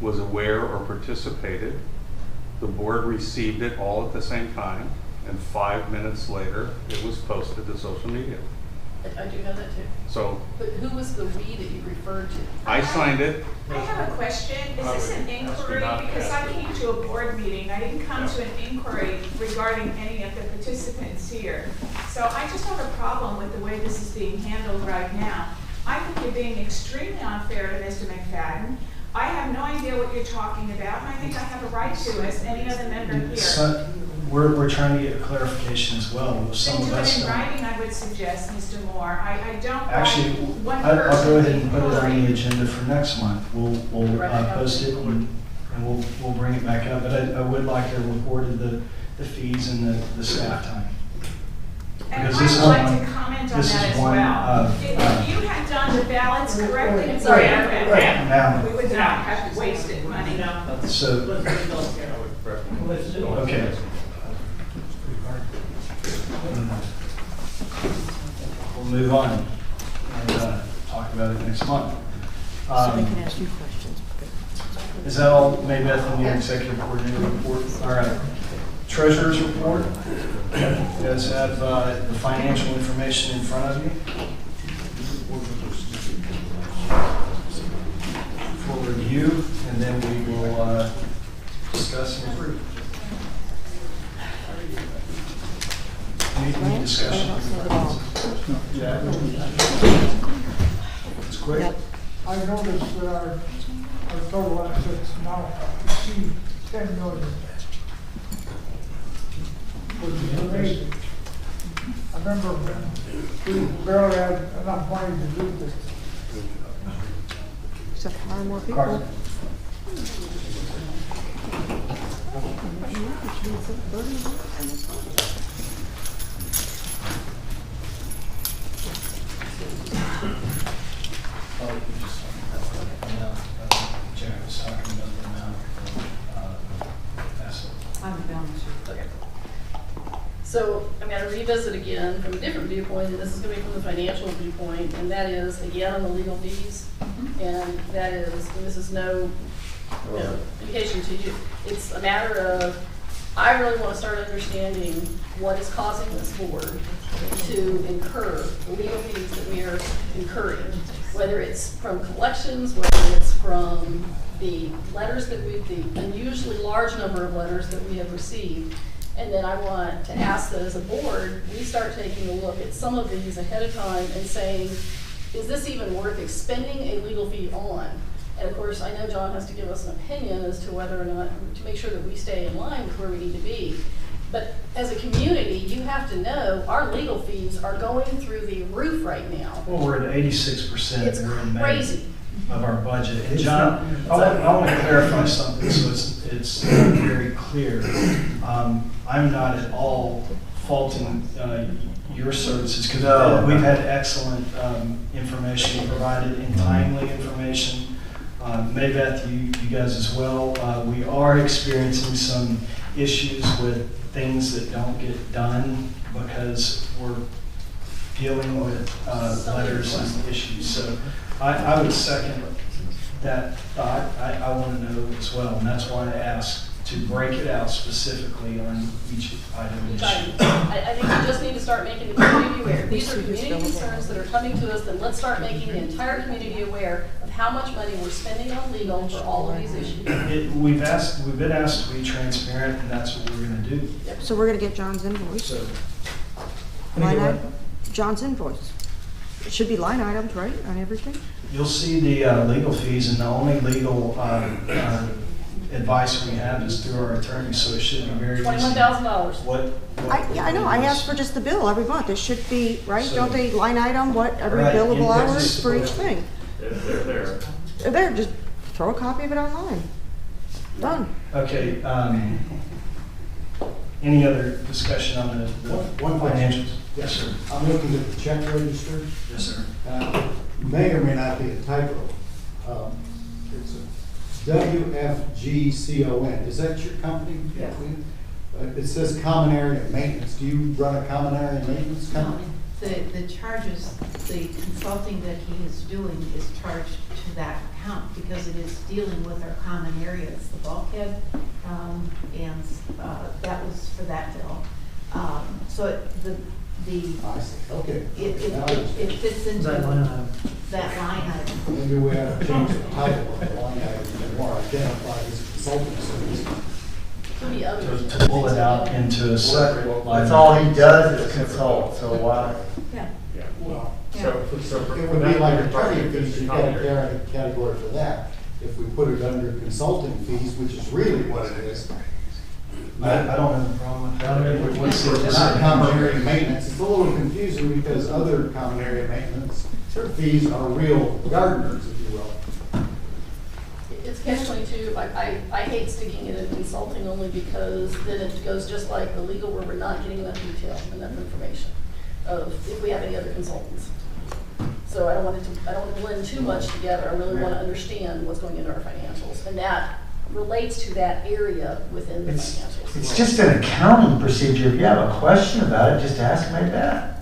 was aware or participated. The board received it all at the same time, and 5 minutes later, it was posted to social media. I do know that too. So But who was the we that you referred to? I signed it. I have a question. Is this an inquiry? Because I came to a board meeting. I didn't come to an inquiry regarding any of the participants here. So I just have a problem with the way this is being handled right now. I think you're being extremely unfair to Mr. McFadden. I have no idea what you're talking about, and I think I have a right to as any other member here. So, we're trying to get a clarification as well. Some Then of do us it in don't. writing, I would suggest, Mr. Moore. I don't Actually, like one I'll person go ahead being and put it on bullied. the agenda for next month. We'll post it and we'll bring it back up. But I would like to report the fees and the staff time. And Because I this would is like one- to comment on this that is as one well. of, If you had done the ballots correctly and Right, fair, right. Now- we would not have wasted money. So, okay. We'll move on and talk about it next month. So they can ask you questions. Is that all, Maybe on the executive coordinator report? All right. Treasurer's report. You guys have the financial information in front of you for review, and then we will discuss and approve. Any discussion? Yeah. It's quick. I noticed that our total assets now exceed 10 million. Which is amazing. I remember when we barely had enough money to do this. Except hire more people. Carson. Jared was talking about the amount of assets. I'm the balance sheet. Okay. So I'm going to revisit again from a different viewpoint, and this is going to be from the financial viewpoint, and that is, again, on the legal fees. And that is, and this is no indication to you, it's a matter of, I really want to start understanding what is causing this board to incur the legal fees that we are incurring, whether it's from collections, whether it's from the letters that the unusually large number of letters that we have received. And then I want to ask that as a board, we start taking a look at some of these ahead of time and saying, is this even worth expending a legal fee on? And of course, I know John has to give us an opinion as to whether or not, to make sure that we stay in line with where we need to be. But as a community, you have to know our legal fees are going through the roof right now. Well, we're at 86%. It's We're in May crazy. of our budget. And John, I want to clarify something so it's very clear. I'm not at all faulting your services because we've had excellent information provided and timely information. Maybeth, you guys as well. We are experiencing some issues with things that don't get done because we're dealing with letters and issues. So I would second that thought. I want to know as well, and that's why I asked to break it out specifically on each item. I think we just need to start making the community aware. These are community concerns that are coming to us, then let's start making the entire community aware of how much money we're spending on legal for all of these issues. We've been asked to be transparent, and that's what we're gonna do. So we're gonna get John's invoice. So, Line item, John's invoice. It should be line items, right, on everything? you'll see the legal fees, and the only legal advice we have is through our attorney, so it should be very easy. $21,000. What? I know, I ask for just the bill every month. It should be, right? So- Don't they line item what every Right, billable and hours this is for each what- thing? They're there. They're there, just throw a copy of it online. Done. Okay, any other discussion on the One question. financials? Yes, sir. I'm looking at the check register. Yes, sir. May or may not be a typo. It's a WFGCON. Is that your company? Yeah. It says common area maintenance. Do you run a common area maintenance company? The charges, the consulting that he is doing is charged to that account because it is dealing with our common areas, the bulkhead, and that was for that bill. So I see. Okay. It fits into That line item. that line item. Maybe we have to change the title of the line item to more identify as a consulting service. Could be others. To pull it out into a separate line. That's all he does is consult, so why? Yeah. Well, So it would be like attorney fees, you got a category for that. If we put it under consulting fees, which is really what it is. I don't have a problem with that. What's the- It's not common area maintenance. It's a little confusing because other common area maintenance fees are real gardeners, if you will. It's catch-22. I hate sticking it in consulting only because then it goes just like the legal where we're not getting enough detail, enough information of if we have any other consultants. So I don't want to blend too much together. I really want to understand what's going into our financials. And that relates to that area within the financials. It's just an accounting procedure. If you have a question about it, just ask my dad.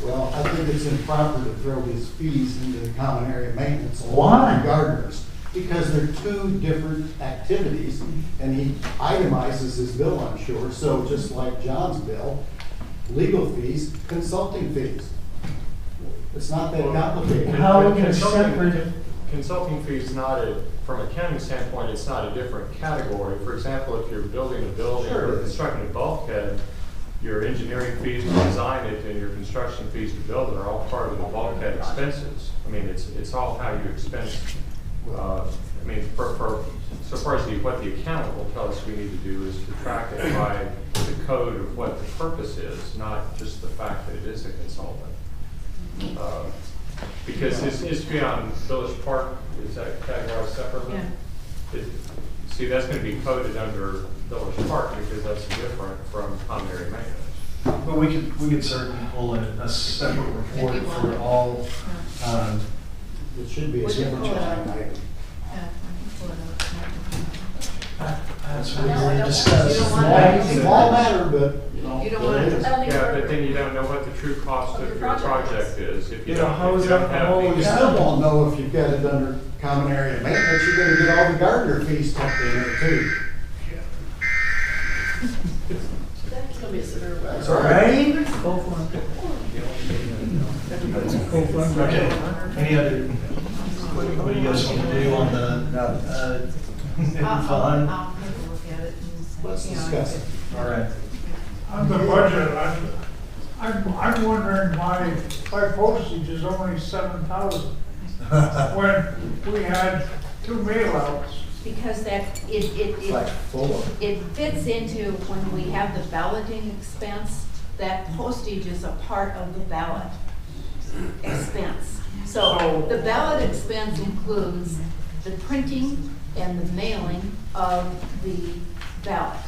Well, I think it's improper to throw his fees into the common area maintenance. Why? along with gardeners, because they're two different activities, and he itemizes his bill, I'm sure. So just like John's bill, legal fees, consulting fees. It's not that complicated. How are we going to separate? Consulting fees not from an accounting standpoint, it's not a different category. For example, if you're building a building or constructing a bulkhead, your engineering fees to design it and your construction fees to build it are all part of the bulkhead expenses. I mean, it's all how you expense. I mean, for so far as what the accountant will tell us we need to do is to track it by the code of what the purpose is, not just the fact that it is a consultant. Because this is to be on Village Park, is that categorized separately? Yeah. See, that's going to be coded under Village Park because that's different from common area maintenance. But we could certainly pull a separate report for all. It should be a separate line item. That's what we're going to discuss. Small matter, but. You don't want to. Yeah, but then you don't know what the true cost of your project is. If you You know, don't, how if is you don't that? have You these. still won't know if you've got it under common area maintenance. You're gonna get all the gardener fees tucked in there too. That's going to be a severe one. That's all right. Okay, any other, what do you guys want to do on the fund? I'll take a look at it. Let's discuss it. All right. On the budget, I'm wondering why postage is only 7,000 when we had 2 mail-outs. Because that, It's like full. it fits into when we have the balloting expense, that postage is a part of the ballot expense. So the ballot expense includes the printing and the mailing of the ballot.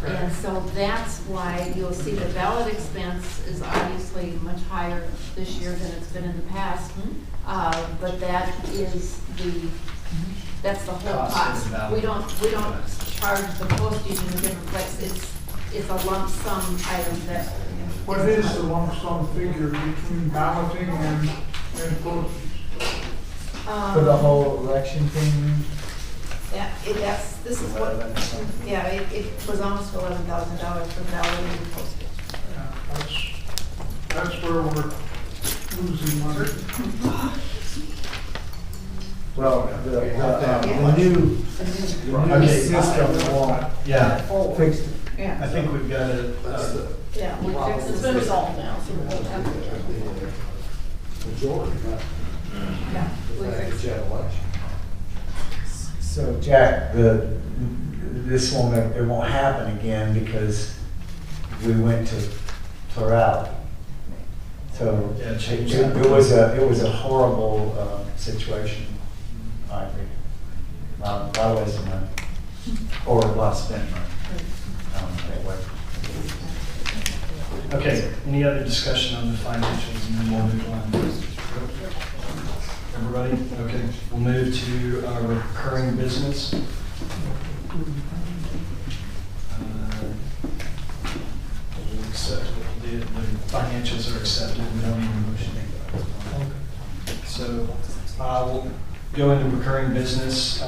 And so that's why you'll see the ballot expense is obviously much higher this year than it's been in the past. But that is that's the whole Cost of the cost. ballot. We don't charge the postage in a different place. It's a lump sum item that. What is the lump sum figure between balloting and postage? For the whole election thing? Yeah, this is what, yeah, it was almost $11,000 for validating postage. That's where we're losing money. Well, the new system won't, fix it. Yeah. I think we've got it. Yeah, it's been resolved now, so we won't have to. Majority, Yeah, we fixed it. So Jack, this won't happen again because we went to plurality. So it was a horrible situation. I agree. A lot of waste of money, or a lot spent money. Anyway. Okay, any other discussion on the financials, and then we'll move on. Everybody? Okay, we'll move to our recurring business. We'll accept the financials are accepted, we don't need a motion. So we'll go into recurring business.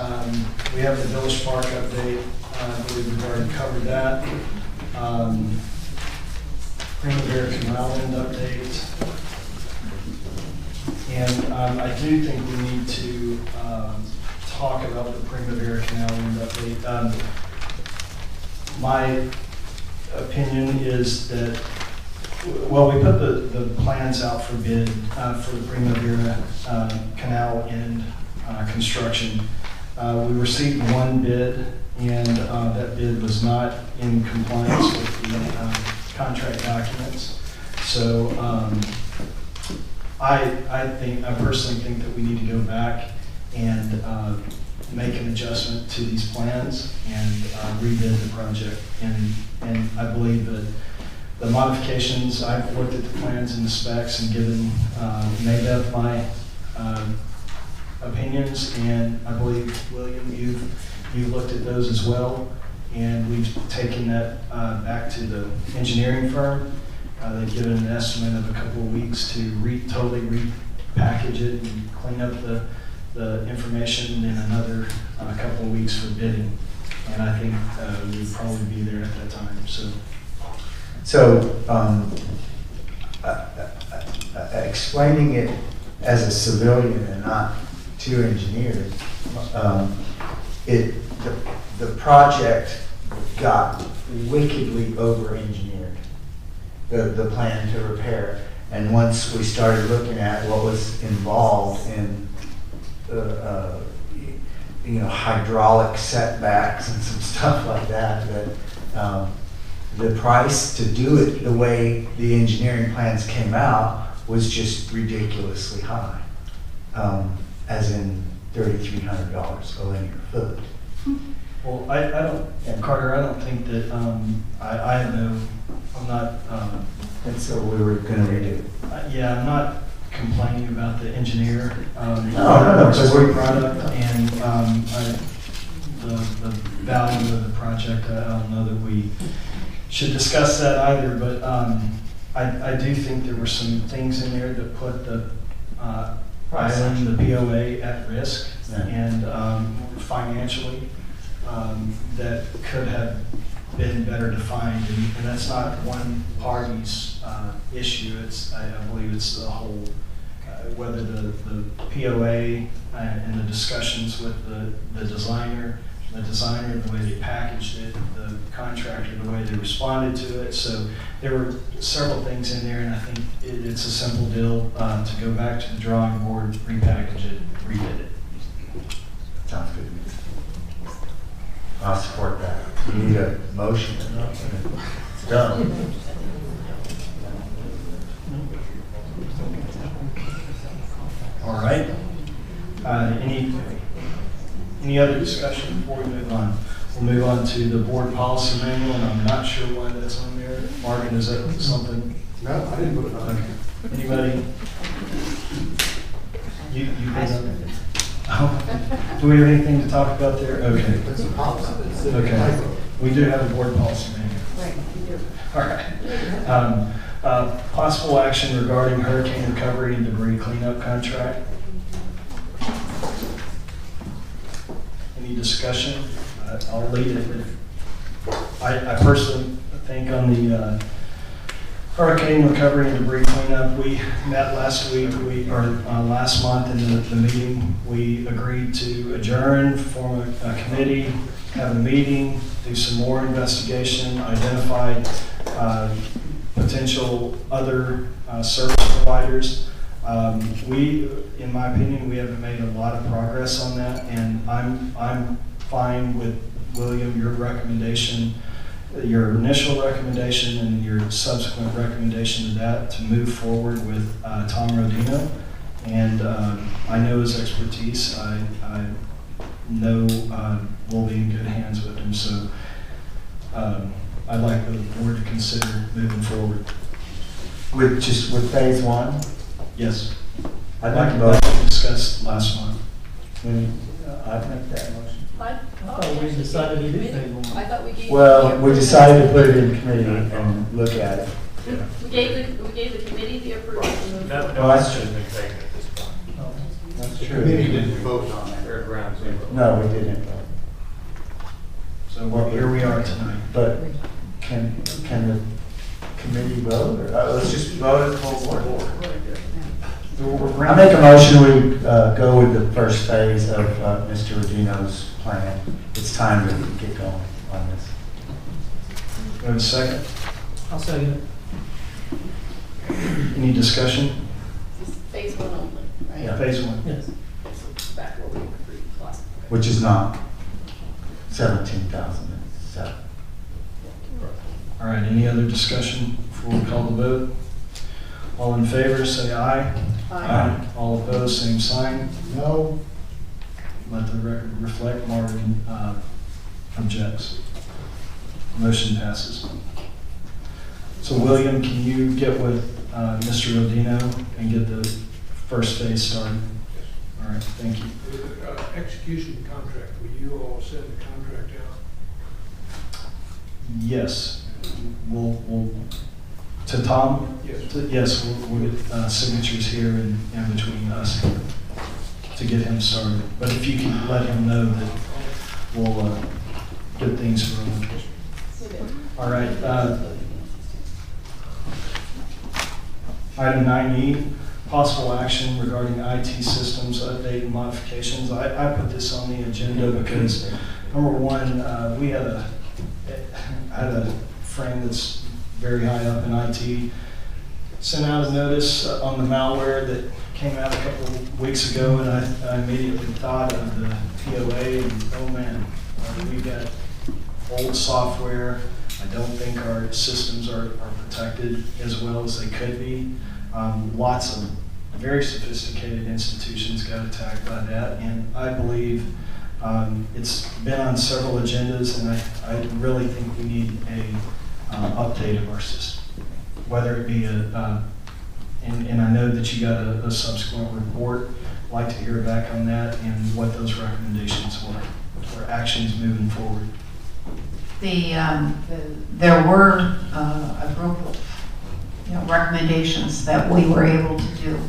We have the Village Park update. I believe we've already covered that. Primavera Canal end update. And I do think we need to talk about the Primavera Canal end update. My opinion is that, well, we put the plans out for bid for the Primavera Canal end construction. We received one bid, and that bid was not in compliance with the contract documents. So I personally think that we need to go back and make an adjustment to these plans and rebid the project. And I believe that the modifications, I've looked at the plans and the specs and made up my opinions, and I believe, William, you've looked at those as well, and we've taken that back to the engineering firm. They've given an estimate of a couple of weeks to totally repackage it and clean up the information, and then another couple of weeks for bidding. And I think we'd probably be there at that time. So explaining it as a civilian and not to engineers, the project got wickedly over-engineered, the plan to repair. And once we started looking at what was involved in hydraulic setbacks and some stuff like that, the price to do it the way the engineering plans came out was just ridiculously high, as in $3,300 a linear foot. Well, Carter, I don't think that, I'm not. And so we were going to redo it. Yeah, I'm not complaining about the engineer. No, because we're product and the value of the project. I don't know that we should discuss that either, but I do think there were some things in there that put the island, the POA, at risk, and financially that could have been better defined, and that's not one party's issue. I believe it's the whole, whether the POA and the discussions with the designer, the way they packaged it, the contractor, the way they responded to it. So there were several things in there, and I think it's a simple deal to go back to the drawing board, repackage it, rebid it. Sounds good to me. I'll support that. You need a motion. It's done. All right. Any other discussion before we move on? We'll move on to the board policy manual, and I'm not sure why that's on there. Marvin, is that something? No, I didn't put it on. Okay. Anybody? You put it on there? Oh. Do we have anything to talk about there? Okay. It's a policy. Okay. We do have a board policy manual. Right, we do. All right. Possible action regarding hurricane recovery and debris cleanup contract. Any Any discussion? I'll lead it. I personally think on the hurricane recovery and debris cleanup, we met last week, last month in the meeting. We agreed to adjourn, form a committee, have a meeting, do some more investigation, identify potential other service providers. In my opinion, we haven't made a lot of progress on that, and I'm fine with, William, your recommendation, your initial recommendation and your subsequent recommendation to that, to move forward with Tom Rodino. And I know his expertise. I know we'll be in good hands with him. So I'd like the board to consider moving forward. With phase one? Yes. I'd like that we discussed last month. I'd make that motion. I thought we decided to do phase one. I thought we gave. Well, we decided to put it in committee and look at it. Yeah. We gave the committee the approval. No, that's true. That's The true. committee didn't vote on it. They're ground zero. No, we didn't. So here we are tonight. But can the committee vote? Or, let's just vote as a whole board. I make a motion we go with the first phase of Mr. Rodino's plan. It's time to get going on this. We have a second? I'll second it. Any discussion? This is phase one only, right? Yeah, phase one. Yes. So back where we agreed last. Which is not 17,007. All right, any other discussion before we call the vote? All in favor, say aye. Aye. All opposed, same sign. No. Let the record reflect Marvin objects. Motion passes. So William, can you get with Mr. Rodino and get the first phase started? All right, thank you. Execution contract, will you all send the contract out? Yes, we'll to Tom? Yes. Yes, we'll get signatures here and between us to get him started. But if you can let him know that we'll get things rolling. All right. Item 9E, possible action regarding IT systems update and modifications. I put this on the agenda because, number one, I had a friend that's very high up in IT, sent out a notice on the malware that came out a couple of weeks ago, and I immediately thought of the POA, and oh man, we got old software. I don't think our systems are protected as well as they could be. Lots of very sophisticated institutions got attacked by that, and I believe it's been on several agendas, and I really think we need a update of our system, whether it be and I know that you got a subsequent report. I'd like to hear back on that and what those recommendations were for actions moving forward. There were a group of recommendations that we were able to do.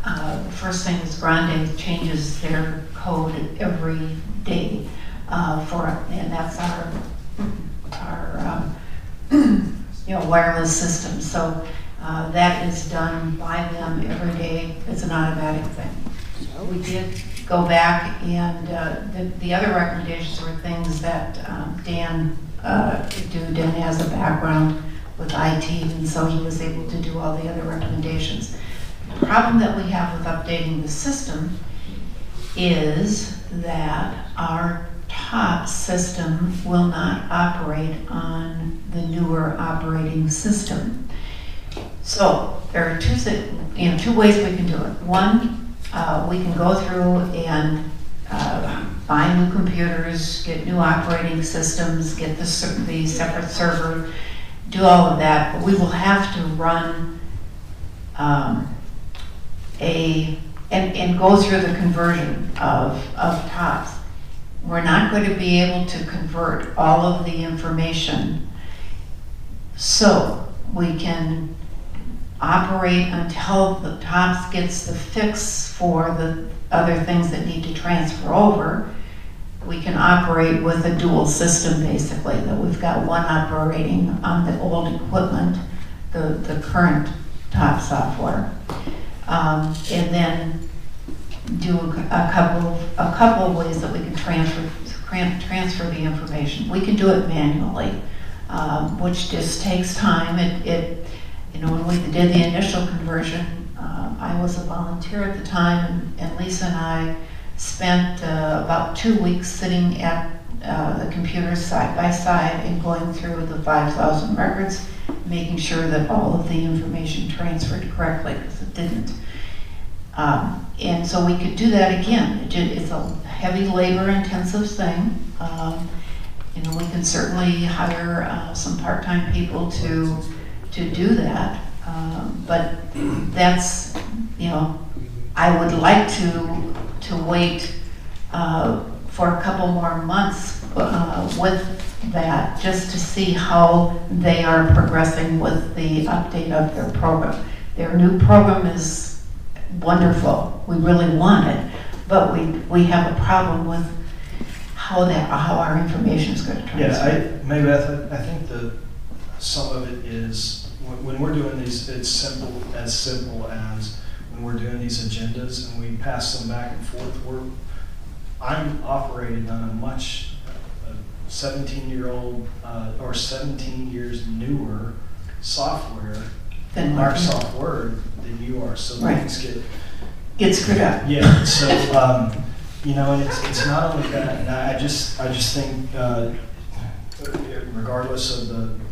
The first thing is Grande changes their code every day and that's our wireless system. So that is done by them every day. It's an automatic thing. We did go back, and the other recommendations were things that Dan has a background with IT, and so he was able to do all the other recommendations. The problem that we have with updating the system is that our top system will not operate on the newer operating system. So there are two ways we can do it. One, we can go through and buy new computers, get new operating systems, get the separate server, do all of that, but we will have to run and go through the conversion of TOPS. We're not going to be able to convert all of the information, so we can operate until the TOPS gets the fix for the other things that need to transfer over. we can operate with a dual system, basically, that we've got one operating on the old equipment, the current top software, and then do a couple of ways that we can transfer the information. We can do it manually, which just takes time. You know, when we did the initial conversion, I was a volunteer at the time, and Lisa and I spent about 2 weeks sitting at the computers side by side and going through the 5,000 records, making sure that all of the information transferred correctly, because it didn't. And so we could do that again. It's a heavy labor-intensive thing. You know, we can certainly hire some part-time people to do that. But that's, you know, I would like to wait for a couple more months with that, just to see how they are progressing with the update of their program. Their new program is wonderful. We really want it, but we have a problem with how our information is going to transfer. Yeah, Mary Beth, I think that some of it is when we're doing these, it's simple as when we're doing these agendas and we pass them back and forth. I'm operating on a much 17-year-old or 17 years newer software than Microsoft Word than you are. So things get screwed up. Yeah. So you know, and it's not only that. And I just think regardless of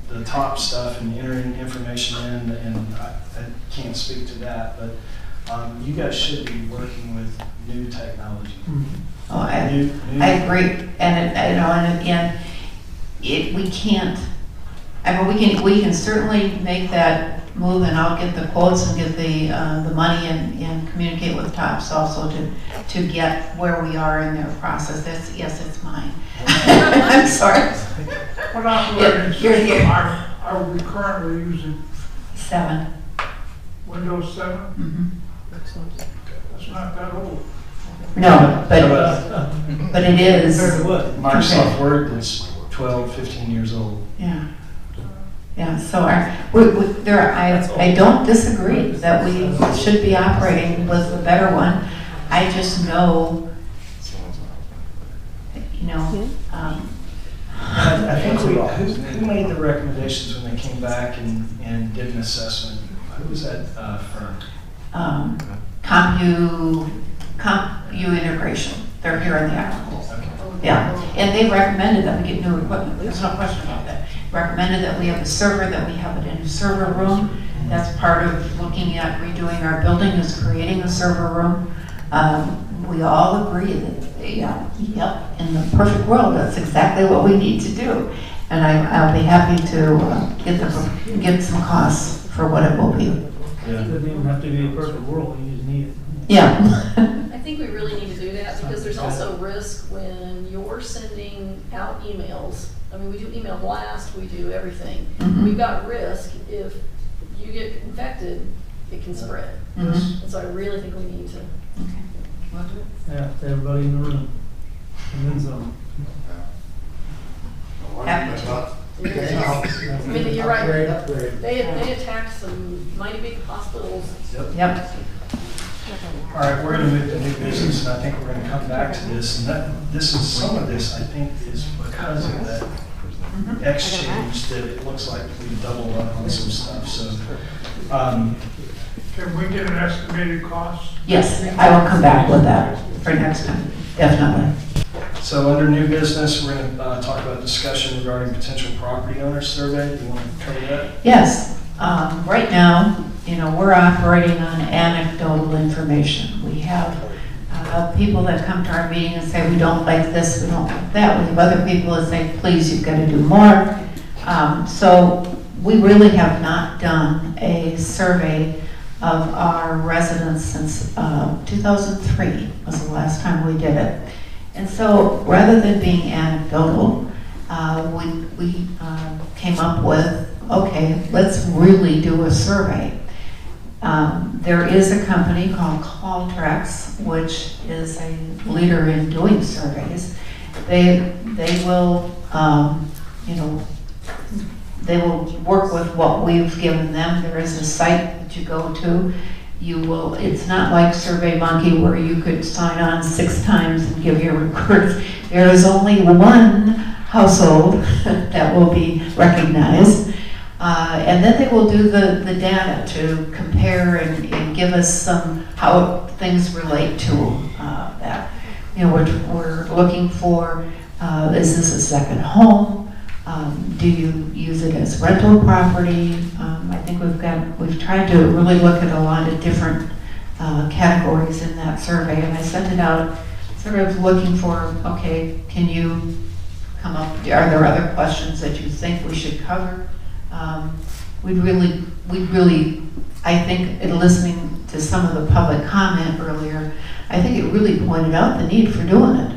the top stuff and entering information in, and I can't speak to that, but you guys should be working with new technology. Oh, I agree, and again, we can't. I mean, we can certainly make that move, and I'll get the quotes and get the money and communicate with TOPS also to get where we are in their process. Yes, it's mine. I'm sorry. What operating system are we currently using? 7. Windows 7? Mm-hmm. That's not that old. No, but it is. Microsoft Word is 12, 15 years old. Yeah. Yeah, so I don't disagree that we should be operating with the better one. I just know, you know. I think who made the recommendations when they came back and did an assessment? Who was that firm? CompuU Integration. They're here in the article. Okay. Yeah, and they recommended that we get new equipment. There's no question about that. Recommended that we have a server, that we have it in a server room. That's part of looking at redoing our building, is creating a server room. We all agree that, yep, in the perfect world, that's exactly what we need to do. And I'll be happy to get some costs for what it will be. Yeah. It doesn't even have to be a perfect world, you just need it. Yeah. I think we really need to do that, because there's also risk when you're sending out emails. I mean, we do email blast, we do everything. Mm-hmm. We've got risk. If you get infected, it can spread. Mm-hmm. And so I really think we need to. Okay. Yeah, to everybody in the room. And then some. I mean, you're right. They attacked some mighty big hospitals. Yep. All right, we're going to move to new business, and I think we're going to come back to this. And some of this, I think, is because of that exchange that it looks like we doubled up on some stuff. So, Can we get an estimated cost? Yes, I will come back with that for next time, definitely. So under new business, we're going to talk about discussion regarding potential property owner survey. Do you want to cover that? Yes. Right now, you know, we're operating on anecdotal information. We have people that come to our meeting and say, we don't like this, we don't like that. We have other people that say, please, you've got to do more. So we really have not done a survey of our residents since 2003 was the last time we did it. And so rather than being anecdotal, we came up with, okay, let's really do a survey. There is a company called Contractor, which is a leader in doing surveys, they will, you know, they will work with what we've given them. There is a site that you go to. You will, it's not like SurveyMonkey where you could sign on 6 times and give your records. There is only one household that will be recognized. And then they will do the data to compare and give us some, how things relate to that. You know, we're looking for, is this a second home? Do you use it as rental property? I think we've tried to really look at a lot of different categories in that survey, and I sent it out sort of looking for, okay, can you come up, are there other questions that you think we should cover? We'd really, I think, in listening to some of the public comment earlier, I think it really pointed out the need for doing it.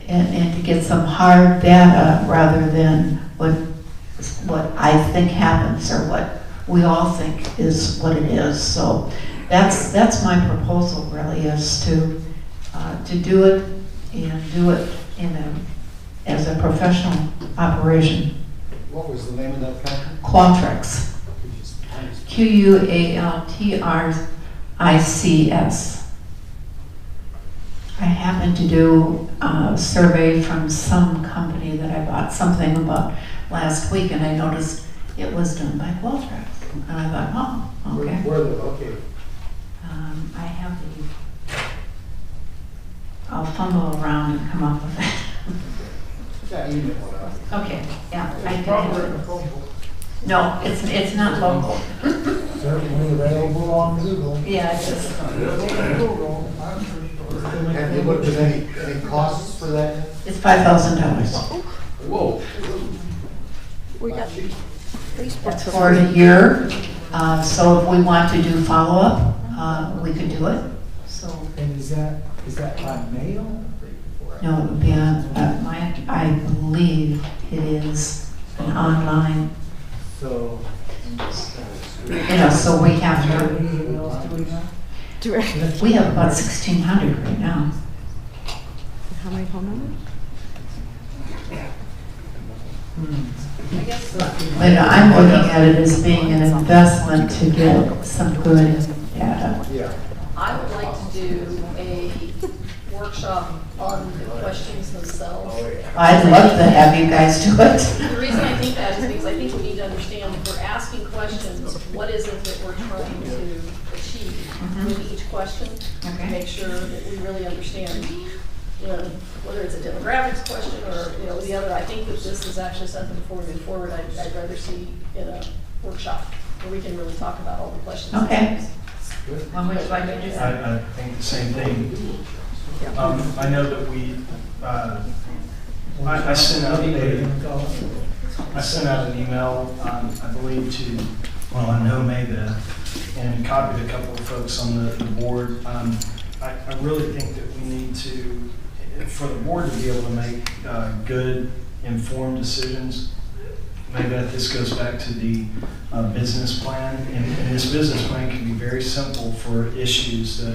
And to get some hard data rather than what I think happens or what we all think is what it is. So that's my proposal really, is to do it and do it as a professional operation. What was the name of that company? Qualtrics. Qualtrics. I happened to do a survey from some company that I bought something about last week, and I noticed it was done by Qualtrics. And I thought, oh, okay. Where are they located? I have I'll fumble around and come up with it. Yeah, email it out. Okay, yeah. I can do it. No, it's not local. Certainly available on Google. Yeah, it is. Google. Have you looked at any costs for that? It's $5,000. Whoa. We got Facebook. That's for a year. So if we want to do follow-up, we could do it. So. And is that by mail? No, it would be I believe it is an online. So. You know, so we have to. We have about 1,600 right now. How many phone numbers? But I'm looking at it as being an investment to get some good data. Yeah. I would like to do a workshop on the questions themselves. I'd love to have you guys do it. The reason I think that is because I think we need to understand if we're asking questions, what is it that we're trying to achieve with each question, to make sure that we really understand, you know, whether it's a demographics question or, you know, the other. I think that this is actually something before we move forward I'd rather see in a workshop where we can really talk about all the questions. Okay. I think the same thing. I know that I sent out an email, I believe I know Maybeth, and copied a couple of folks on the board. I really think that we need to, for the board to be able to make good, informed decisions. Maybeth, this goes back to the business plan, and this business plan can be very simple for issues that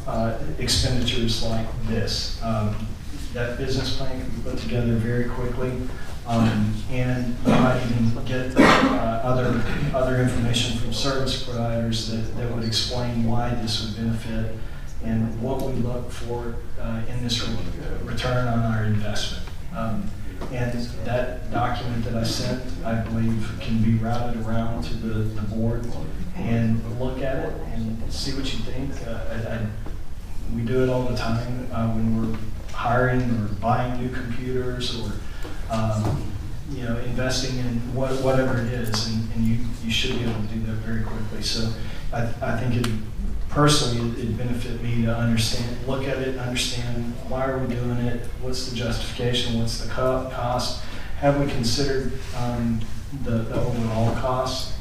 are expenditures like this. That business plan can be put together very quickly, and you might even get other information from service providers that would explain why this would benefit and what we look for in this return on our investment. And that document that I sent, I believe, can be routed around to the board and look at it and see what you think. We do it all the time when we're hiring or buying new computers or investing in whatever it is, and you should be able to do that very quickly. So I think it'd benefit me to look at it and understand why are we doing it, what's the justification, what's the cost, have we considered the overall cost,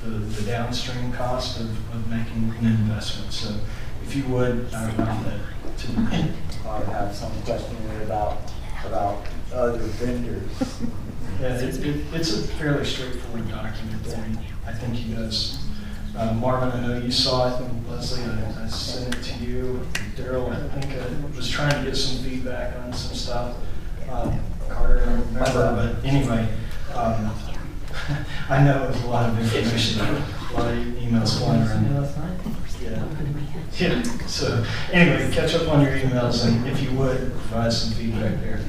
the downstream cost of making an investment. So if you would, I would like that to I have some question about other vendors. Yeah, it's a fairly straightforward document, and I think you guys Marvin, I know you saw it, and Leslie, I sent it to you. Daryl, I think I was trying to get some feedback on some stuff. Carter, I don't remember, but anyway, I know it was a lot of information, a lot of emails flying around. Yeah. So anyway, catch up on your emails, and if you would, provide some feedback there.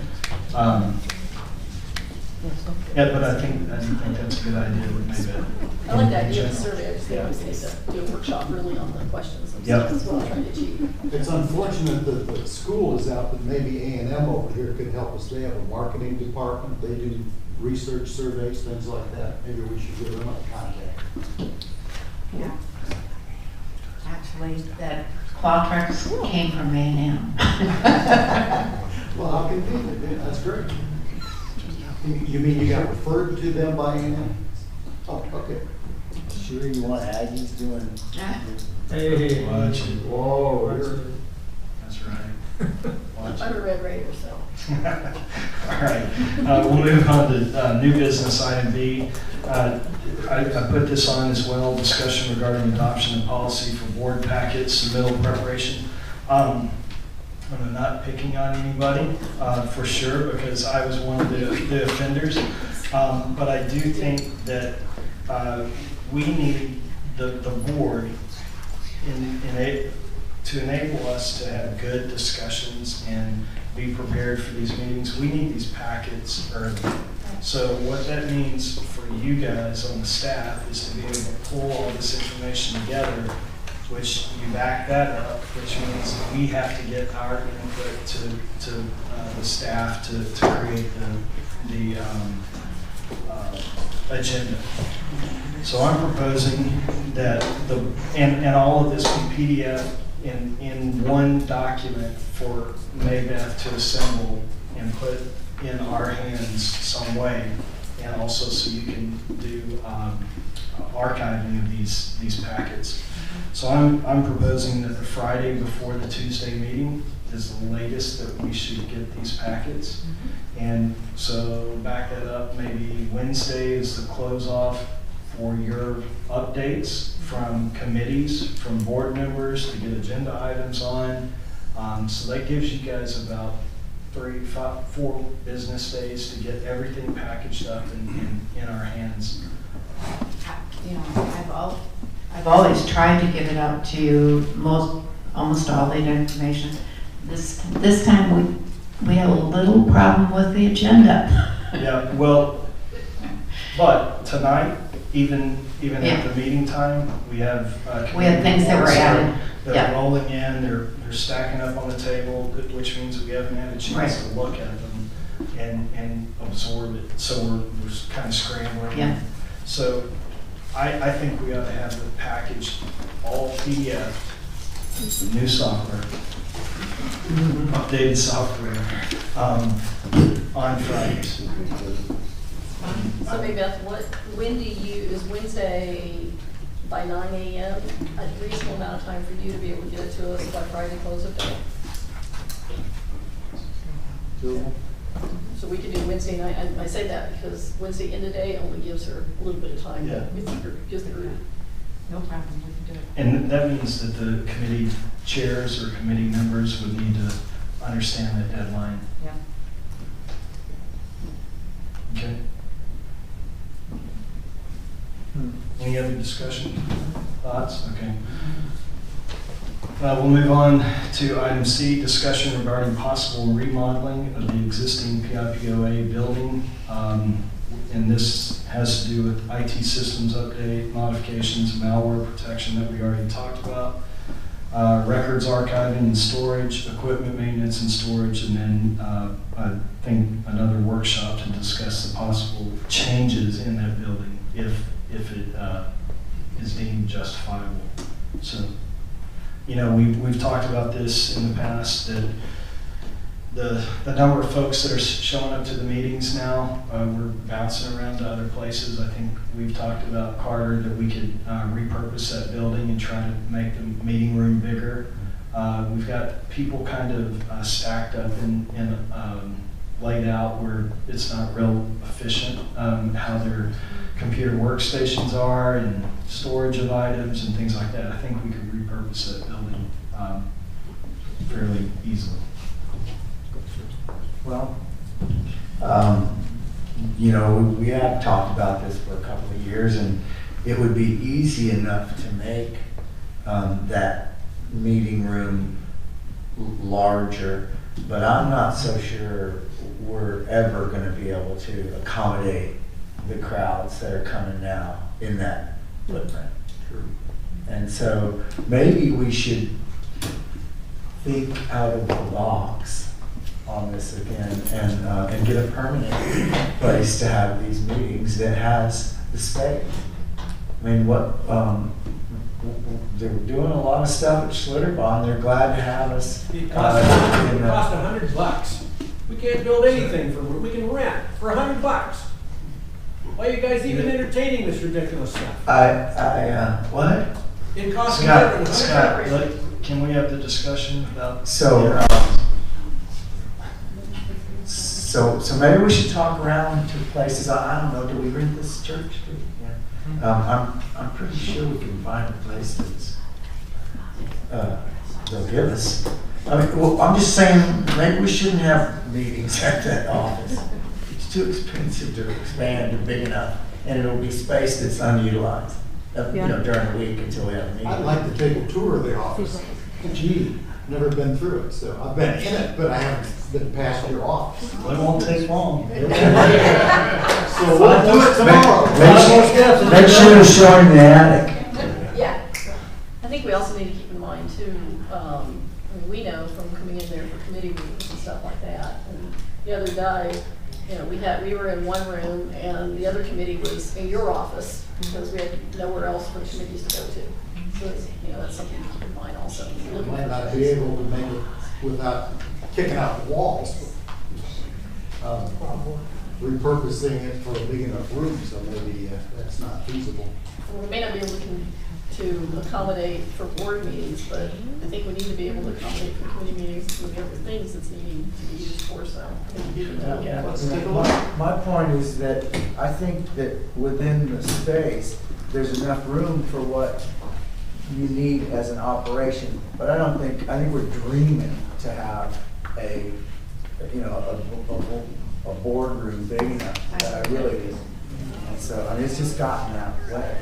Yeah, but I think that's a good idea. I like the idea of the survey. I just think we need to do a workshop really on the questions themselves. That's what I'm trying to achieve. It's unfortunate that the school is out, but maybe A&M over here could help us. They have a marketing department. They do research surveys, things like that. Maybe we should give them a contact. Yeah. Actually, that Qualtrics came from A&M. Well, how convenient. That's great. You mean you got referred to them by A&M? Oh, okay. Sure you want Aggies doing... Hey, watch it. Whoa. That's right. Watch I'm a Red Raider, so. All right, we'll move on to new business, item B. I put this on as well, discussion regarding adoption of policy for board packets, submittal preparation. I'm not picking on anybody for sure, because I was one of the offenders, but I do think that we need the board to enable us to have good discussions and be prepared for these meetings. We need these packets early. So what that means for you guys on the staff is to be able to pull all this information together, which you back that up, which means we have to get our input to the staff to create the agenda. So I'm proposing that and all of this be PDF in one document for Maybeth to assemble and put in our hands some way, and also so you can do archiving of these packets. So I'm proposing that the Friday before the Tuesday meeting is the latest that we should get these packets. And so back that up, maybe Wednesday is the close off for your updates from committees, from board members to get agenda items on. So that gives you guys about 4 business days to get everything packaged up in our hands. You know, I've always tried to give it out to you, almost all the information. This time we have a little problem with the agenda. Yeah, well, but tonight, even at the meeting time, we have things that were added. They're rolling in, they're stacking up on the table, which means we haven't had a chance to look at them and absorb it. So we're kind of scrambling. Yeah. So I think we ought to have the package all PDF, the new software, updated software on Fridays. So Maybeth, is Wednesday by 9 a.m. a reasonable amount of time for you to be able to get it to us by Friday close of day? So we can do Wednesday night. I say that because Wednesday end of day only gives her a little bit of time. Yeah. Gives the group. No problem, we can do it. And that means that the committee chairs or committee members would need to understand that deadline. Yeah. Okay. Any other discussion? Thoughts? Okay. We'll move on to item C, discussion regarding possible remodeling of the existing PIPOA building. And this has to do with IT systems update, modifications, malware protection that we already talked about, records archiving and storage, equipment maintenance and storage, and then I think another workshop to discuss the possible changes in that building if it is deemed justifiable. So, you know, we've talked about this in the past, that the number of folks that are showing up to the meetings now, we're bouncing around to other places. I think we've talked about, Carter, that we could repurpose that building and try to make the meeting room bigger. We've got people kind of stacked up and laid out where it's not real efficient how they're computer workstations are and storage of items and things like that. I think we could repurpose that building fairly easily. Well, you know, we have talked about this for a couple of years, and it would be easy enough to make that meeting room larger, but I'm not so sure we're ever going to be able to accommodate the crowds that are coming now in that footprint. And so maybe we should think out of the box on this again and get a permanent place to have these meetings that has the space. I mean, they're doing a lot of stuff at Schlitterbahn. They're glad to have us. It costs $100. We can't build anything we can rent for $100. Why are you guys even entertaining this ridiculous stuff? What? It costs Scott, can we have the discussion about? So maybe we should talk around to places. I don't know. Do we rent this church? Yeah. I'm pretty sure we can find a place that's they'll give us. I mean, well, I'm just saying maybe we shouldn't have meetings at that office. It's too expensive to expand to big enough, and it'll be space that's unutilized. You know, during the week until we have a meeting. I'd like to take a tour of the office. Gee, never been through it, so I've been in it, but I haven't been past your office. It won't take long. So we'll do it tomorrow. Make sure to show him the attic. Yeah. I think we also need to keep in mind too, I mean, we know from coming in there for committee meetings and stuff like that. And the other day, you know, we were in one room and the other committee was in your office because we had nowhere else for committees to go to. So, you know, that's something to keep in mind also. We might not be able to make it without kicking out the walls. Repurposing it for a big enough room, so maybe that's not feasible. We may not be able to accommodate for board meetings, but I think we need to be able to accommodate for committee meetings and the other things that's needing to be used for, so. My point is that I think that within the space, there's enough room for what you need as an operation, but I think we're dreaming to have a boardroom big enough that I really do. And so, I mean, it's just gotten that way.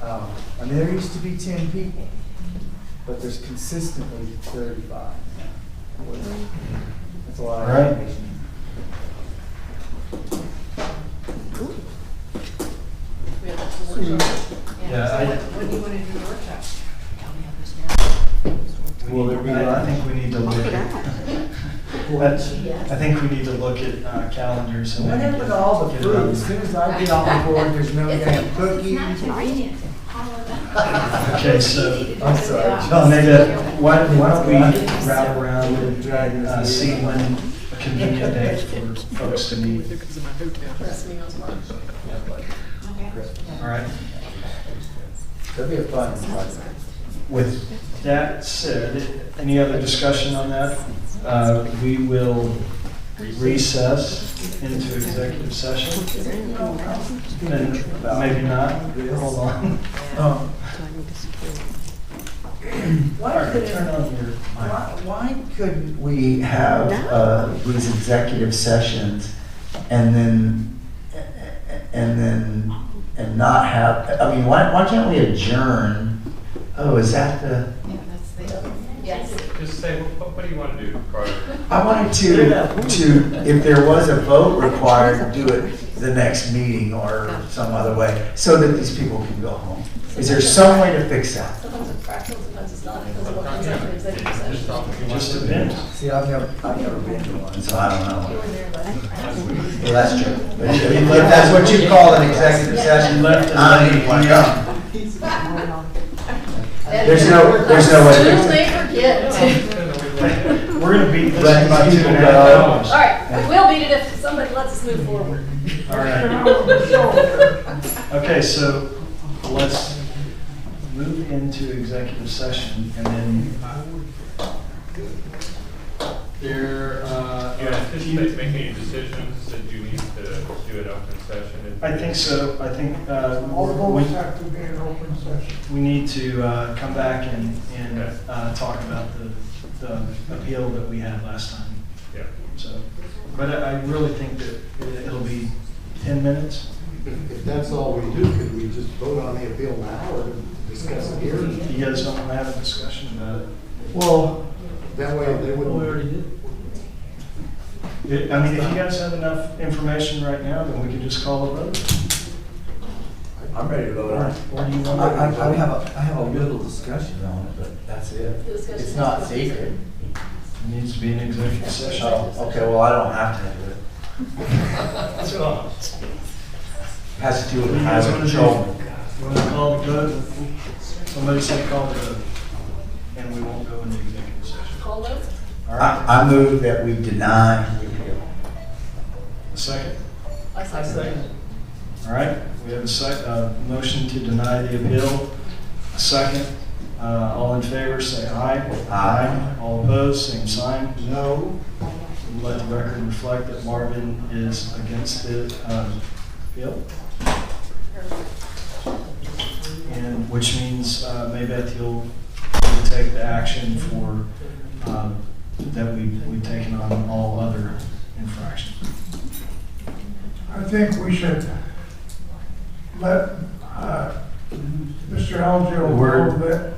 I mean, there used to be 10 people, but there's consistently 35 now. That's a lot of information. When do you want to do the workshop? Well, I think we need to look at. I think we need to look at calendars. What happened to all the food? As soon as I get on board, there's no damn cookies. Okay, so I'm sorry. why don't we route around and see when a convenient day for folks to meet. All right. That'd be a fun one. With that said, any other discussion on that? We will recess into executive session. And maybe not. Hold on. Why couldn't we have these executive sessions and not have? I mean, why can't we adjourn? Oh, is that the? Yeah, that's the other. Yes. Just say, what do you want to do, Carter? I wanted to, if there was a vote required, do it the next meeting or some other way, so that these people can go home. Is there some way to fix that? Sometimes it's practical, sometimes it's not, because of what comes up in executive session. Just a bit. See, I've never been to one, so I don't know. You were there, but. Well, that's true. If that's what you call an executive session, left I need one. There's no way to Soon fix they it. forget. We're going to beat this in about 2.5 hours. All right, we will beat it if somebody lets us move forward. All right. Okay, so let's move into executive session, and then Do you anticipate making any decisions that you need to do do an open session? I think so. I think All votes have to be in open session. we need to come back and talk about the appeal that we had last time. Yeah. So, but I really think that it'll be 10 minutes. If that's all we do, could we just vote on the appeal now or discuss it here? You guys don't want to have a discussion about it? Well, that way they wouldn't. We already did. I mean, if you guys have enough information right now, then we can just call a vote. I'm ready to vote on it. Or do you want I have a little discussion on it, but that's it. The discussion It's not has to be secret. It needs to be an executive session. Oh, okay, well, I don't have to have it. That's all. Has to do What with do you guys highway want to do? patrol. You want to call the vote? Somebody say call the vote, and we won't go into executive session. Call vote? All right. I move that we deny the appeal. A second? I second. All right, we have a motion to deny the appeal. A second. All in favor, say aye. Aye. All opposed, same sign. No. Let the record reflect that Marvin is against the appeal. And which means, Maybeth, you'll take the action for, that we've taken on all other infractions. I think we should let Mr. Algeo know that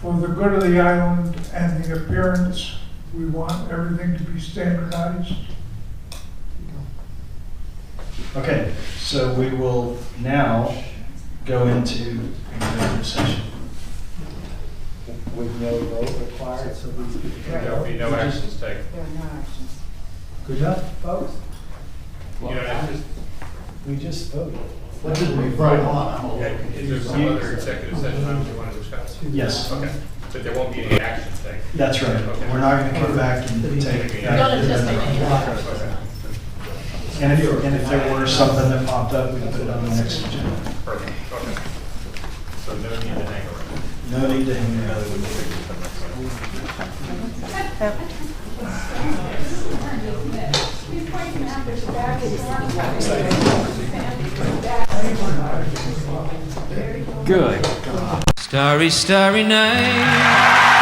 for the good of the island and the appearance, we want everything to be standardized. Okay, so we will now go into executive session. With no vote required, so we. There will be no actions taken. There are no actions. Good enough, folks? You don't have to, We just voted. What did we vote on? is there some other executive session items you want to discuss? Yes. Okay, but there won't be any action taken. That's right. Okay. We're not going to come back and take. You don't anticipate any action. Okay. And if there were something that popped up, we can put it on the next agenda. Perfect, okay. So no need to hang around. No need to hang around. Good. Starry, starry night.